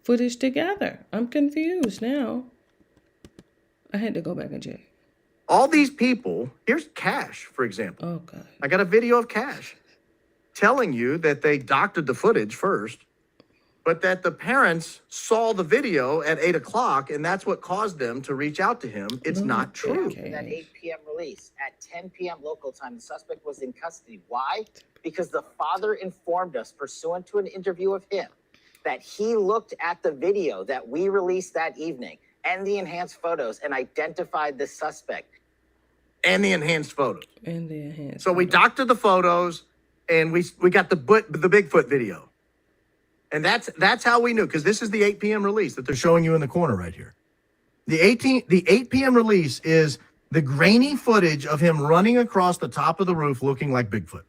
footage together? I'm confused now. I had to go back and check. All these people, here's Cash, for example. Oh, God. I got a video of Cash telling you that they doctored the footage first but that the parents saw the video at 8 o'clock, and that's what caused them to reach out to him. It's not true. That 8 p.m. release. At 10 p.m. local time, the suspect was in custody. Why? Because the father informed us, pursuant to an interview of him, that he looked at the video that we released that evening and the enhanced photos and identified the suspect. And the enhanced photos. And the enhanced. So we doctored the photos, and we got the Bigfoot video. And that's how we knew, because this is the 8 p.m. release that they're showing you in the corner right here. The 8 p.m. release is the grainy footage of him running across the top of the roof looking like Bigfoot.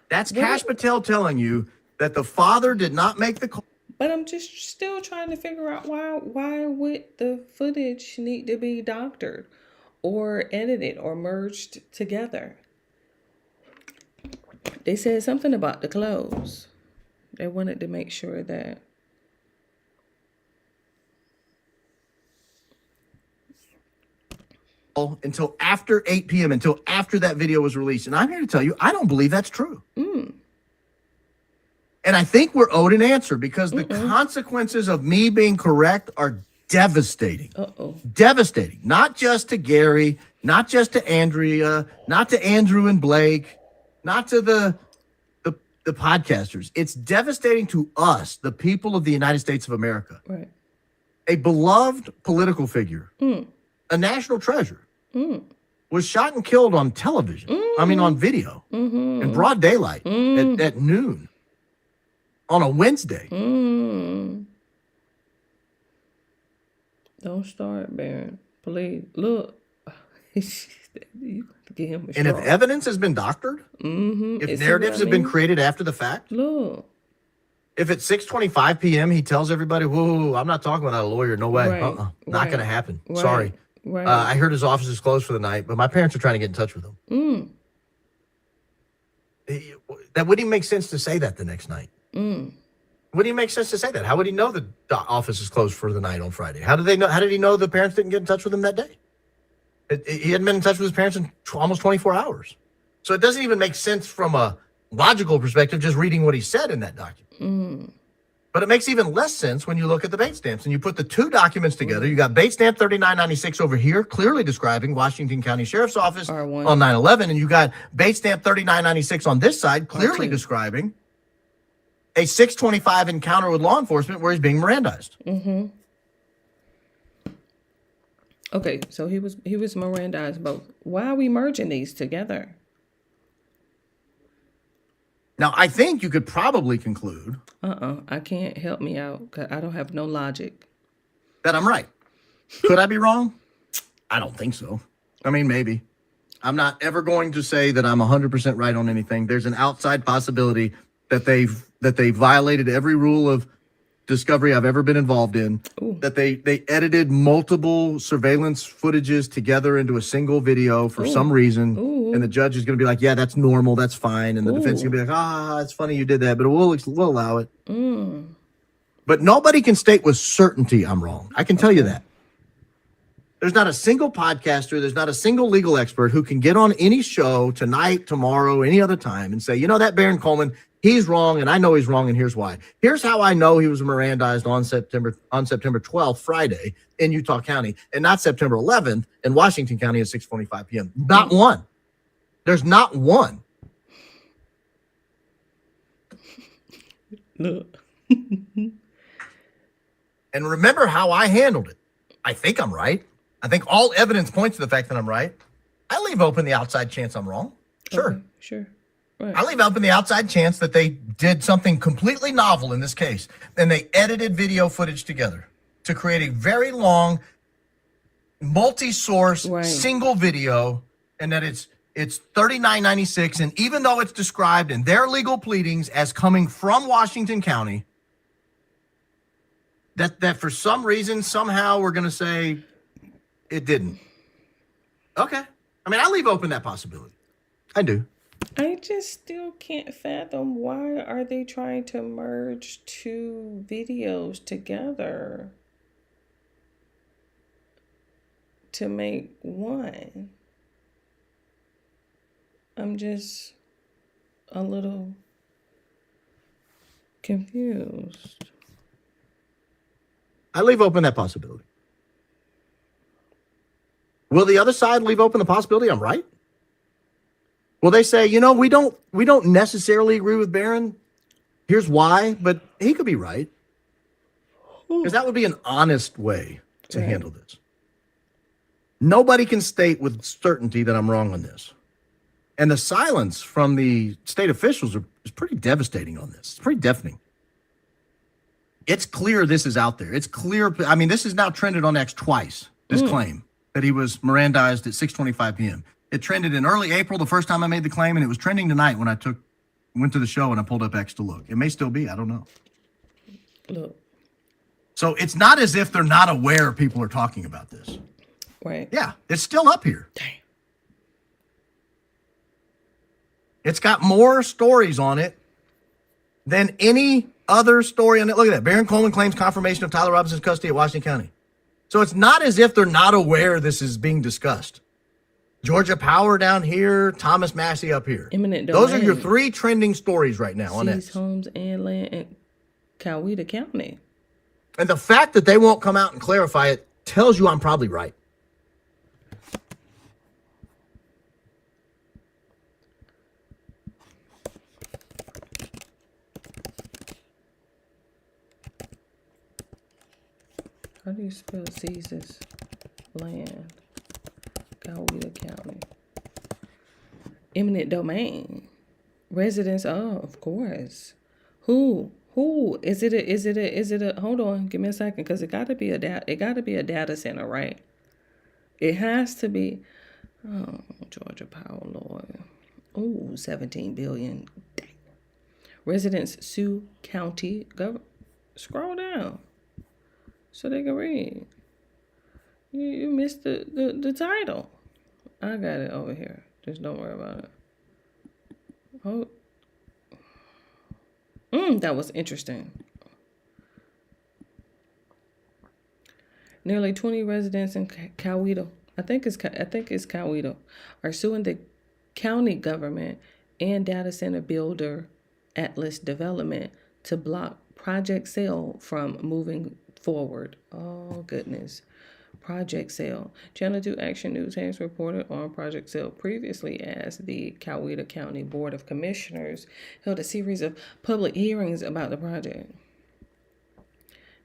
That's Kash Patel telling you that the father did not make the call. But I'm just still trying to figure out why would the footage need to be doctored or edited or merged together? They said something about the clothes. They wanted to make sure that until after 8 p.m., until after that video was released. And I'm here to tell you, I don't believe that's true. And I think we're owed an answer, because the consequences of me being correct are devastating. Devastating. Not just to Gary, not just to Andrea, not to Andrew and Blake, not to the podcasters. It's devastating to us, the people of the United States of America. Right. A beloved political figure, a national treasure, was shot and killed on television. I mean, on video, in broad daylight at noon on a Wednesday. Don't start, Baron. Please, look. You give him a And if straw. evidence has been doctored, if Is narratives what I have been mean? created after the fact, Look. if at 6:25 p.m. he tells everybody, "Whoa, I'm not talking without a lawyer. No way. Right, Not right, going to happen. right, Sorry. right. I heard his office is closed for the night, but my parents are trying to get in touch with him." That wouldn't even make sense to say that the next night. Wouldn't even make sense to say that. How would he know the office is closed for the night on Friday? How did they know? How did he know the parents didn't get in touch with him that day? He hadn't been in touch with his parents in almost 24 hours. So it doesn't even make sense from a logical perspective, just reading what he said in that document. But it makes even less sense when you look at the bait stamps and you put the two documents together. You got bait stamp 3996 over here, clearly describing Washington County Sheriff's Office R1. on 9/11, and you got bait stamp 3996 on this side, clearly R2. describing a 625 encounter with law enforcement where he's being Mirandized. Okay, so he was Mirandized both. Why are we merging these together? Now, I think you could probably conclude I can't. Help me out, 'cause I don't have no logic. that I'm right. Could I be wrong? I don't think so. I mean, maybe. I'm not ever going to say that I'm 100% right on anything. There's an outside possibility that they violated every rule of discovery I've ever been involved in, that they edited multiple surveillance footages together into a single video for some reason, and the judge is going to be like, yeah, that's normal, that's fine, and the defense is going to be like, it's funny you did that, but we'll allow it. But nobody can state with certainty I'm wrong. I can tell you that. There's not a single podcaster, there's not a single legal expert who can get on any show tonight, tomorrow, any other time and say, you know, that Baron Coleman, he's wrong, and I know he's wrong, and here's why. Here's how I know he was Mirandized on September 12th, Friday, in Utah County, and not September 11th in Washington County at 6:25 p.m. Not one. There's not one. Look. And remember how I handled it. I think I'm right. I think all evidence points to the fact that I'm right. I leave open the outside chance I'm wrong. Sure. Okay, sure. Right. I leave open the outside chance that they did something completely novel in this case, and they edited video footage together to create a very long, multi-source, single video, and that it's 3996, and even though it's described in their legal pleadings as coming from Washington County, that for some reason, somehow we're going to say it didn't. Okay. I mean, I leave open that possibility. I do. I just still can't fathom, why are they trying to merge two videos together to make one? I'm just a little confused. I leave open that possibility. Will the other side leave open the possibility I'm right? Will they say, we don't necessarily agree with Barron? Here's why, but he could be right. Because that would be an honest way to handle this. Nobody can state with certainty that I'm wrong on this. And the silence from the state officials is pretty devastating on this. It's pretty deafening. It's clear this is out there. It's clear. I mean, this is now trended on X twice, this claim that he was Mirandized at 6:25 p.m. It trended in early April the first time I made the claim, and it was trending tonight when I went to the show and I pulled up X to look. It may still be. I don't know. Look. So it's not as if they're not aware people are talking about this. Right. Yeah, it's still up here. Dang. It's got more stories on it than any other story on it. Look at that. Barron Coleman claims confirmation of Tyler Robinson's custody at Washington County. So it's not as if they're not aware this is being discussed. Georgia Power down here, Thomas Massey up here. Eminent Those are domain. your 3 trending stories right now on Seized X. homes and land in Coweta County. And the fact that they won't come out and clarify it tells you I'm probably right. How do you spell seizes land? Coweta County. Eminent domain. Residents, of course. Who? Is it a hold on, give me a second, because it gotta be a data center, right? It has to be. Oh, Georgia Power, Lord. Oh, 17 billion. Dang. Residents, Sioux County government. Scroll down so they can read. You missed the title. I got it over here. Just don't worry about it. Oh. That was interesting. Nearly 20 residents in Coweta, I think it's Coweta, are suing the county government and data center builder Atlas Development to block Project Sale from moving forward. Oh, goodness. Project Sale. Channel 2 Action News has reported on Project Sale previously as the Coweta County Board of Commissioners held a series of public hearings about the project.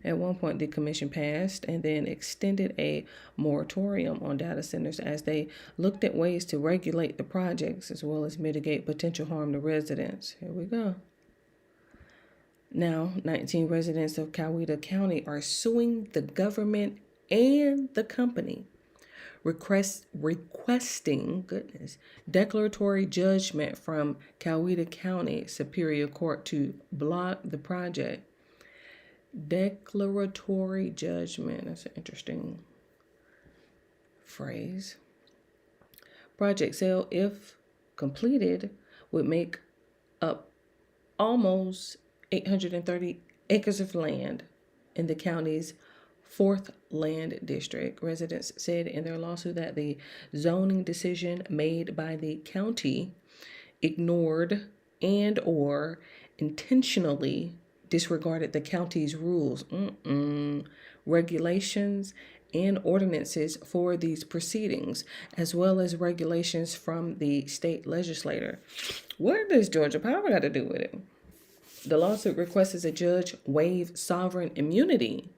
At one point, the commission passed and then extended a moratorium on data centers as they looked at ways to regulate the projects as well as mitigate potential harm to residents. Here we go. Now, 19 residents of Coweta County are suing the government and the company, requesting declaratory judgment from Coweta County Superior Court to block the project. Declaratory judgment. That's an interesting phrase. Project Sale, if completed, would make up almost 830 acres of land in the county's 4th Land District. Residents said in their lawsuit that the zoning decision made by the county ignored and or intentionally disregarded the county's rules, regulations, and ordinances for these proceedings, as well as regulations from the state legislature. What does Georgia Power got to do with it? The lawsuit requests a judge waive sovereign immunity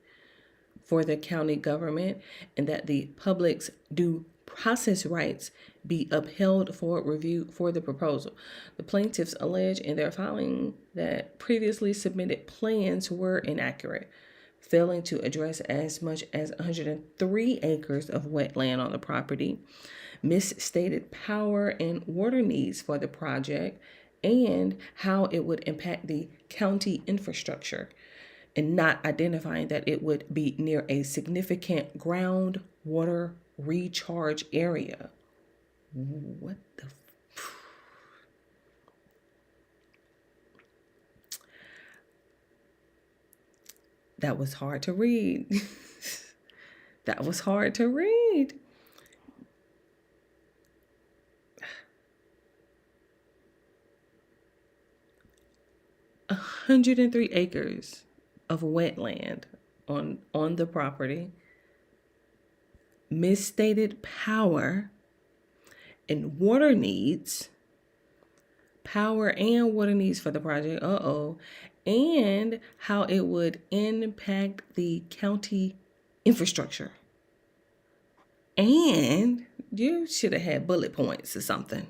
for the county government and that the public's due process rights be upheld for review for the proposal. The plaintiffs allege in their filing that previously submitted plans were inaccurate, failing to address as much as 103 acres of wetland on the property, misstated power and water needs for the project, and how it would impact the county infrastructure, and not identifying that it would be near a significant groundwater recharge area. What the That was hard to read. That was hard to read. 103 acres of wetland on the property, misstated power and water needs, power and water needs for the project, and how it would impact the county infrastructure. And you should have had bullet points or something.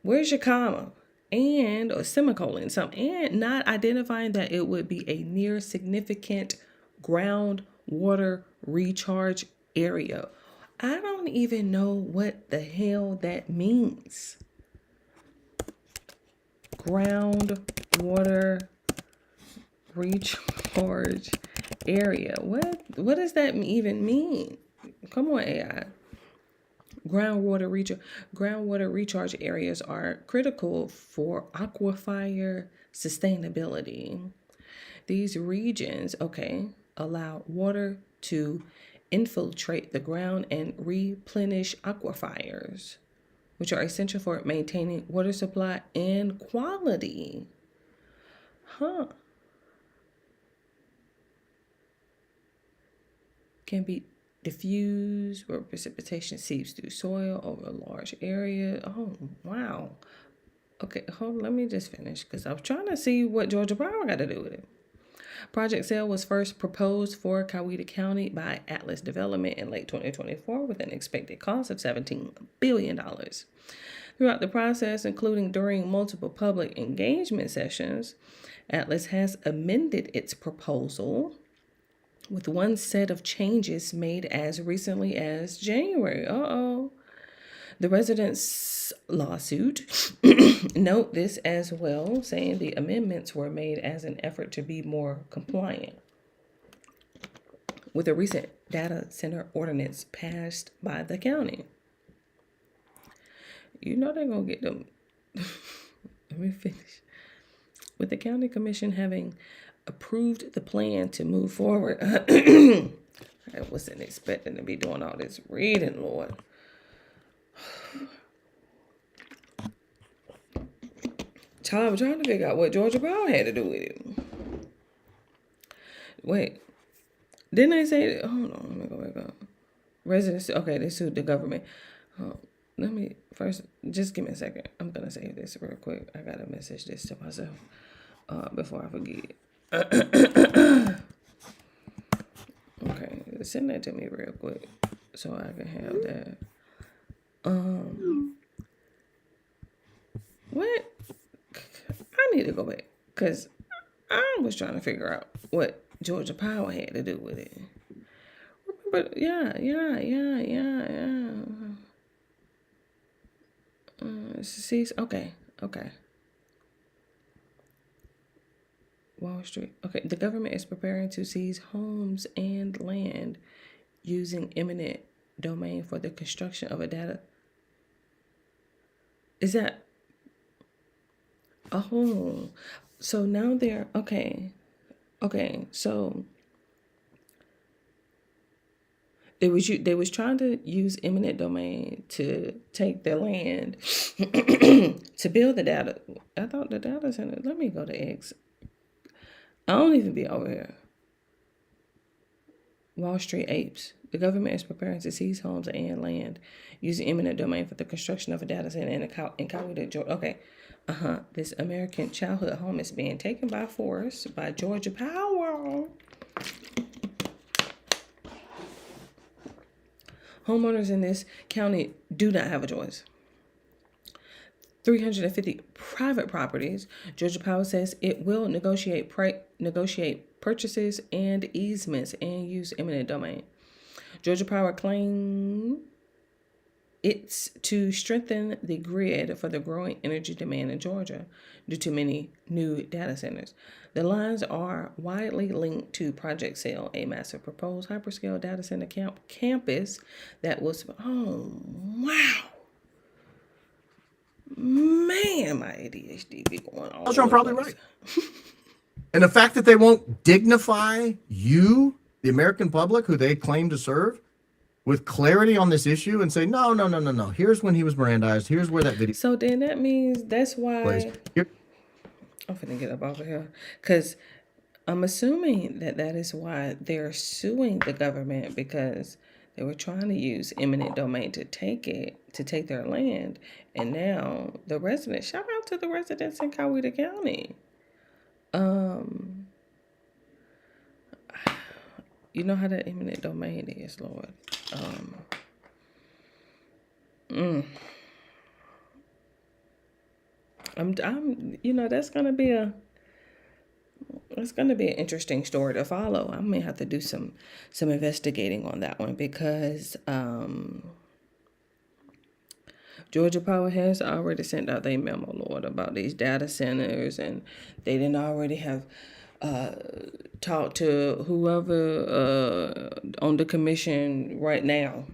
Where's your comma? And, or semicolon, something, and not identifying that it would be a near significant groundwater recharge area. I don't even know what the hell that means. Groundwater recharge area. What does that even mean? Come on, AI. Groundwater recharge areas are critical for aquifer sustainability. These regions, allow water to infiltrate the ground and replenish aquifers, which are essential for maintaining water supply and quality. Can be diffused where precipitation seeps through soil over a large area. Oh, wow. Okay, hold on, let me just finish because I'm trying to see what Georgia Power got to do with it. Project sale was first proposed for Coweta County by Atlas Development in late 2024 with an expected cost of $17 billion. Throughout the process, including during multiple public engagement sessions, Atlas has amended its proposal with one set of changes made as recently as January. The residents' lawsuit note this as well, saying the amendments were made as an effort to be more compliant with a recent data center ordinance passed by the county. You know they're going to get them. Let me finish. With the county commission having approved the plan to move forward. I wasn't expecting to be doing all this reading, Lord. Child, I'm trying to figure out what Georgia Power had to do with it. Wait, didn't they say? Hold on, let me go back up. Residents, they sued the government. Let me first, just give me a second. I'm gonna save this real quick. I gotta message this to myself before I forget. Okay, send that to me real quick so I can have that. What? I need to go back because I was trying to figure out what Georgia Power had to do with it. But yeah. Okay. Wall Street. Okay, the government is preparing to seize homes and land using eminent domain for the construction of a data. Is that? Oh, so now they're okay. So they was trying to use eminent domain to take their land to build the data. I thought the data center. Let me go to X. I don't even be over here. Wall Street apes. The government is preparing to seize homes and land using eminent domain for the construction of a data center in Coweta, Georgia. Okay. This American childhood home is being taken by force by Georgia Power. Homeowners in this county do not have a choice. 350 private properties. Georgia Power says it will negotiate purchases and easements and use eminent domain. Georgia Power claims it's to strengthen the grid for the growing energy demand in Georgia due to many new data centers. The lines are widely linked to Project Sale, a massive proposed hyperscale data center campus that was, man, my ADHD be going on. I'm probably right. And the fact that they won't dignify you, the American public, who they claim to serve, with clarity on this issue and say, no. Here's when he was Mirandized. Here's where that video. So then that means that's why. I'm finna get up off of here. Because I'm assuming that is why they're suing the government, because they were trying to use eminent domain to take their land. And now the residents, shout out to the residents in Coweta County. You know how that eminent domain is, Lord. That's gonna be an interesting story to follow. I may have to do some investigating on that one, because Georgia Power has already sent out their memo, Lord, about these data centers, and they didn't already have talked to whoever on the commission right now.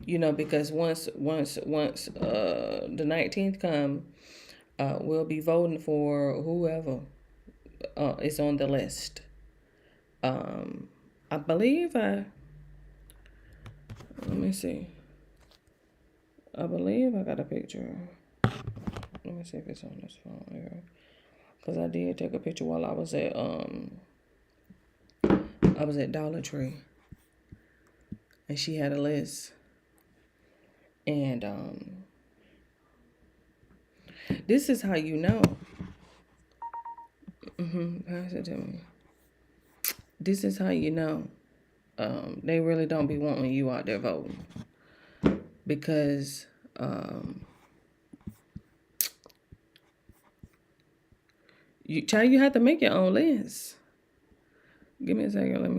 Because once the 19th come, we'll be voting for whoever is on the list. I believe let me see. I believe I got a picture. Let me see if it's on this phone here. Because I did take a picture while I was at Dollar Tree. And she had a list. And this is how you know. Pass it to me. This is how you know. They really don't be wanting you out there voting. Because you have to make your own list. Give me a second. Let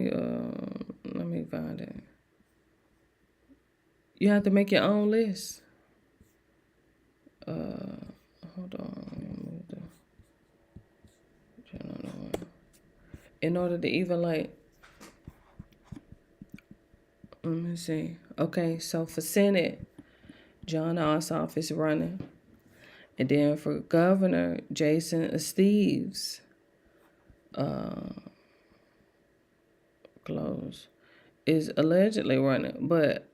me find it. You have to make your own list. Hold on. In order to even let me see. Okay, so for Senate, John Ossoff is running. And then for Governor, Jason Esteves is allegedly running. But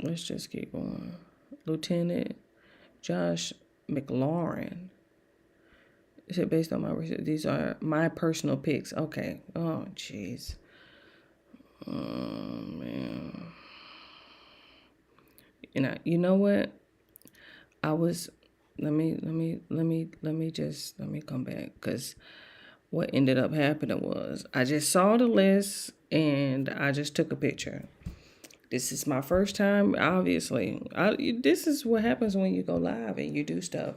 let's just keep going. Lieutenant Josh McLaurin. Is it based on my research? These are my personal picks. Okay. Oh, jeez. Oh, man. You know what? Let me come back, because what ended up happening was I just saw the list and I just took a picture. This is my first time, obviously. This is what happens when you go live and you do stuff.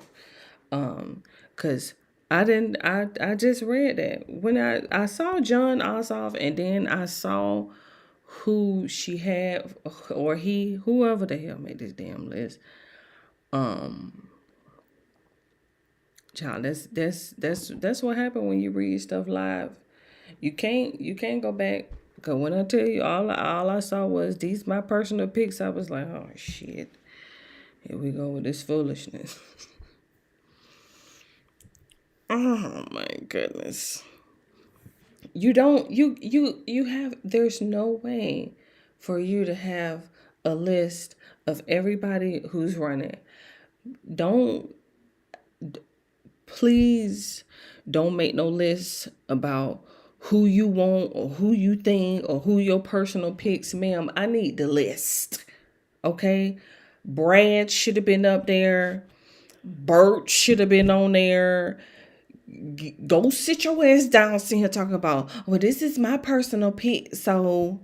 Because I just read that. When I saw John Ossoff, and then I saw who she had, or he, whoever the hell made this damn list. Child, that's what happened when you read stuff live. You can't go back, because when I tell you all I saw was these my personal picks, I was like, oh shit, here we go with this foolishness. Oh my goodness. There's no way for you to have a list of everybody who's running. Please don't make no lists about who you want or who you think or who your personal picks. Ma'am, I need the list. Okay? Brad should have been up there. Bert should have been on there. Go sit your ass down, sitting here talking about, well, this is my personal pick. So,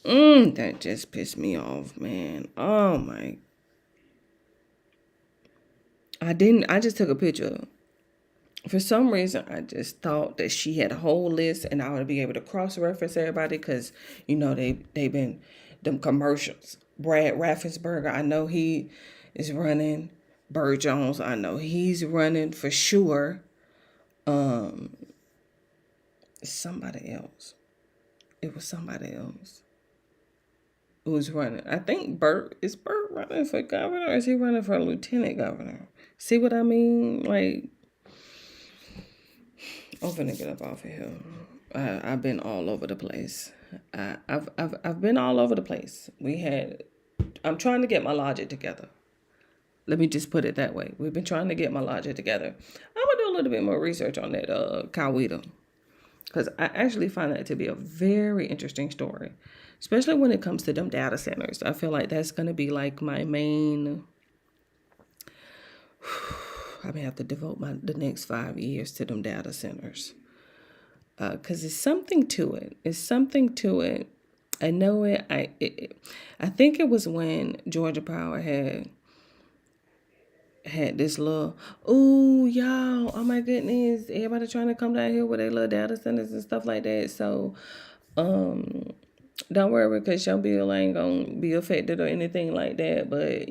that just pissed me off, man. Oh my. I just took a picture. For some reason, I just thought that she had a whole list and I would be able to cross-reference everybody, because, they've been them commercials. Brad Raffensperger, I know he is running. Burt Jones, I know he's running for sure. Somebody else. It was somebody else who's running. I think is Burt running for governor, or is he running for lieutenant governor? See what I mean? Like, I'm gonna get up off of here. I've been all over the place. I've been all over the place. I'm trying to get my logic together. Let me just put it that way. We've been trying to get my logic together. I'm going to do a little bit more research on that Coweta, because I actually find that to be a very interesting story, especially when it comes to them data centers. I feel like that's going to be like my main... I may have to devote the next 5 years to them data centers, because it's something to it. It's something to it. I know it. I think it was when Georgia Power had this little, ooh, y'all, oh my goodness, everybody trying to come down here with their little data centers and stuff like that. So, don't worry, because your bill ain't gonna be affected or anything like that. But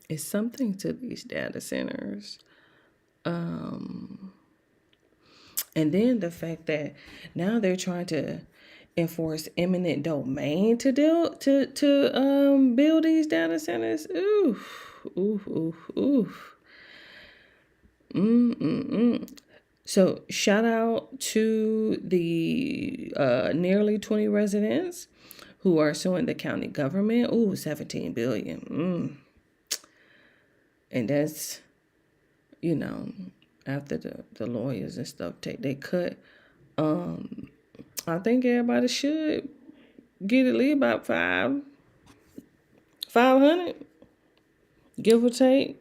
it's something to these data centers. And then the fact that now they're trying to enforce eminent domain to build these data centers. Oof, oof, oof, oof. So shout out to the nearly 20 residents who are suing the county government. Ooh, $17 billion. And that's, after the lawyers and stuff take their cut. I think everybody should get at least about 500, give or take.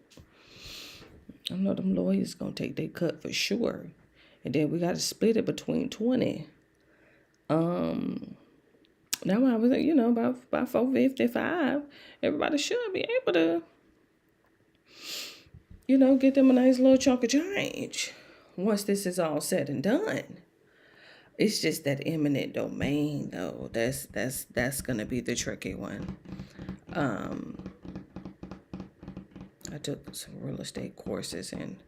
I know them lawyers gonna take their cut for sure, and then we got to split it between 20. Now I was, about 455. Everybody should be able to, get them a nice little chunk of change once this is all said and done. It's just that eminent domain, though. That's gonna be the tricky one. I took some real estate courses, and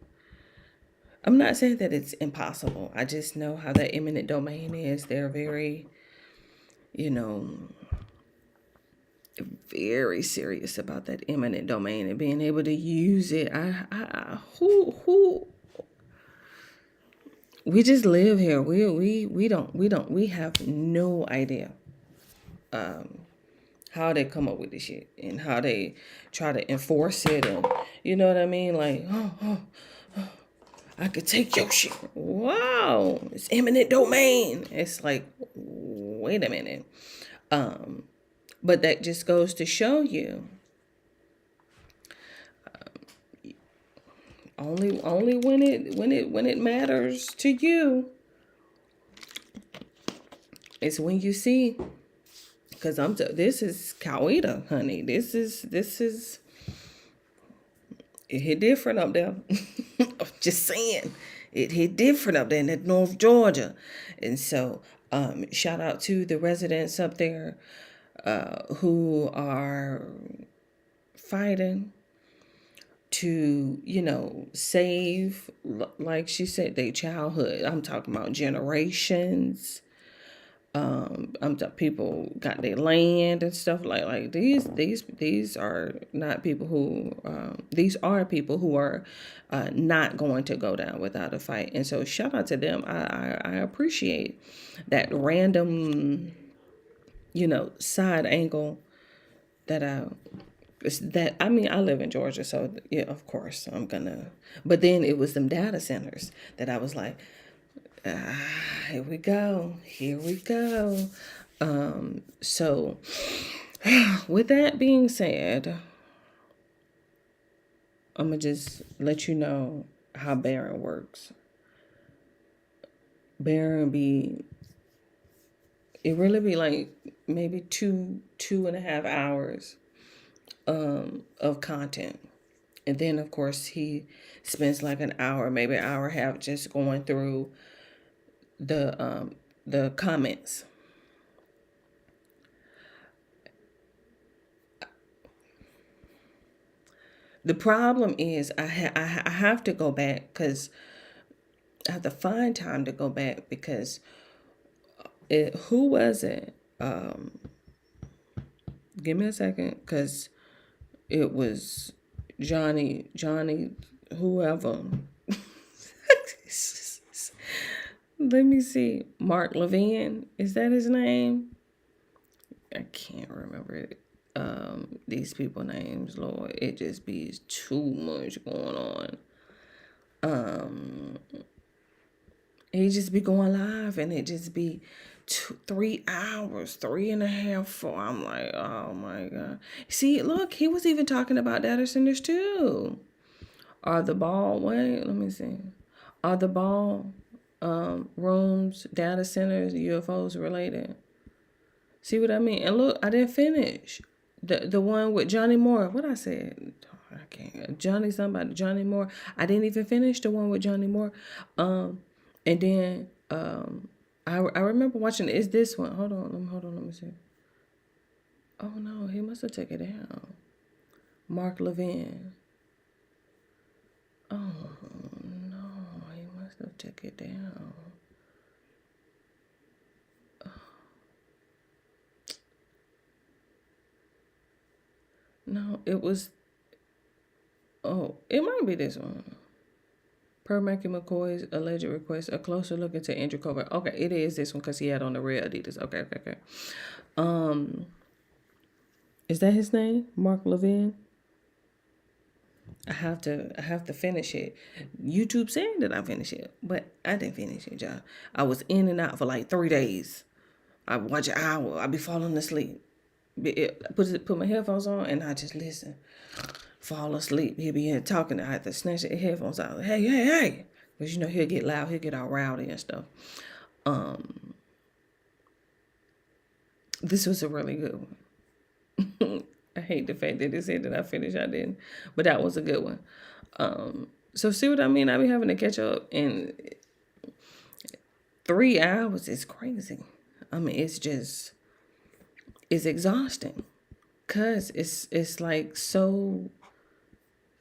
I'm not saying that it's impossible. I just know how that eminent domain is. They're very, very serious about that eminent domain and being able to use it. We just live here. We have no idea how they come up with this shit and how they try to enforce it, and you know what I mean? Like, I could take your shit. Wow, it's eminent domain. It's like, wait a minute. But that just goes to show you, only when it matters to you is when you see. Because this is Coweta, honey. This is it hit different up there. I'm just saying, it hit different up there in North Georgia, and so shout out to the residents up there who are fighting to, save, like she said, their childhood. I'm talking about generations. People got their land and stuff like these are not people who these are people who are not going to go down without a fight. And so shout out to them. I appreciate that random side angle that I live in Georgia, so yeah, of course I'm gonna, but then it was them data centers that I was like, here we go. So with that being said, I'm gonna just let you know how Barron works. Barron it really be like maybe 2.5 hours of content. And then of course he spends like an hour, maybe an hour and a half just going through the comments. The problem is I have to go back, because I have to find time to go back, because who was it? Give me a second, because it was Johnny, whoever. Let me see. Mark Levin, is that his name? I can't remember it. these people names, Lord. It just be too much going on. He just be going live and it just be 3 hours, 3.5, 4. I'm like, oh my God. See, look, he was even talking about data centers too. Are the ball rooms, data centers, UFOs related? See what I mean? And look, I didn't finish. The one with Johnny Moore. What I said? I can't. Johnny Moore. I didn't even finish the one with Johnny Moore. And then I remember watching. Is this one? Hold on. Let me see. Oh no, he must have taken it down. Mark Levin. Oh no, he must have taken it down. No, it was. Oh, it might be this one. Per Mackie McCoy's alleged request, a closer look into Andrew Colbert. Okay, it is this one because he had on the red Adidas. Okay. Is that his name? Mark Levin? I have to finish it. YouTube saying that I finish it, but I didn't finish it, y'all. I was in and out for like 3 days. I watch an hour. I be falling asleep. Put my headphones on and I just listen. Fall asleep. He'll be here talking. I have to snatch the headphones out. Hey. Because, he'll get loud. He'll get all rowdy and stuff. This was a really good one. I hate the fact that it said that I finished. I didn't. But that was a good one. So see what I mean? I be having to catch up. And 3 hours is crazy. I mean, it's exhausting. Because it's like so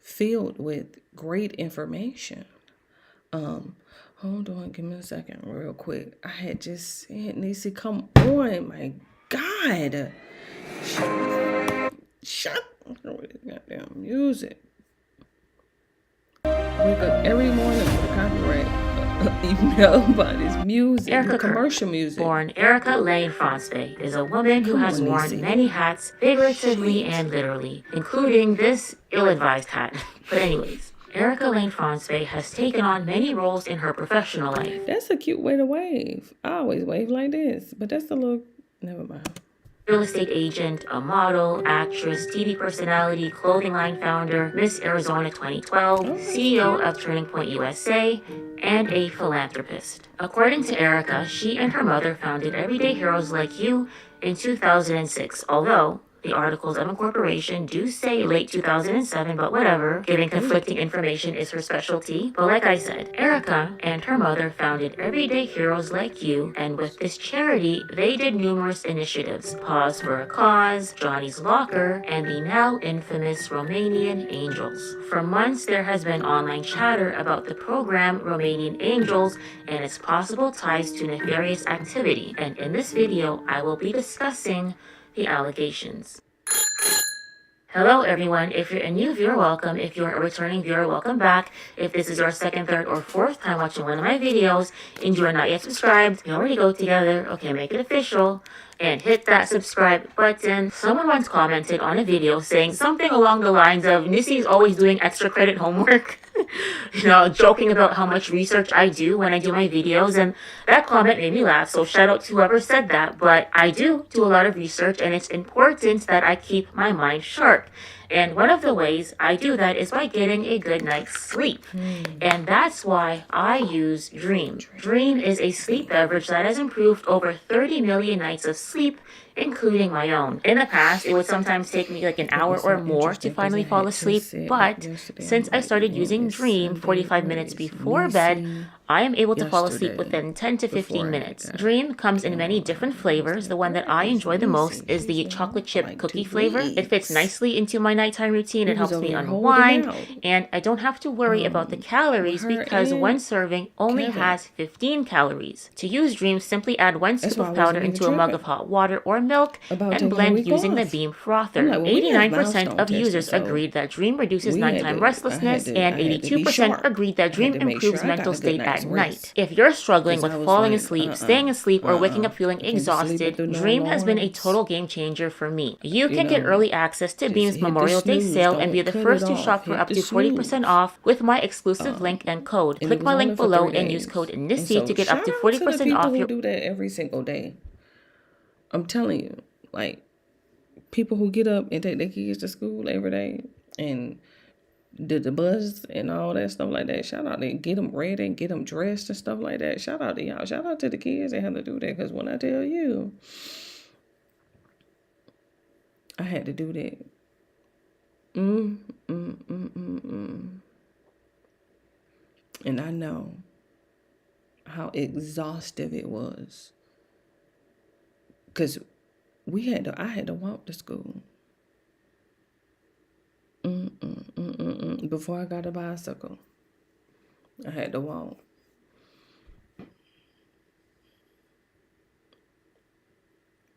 filled with great information. Hold on, give me a second real quick. I had just said, Niecy, come on, my God. Shut up with this goddamn music. Wake up every morning with a copyright email about his music, Erica commercial Kirk, music. born Erica Lane Fronspe, is a woman who has worn many hats, figuratively and literally, including this ill-advised hat. But anyways, Erica Lane Fronspe has taken on many roles in her professional life. That's a cute way to wave. I always wave like this, but that's a little, never mind. Real estate agent, a model, actress, TV personality, clothing line founder, Miss Arizona 2012, CEO of Turning Point USA, and a philanthropist. According to Erica, she and her mother founded Everyday Heroes Like You in 2006, although the articles of incorporation do say late 2007, but whatever. Giving conflicting information is her specialty. But like I said, Erica and her mother founded Everyday Heroes Like You, and with this charity, they did numerous initiatives. Pause for a Cause, Johnny's Locker, and the now infamous Romanian Angels. For months, there has been online chatter about the program Romanian Angels and its possible ties to nefarious activity. And in this video, I will be discussing the allegations. Hello everyone, if you're a new viewer, welcome. If you're a returning viewer, welcome back. If this is your second, third, or fourth time watching one of my videos and you are not yet subscribed, we already go together, okay, make it official, and hit that subscribe button. Someone once commented on a video saying something along the lines of, Niecy's always doing extra credit homework. Joking about how much research I do when I do my videos, and that comment made me laugh, so shout out to whoever said that. But I do a lot of research, and it's important that I keep my mind sharp. And one of the ways I do that is by getting a good night's sleep. And that's why I use Dream. Dream is a sleep beverage that has improved over 30 million nights of sleep, including my own. In the past, it would sometimes take me like an hour or more to finally fall asleep, but since I started using Dream 45 minutes before bed, I am able to fall asleep within 10 to 15 minutes. Dream comes in many different flavors. The one that I enjoy the most is the chocolate chip cookie flavor. It fits nicely into my nighttime routine. It helps me unwind, and I don't have to worry about the calories because one serving only has 15 calories. To use Dream, simply add 1 scoop of powder into a mug of hot water or milk and blend using the Beam frother. 89% of users agreed that Dream reduces nighttime restlessness, and 82% agreed that Dream improves mental state at at night. If you're struggling with falling asleep, staying asleep, or waking up feeling exhausted, Dream has been a total game changer for me. You can get early access to Beam's Memorial Day sale and be the first to shop for up to 40% off with my exclusive link and code. Click my link below and use code NISSY to get up to 40% off your... do that every single day. I'm telling you, like, people who get up and take their kids to school every day and did the bus and all that stuff like that. Shout out to get them ready and get them dressed and stuff like that. Shout out to y'all. Shout out to the kids that have to do that. Because when I tell you, I had to do that. And I know how exhaustive it was. Because I had to walk to school. Before I got a bicycle, I had to walk.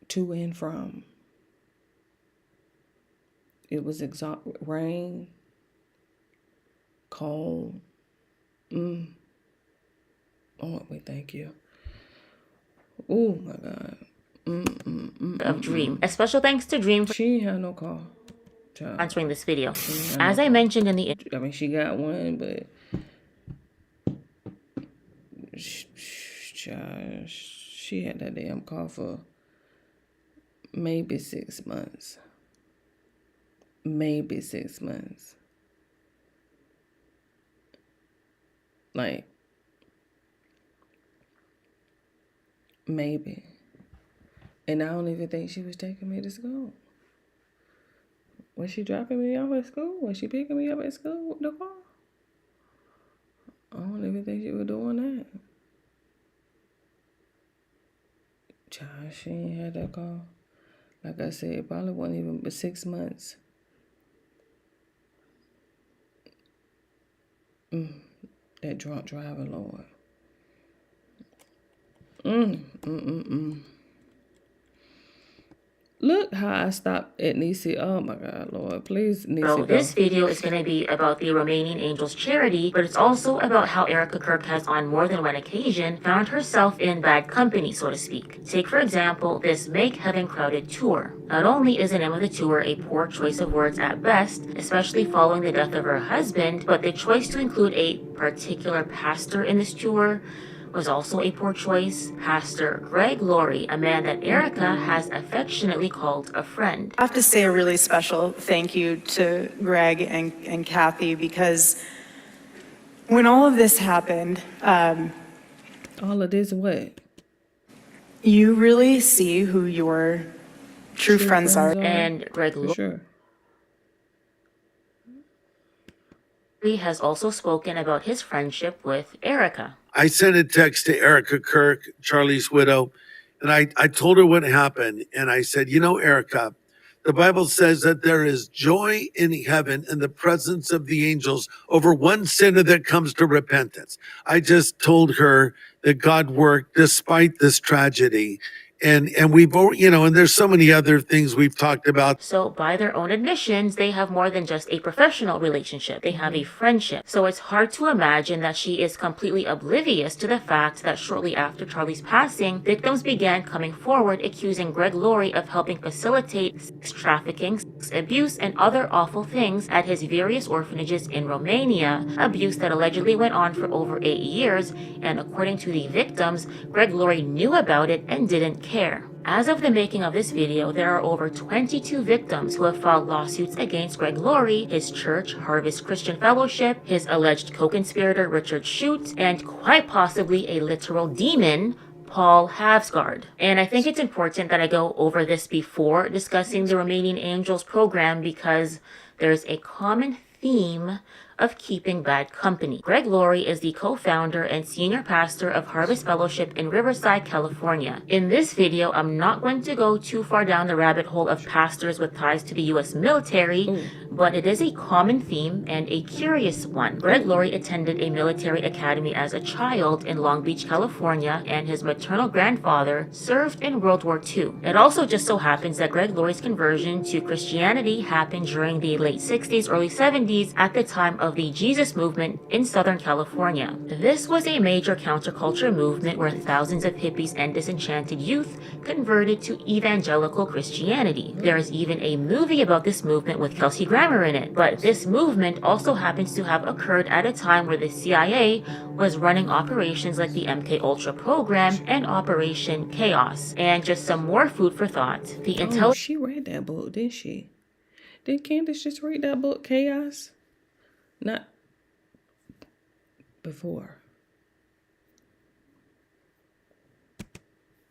To and from. It was rain, cold. Oh, we thank you. Oh my God. Of Dream. A special thanks to Dream for she had no car. answering this video. As I mentioned in the I mean, she got one, but she had that damn car for maybe 6 months. Maybe 6 months. Like, maybe. And I don't even think she was taking me to school. Was she dropping me off at school? Was she picking me up at school with the car? I don't even think she was doing that. Child, she ain't had that car. Like I said, it probably wasn't even but 6 months. That drunk driver, Lord. Look how I stopped at Nisi. Oh my God, Lord. Please, Nisi. So this video is going to be about the Romanian Angels charity, but it's also about how Erica Kirk has on more than one occasion found herself in bad company, so to speak. Take, for example, this Make Heaven Crowded tour. Not only is the name of the tour a poor choice of words at best, especially following the death of her husband, but the choice to include a particular pastor in this tour was also a poor choice. Pastor Greg Laurie, a man that Erica has affectionately called a friend. I have to say a really special thank you to Greg and Kathy, because when all of this happened, all of this what? You really see who your true friends are. And Greg Laurie has also spoken about his friendship with Erica. I sent a text to Erica Kirk, Charlie's widow, and I told her what happened. And I said, you know, Erica, the Bible says that there is joy in heaven in the presence of the angels over one sinner that comes to repentance. I just told her that God worked despite this tragedy. And we've, you know, and there's so many other things we've talked about. So by their own admissions, they have more than just a professional relationship. They have a friendship. So it's hard to imagine that she is completely oblivious to the fact that shortly after Charlie's passing, victims began coming forward accusing Greg Laurie of helping facilitate sex trafficking, sex abuse, and other awful things at his various orphanages in Romania, abuse that allegedly went on for over 8 years. And according to the victims, Greg Laurie knew about it and didn't care. As of the making of this video, there are over 22 victims who have filed lawsuits against Greg Laurie, his church, Harvest Christian Fellowship, his alleged co-conspirator, Richard Shute, and quite possibly a literal demon, Paul Havsgaard. And I think it's important that I go over this before discussing the Romanian Angels program, because there's a common theme of keeping bad company. Greg Laurie is the co-founder and senior pastor of Harvest Fellowship in Riverside, California. In this video, I'm not going to go too far down the rabbit hole of pastors with ties to the U.S. military, but it is a common theme and a curious one. Greg Laurie attended a military academy as a child in Long Beach, California, and his maternal grandfather served in World War II. It also just so happens that Greg Laurie's conversion to Christianity happened during the late 60s, early 70s at the time of the Jesus movement in Southern California. This was a major counterculture movement where thousands of hippies and disenchanted youth converted to evangelical Christianity. There is even a movie about this movement with Kelsey Grammer in it. But this movement also happens to have occurred at a time where the CIA was running operations like the MK Ultra program and Operation Chaos. And just some more food for thought. The intelligence. She read that book, didn't she? Did Candace just read that book, Chaos? Not before.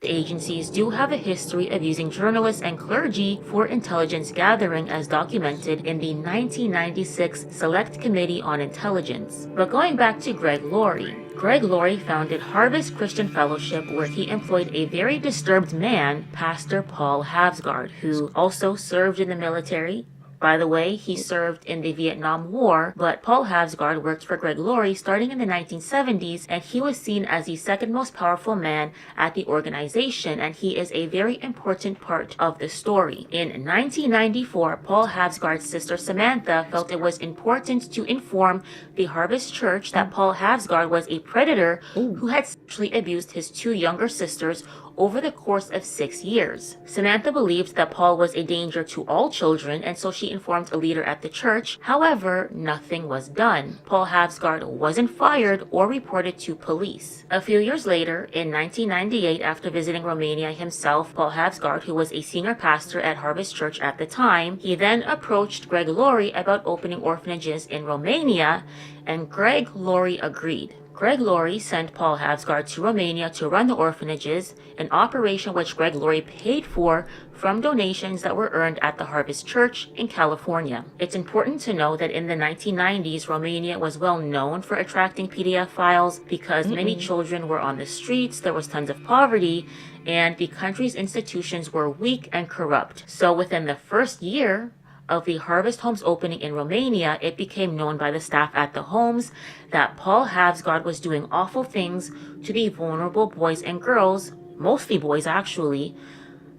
Agencies do have a history of using journalists and clergy for intelligence gathering as documented in the 1996 Select Committee on Intelligence. But going back to Greg Laurie founded Harvest Christian Fellowship, where he employed a very disturbed man, Pastor Paul Havsgard, who also served in the military. By the way, he served in the Vietnam War, but Paul Havsgard worked for Greg Laurie starting in the 1970s, and he was seen as the second most powerful man at the organization, and he is a very important part of the story. In 1994, Paul Havsgard's sister Samantha felt it was important to inform the Harvest Church that Paul Havsgard was a predator who had sexually abused his two younger sisters over the course of 6 years. Samantha believed that Paul was a danger to all children, and so she informed a leader at the church. However, nothing was done. Paul Havsgard wasn't fired or reported to police. A few years later, in 1998, after visiting Romania himself, Paul Havsgard, who was a senior pastor at Harvest Church at the time, he then approached Greg Laurie about opening orphanages in Romania, and Greg Laurie agreed. Greg Laurie sent Paul Havsgard to Romania to run the orphanages, an operation which Greg Laurie paid for from donations that were earned at the Harvest Church in California. It's important to know that in the 1990s, Romania was well known for attracting PDF files because many children were on the streets, there was tons of poverty, and the country's institutions were weak and corrupt. So within the first year of the Harvest Homes opening in Romania, it became known by the staff at the homes that Paul Havsgard was doing awful things to the vulnerable boys and girls, mostly boys actually,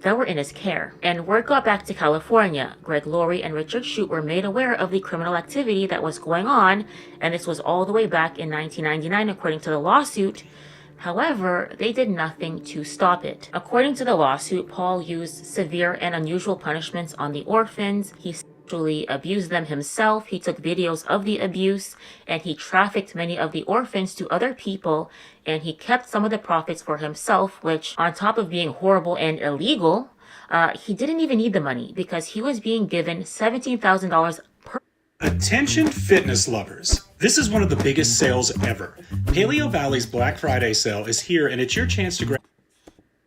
that were in his care. And word got back to California. Greg Laurie and Richard Shute were made aware of the criminal activity that was going on, and this was all the way back in 1999 according to the lawsuit. However, they did nothing to stop it. According to the lawsuit, Paul used severe and unusual punishments on the orphans. He sexually abused them himself. He took videos of the abuse, and he trafficked many of the orphans to other people, and he kept some of the profits for himself, which, on top of being horrible and illegal, he didn't even need the money because he was being given $17,000 per. Attention fitness lovers. This is one of the biggest sales ever. Paleo Valley's Black Friday sale is here, and it's your chance to grab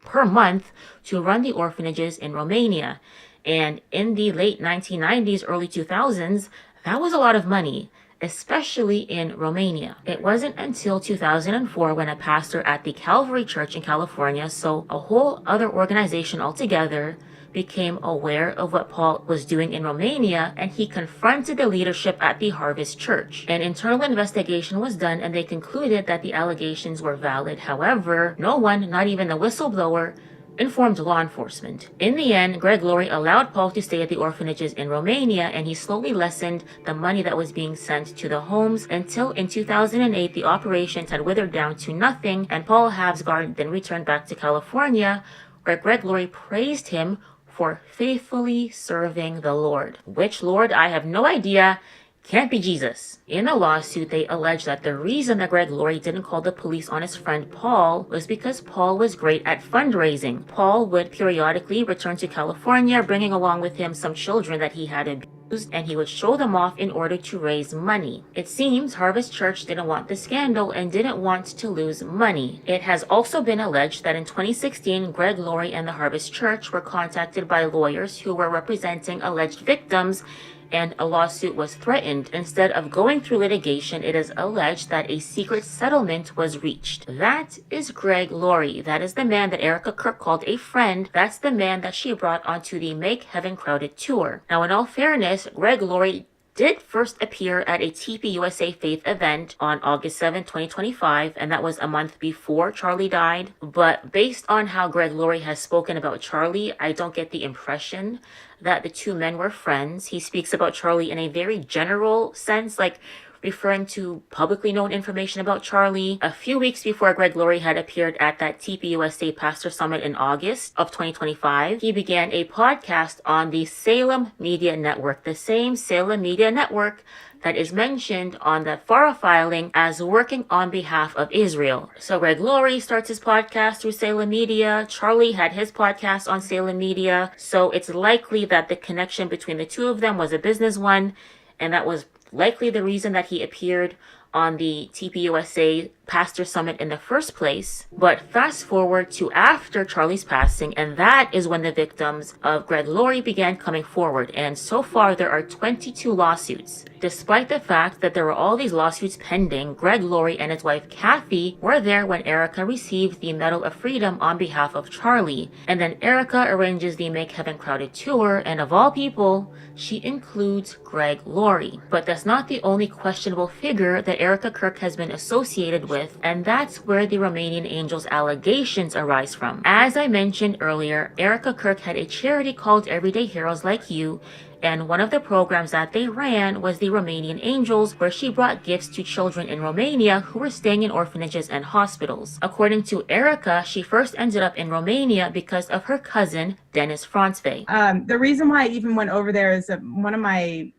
per month to run the orphanages in Romania. And in the late 1990s, early 2000s, that was a lot of money, especially in Romania. It wasn't until 2004 when a pastor at the Calvary Church in California, so a whole other organization altogether, became aware of what Paul was doing in Romania, and he confronted the leadership at the Harvest Church. An internal investigation was done, and they concluded that the allegations were valid. However, no one, not even the whistleblower, informed law enforcement. In the end, Greg Laurie allowed Paul to stay at the orphanages in Romania, and he slowly lessened the money that was being sent to the homes until in 2008 the operations had withered down to nothing, and Paul Havsgard then returned back to California, where Greg Laurie praised him for faithfully serving the Lord. Which Lord, I have no idea. Can't be Jesus. In the lawsuit, they allege that the reason that Greg Laurie didn't call the police on his friend Paul was because Paul was great at fundraising. Paul would periodically return to California, bringing along with him some children that he had abused, and he would show them off in order to raise money. It seems Harvest Church didn't want the scandal and didn't want to lose money. It has also been alleged that in 2016, Greg Laurie and the Harvest Church were contacted by lawyers who were representing alleged victims, and a lawsuit was threatened. Instead of going through litigation, it is alleged that a secret settlement was reached. That is Greg Laurie. That is the man that Erica Kirk called a friend. That's the man that she brought onto the Make Heaven Crowded tour. Now, in all fairness, Greg Laurie did first appear at a TPUSA Faith event on August 7, 2025, and that was a month before Charlie died. But based on how Greg Laurie has spoken about Charlie, I don't get the impression that the two men were friends. He speaks about Charlie in a very general sense, like referring to publicly known information about Charlie. A few weeks before Greg Laurie had appeared at that TPUSA Pastor Summit in August of 2025, he began a podcast on the Salem Media Network, the same Salem Media Network that is mentioned on the FARA filing as working on behalf of Israel. So Greg Laurie starts his podcast through Salem Media. Charlie had his podcast on Salem Media. So it's likely that the connection between the two of them was a business one, and that was likely the reason that he appeared on the TPUSA Pastor Summit in the first place. But fast forward to after Charlie's passing, and that is when the victims of Greg Laurie began coming forward. And so far, there are 22 lawsuits. Despite the fact that there were all these lawsuits pending, Greg Laurie and his wife Kathy were there when Erica received the Medal of Freedom on behalf of Charlie. And then Erica arranges the Make Heaven Crowded tour, and of all people, she includes Greg Laurie. But that's not the only questionable figure that Erica Kirk has been associated with, and that's where the Romanian Angels allegations arise from. As I mentioned earlier, Erica Kirk had a charity called Everyday Heroes Like You, and one of the programs that they ran was the Romanian Angels, where she brought gifts to children in Romania who were staying in orphanages and hospitals. According to Erica, she first ended up in Romania because of her cousin, Dennis Franțvei. The reason why I even went over there is that one of my,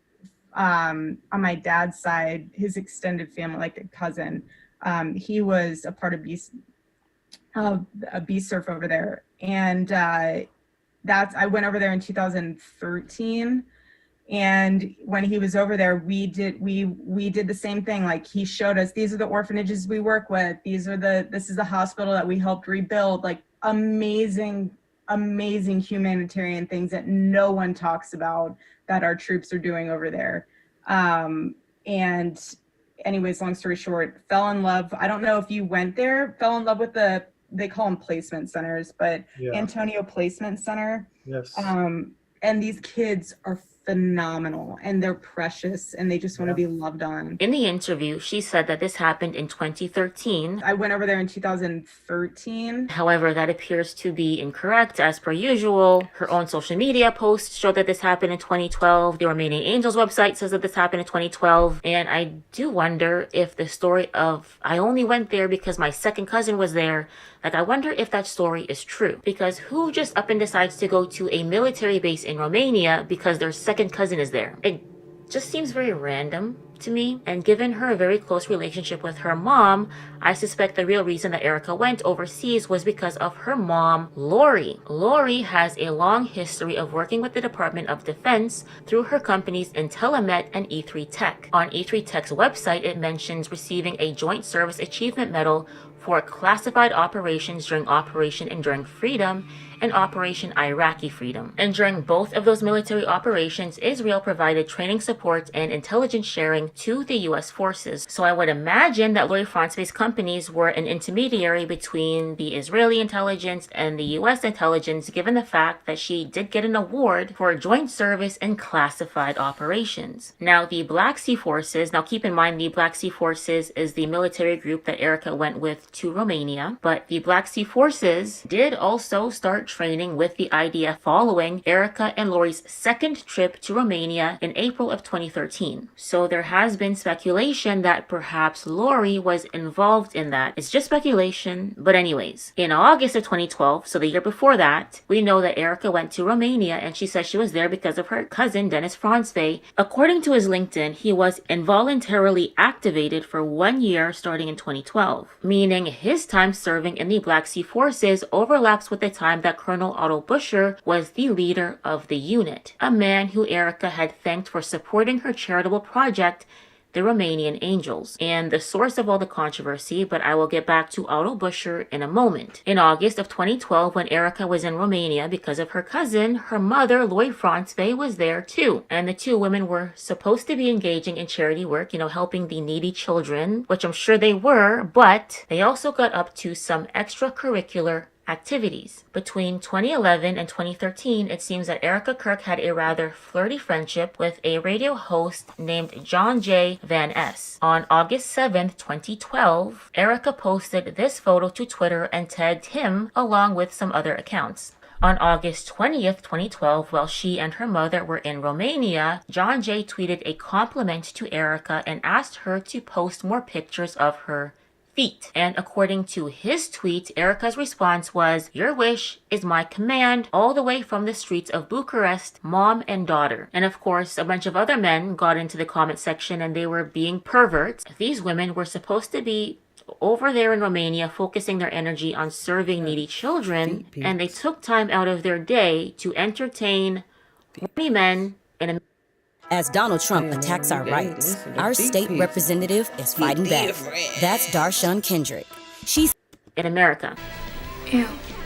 on my dad's side, his extended family, like a cousin, he was a part of B-Surf over there. And I went over there in 2013, and when he was over there, we did the same thing. Like, he showed us, these are the orphanages we work with, this is the hospital that we helped rebuild, like amazing humanitarian things that no one talks about that our troops are doing over there. And anyways, long story short, fell in love. I don't know if you went there, fell in love with they call them placement centers, but yeah. Antonio Placement Center. Yes. And these kids are phenomenal, and they're precious, and they just want to be loved on. In the interview, she said that this happened in 2013. I went over there in 2013. However, that appears to be incorrect, as per usual. Her own social media posts show that this happened in 2012. The Romanian Angels website says that this happened in 2012. And I do wonder if the story of, I only went there because my second cousin was there, like, I wonder if that story is true. Because who just up and decides to go to a military base in Romania because their second cousin is there? It just seems very random to me. And given her very close relationship with her mom, I suspect the real reason that Erica went overseas was because of her mom, Laurie. Laurie has a long history of working with the Department of Defense through her companies Intelemet and E3 Tech. On E3 Tech's website, it mentions receiving a Joint Service Achievement Medal for classified operations during Operation Enduring Freedom and Operation Iraqi Freedom. And during both of those military operations, Israel provided training support and intelligence sharing to the U.S. forces. So I would imagine that Laurie Franțvei's companies were an intermediary between the Israeli intelligence and the U.S. intelligence, given the fact that she did get an award for joint service and classified operations. Now, the Black Sea Forces, now keep in mind the Black Sea Forces is the military group that Erica went with to Romania, but the Black Sea Forces did also start training with the IDF following Erica and Laurie's second trip to Romania in April of 2013. So there has been speculation that perhaps Laurie was involved in that. It's just speculation, but anyways. In August of 2012, so the year before that, we know that Erica went to Romania, and she says she was there because of her cousin, Dennis Franțvei. According to his LinkedIn, he was involuntarily activated for 1 year starting in 2012, meaning his time serving in the Black Sea Forces overlaps with the time that Colonel Otto Buscher was the leader of the unit, a man who Erica had thanked for supporting her charitable project, the Romanian Angels, and the source of all the controversy, but I will get back to Otto Buscher in a moment. In August of 2012, when Erica was in Romania because of her cousin, her mother, Laurie Franțvei, was there too. And the two women were supposed to be engaging in charity work, helping the needy children, which I'm sure they were, but they also got up to some extracurricular activities. Between 2011 and 2013, it seems that Erica Kirk had a rather flirty friendship with a radio host named John J. Van S. On August 7th, 2012, Erica posted this photo to Twitter and tagged him along with some other accounts. On August 20th, 2012, while she and her mother were in Romania, John Jay tweeted a compliment to Erica and asked her to post more pictures of her feet. And according to his tweet, Erica's response was, "Your wish is my command," all the way from the streets of Bucharest, mom and daughter. And of course, a bunch of other men got into the comment section and they were being perverts. These women were supposed to be over there in Romania focusing their energy on serving needy children, and they took time out of their day to entertain horny men in a... As Donald Trump attacks our rights, our state representative is fighting back. That's Darshun Kendrick. She's in America.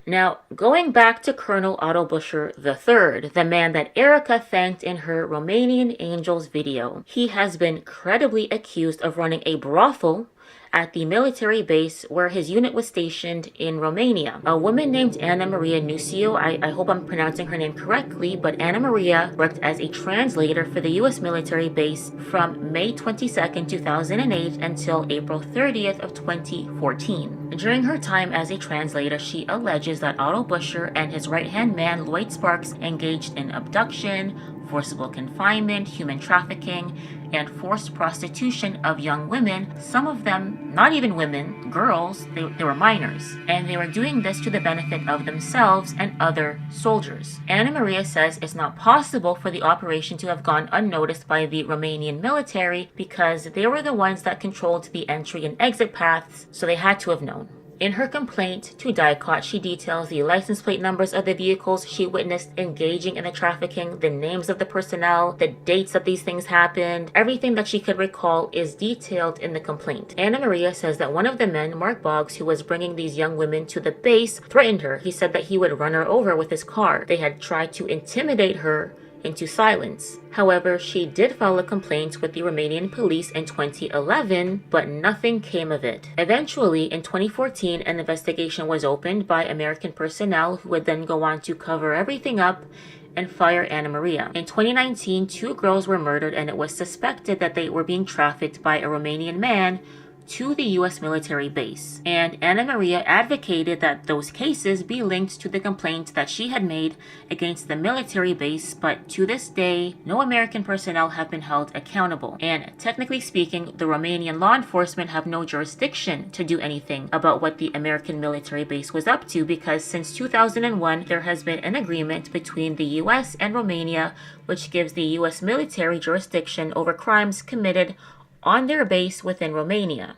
Now, going back to Colonel Otto Buscher III, the man that Erica thanked in her Romanian Angels video, he has been credibly accused of running a brothel at the military base where his unit was stationed in Romania. A woman named Anna Maria Nucio, I hope I'm pronouncing her name correctly, but Anna Maria worked as a translator for the U.S. military base from May 22nd, 2008 until April 30th of 2014. During her time as a translator, she alleges that Otto Buscher and his right-hand man, Lloyd Sparks, engaged in abduction, forcible confinement, human trafficking, and forced prostitution of young women, some of them not even women, girls, they were minors. And they were doing this to the benefit of themselves and other soldiers. Anna Maria says it's not possible for the operation to have gone unnoticed by the Romanian military because they were the ones that controlled the entry and exit paths, so they had to have known. In her complaint to DICOT, she details the license plate numbers of the vehicles she witnessed engaging in the trafficking, the names of the personnel, the dates that these things happened. Everything that she could recall is detailed in the complaint. Anna Maria says that one of the men, Mark Boggs, who was bringing these young women to the base, threatened her. He said that he would run her over with his car. They had tried to intimidate her into silence. However, she did file a complaint with the Romanian police in 2011, but nothing came of it. Eventually, in 2014, an investigation was opened by American personnel who would then go on to cover everything up and fire Anna Maria. In 2019, 2 girls were murdered and it was suspected that they were being trafficked by a Romanian man to the U.S. military base. And Anna Maria advocated that those cases be linked to the complaint that she had made against the military base, but to this day, no American personnel have been held accountable. And technically speaking, the Romanian law enforcement have no jurisdiction to do anything about what the American military base was up to, because since 2001, there has been an agreement between the U.S. and Romania, which gives the U.S. military jurisdiction over crimes committed on their base within Romania.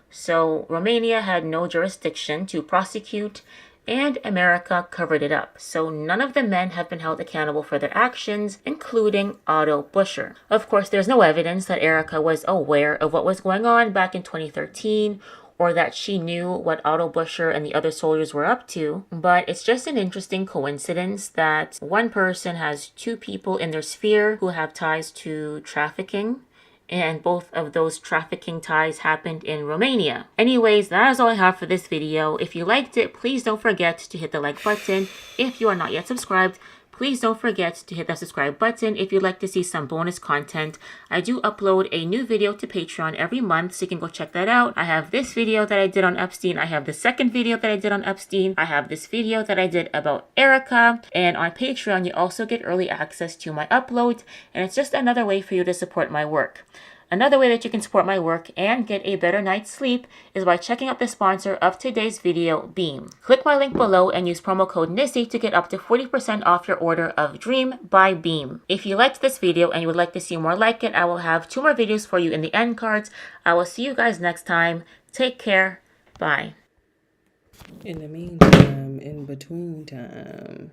So Romania had no jurisdiction to prosecute, and America covered it up. So none of the men have been held accountable for their actions, including Otto Buscher. Of course, there's no evidence that Erica was aware of what was going on back in 2013, or that she knew what Otto Buscher and the other soldiers were up to, but it's just an interesting coincidence that one person has 2 people in their sphere who have ties to trafficking, and both of those trafficking ties happened in Romania. Anyways, that is all I have for this video. If you liked it, please don't forget to hit the like button. If you are not yet subscribed, please don't forget to hit that subscribe button if you'd like to see some bonus content. I do upload a new video to Patreon every month, so you can go check that out. I have this video that I did on Epstein. I have the second video that I did on Epstein. I have this video that I did about Erica. And on Patreon, you also get early access to my uploads. And it's just another way for you to support my work. Another way that you can support my work and get a better night's sleep is by checking out the sponsor of today's video, Beam. Click my link below and use promo code NISSY to get up to 40% off your order of Dream by Beam. If you liked this video and you would like to see more like it, I will have 2 more videos for you in the end cards. I will see you guys next time. Take care. Bye. In the meantime, in between time.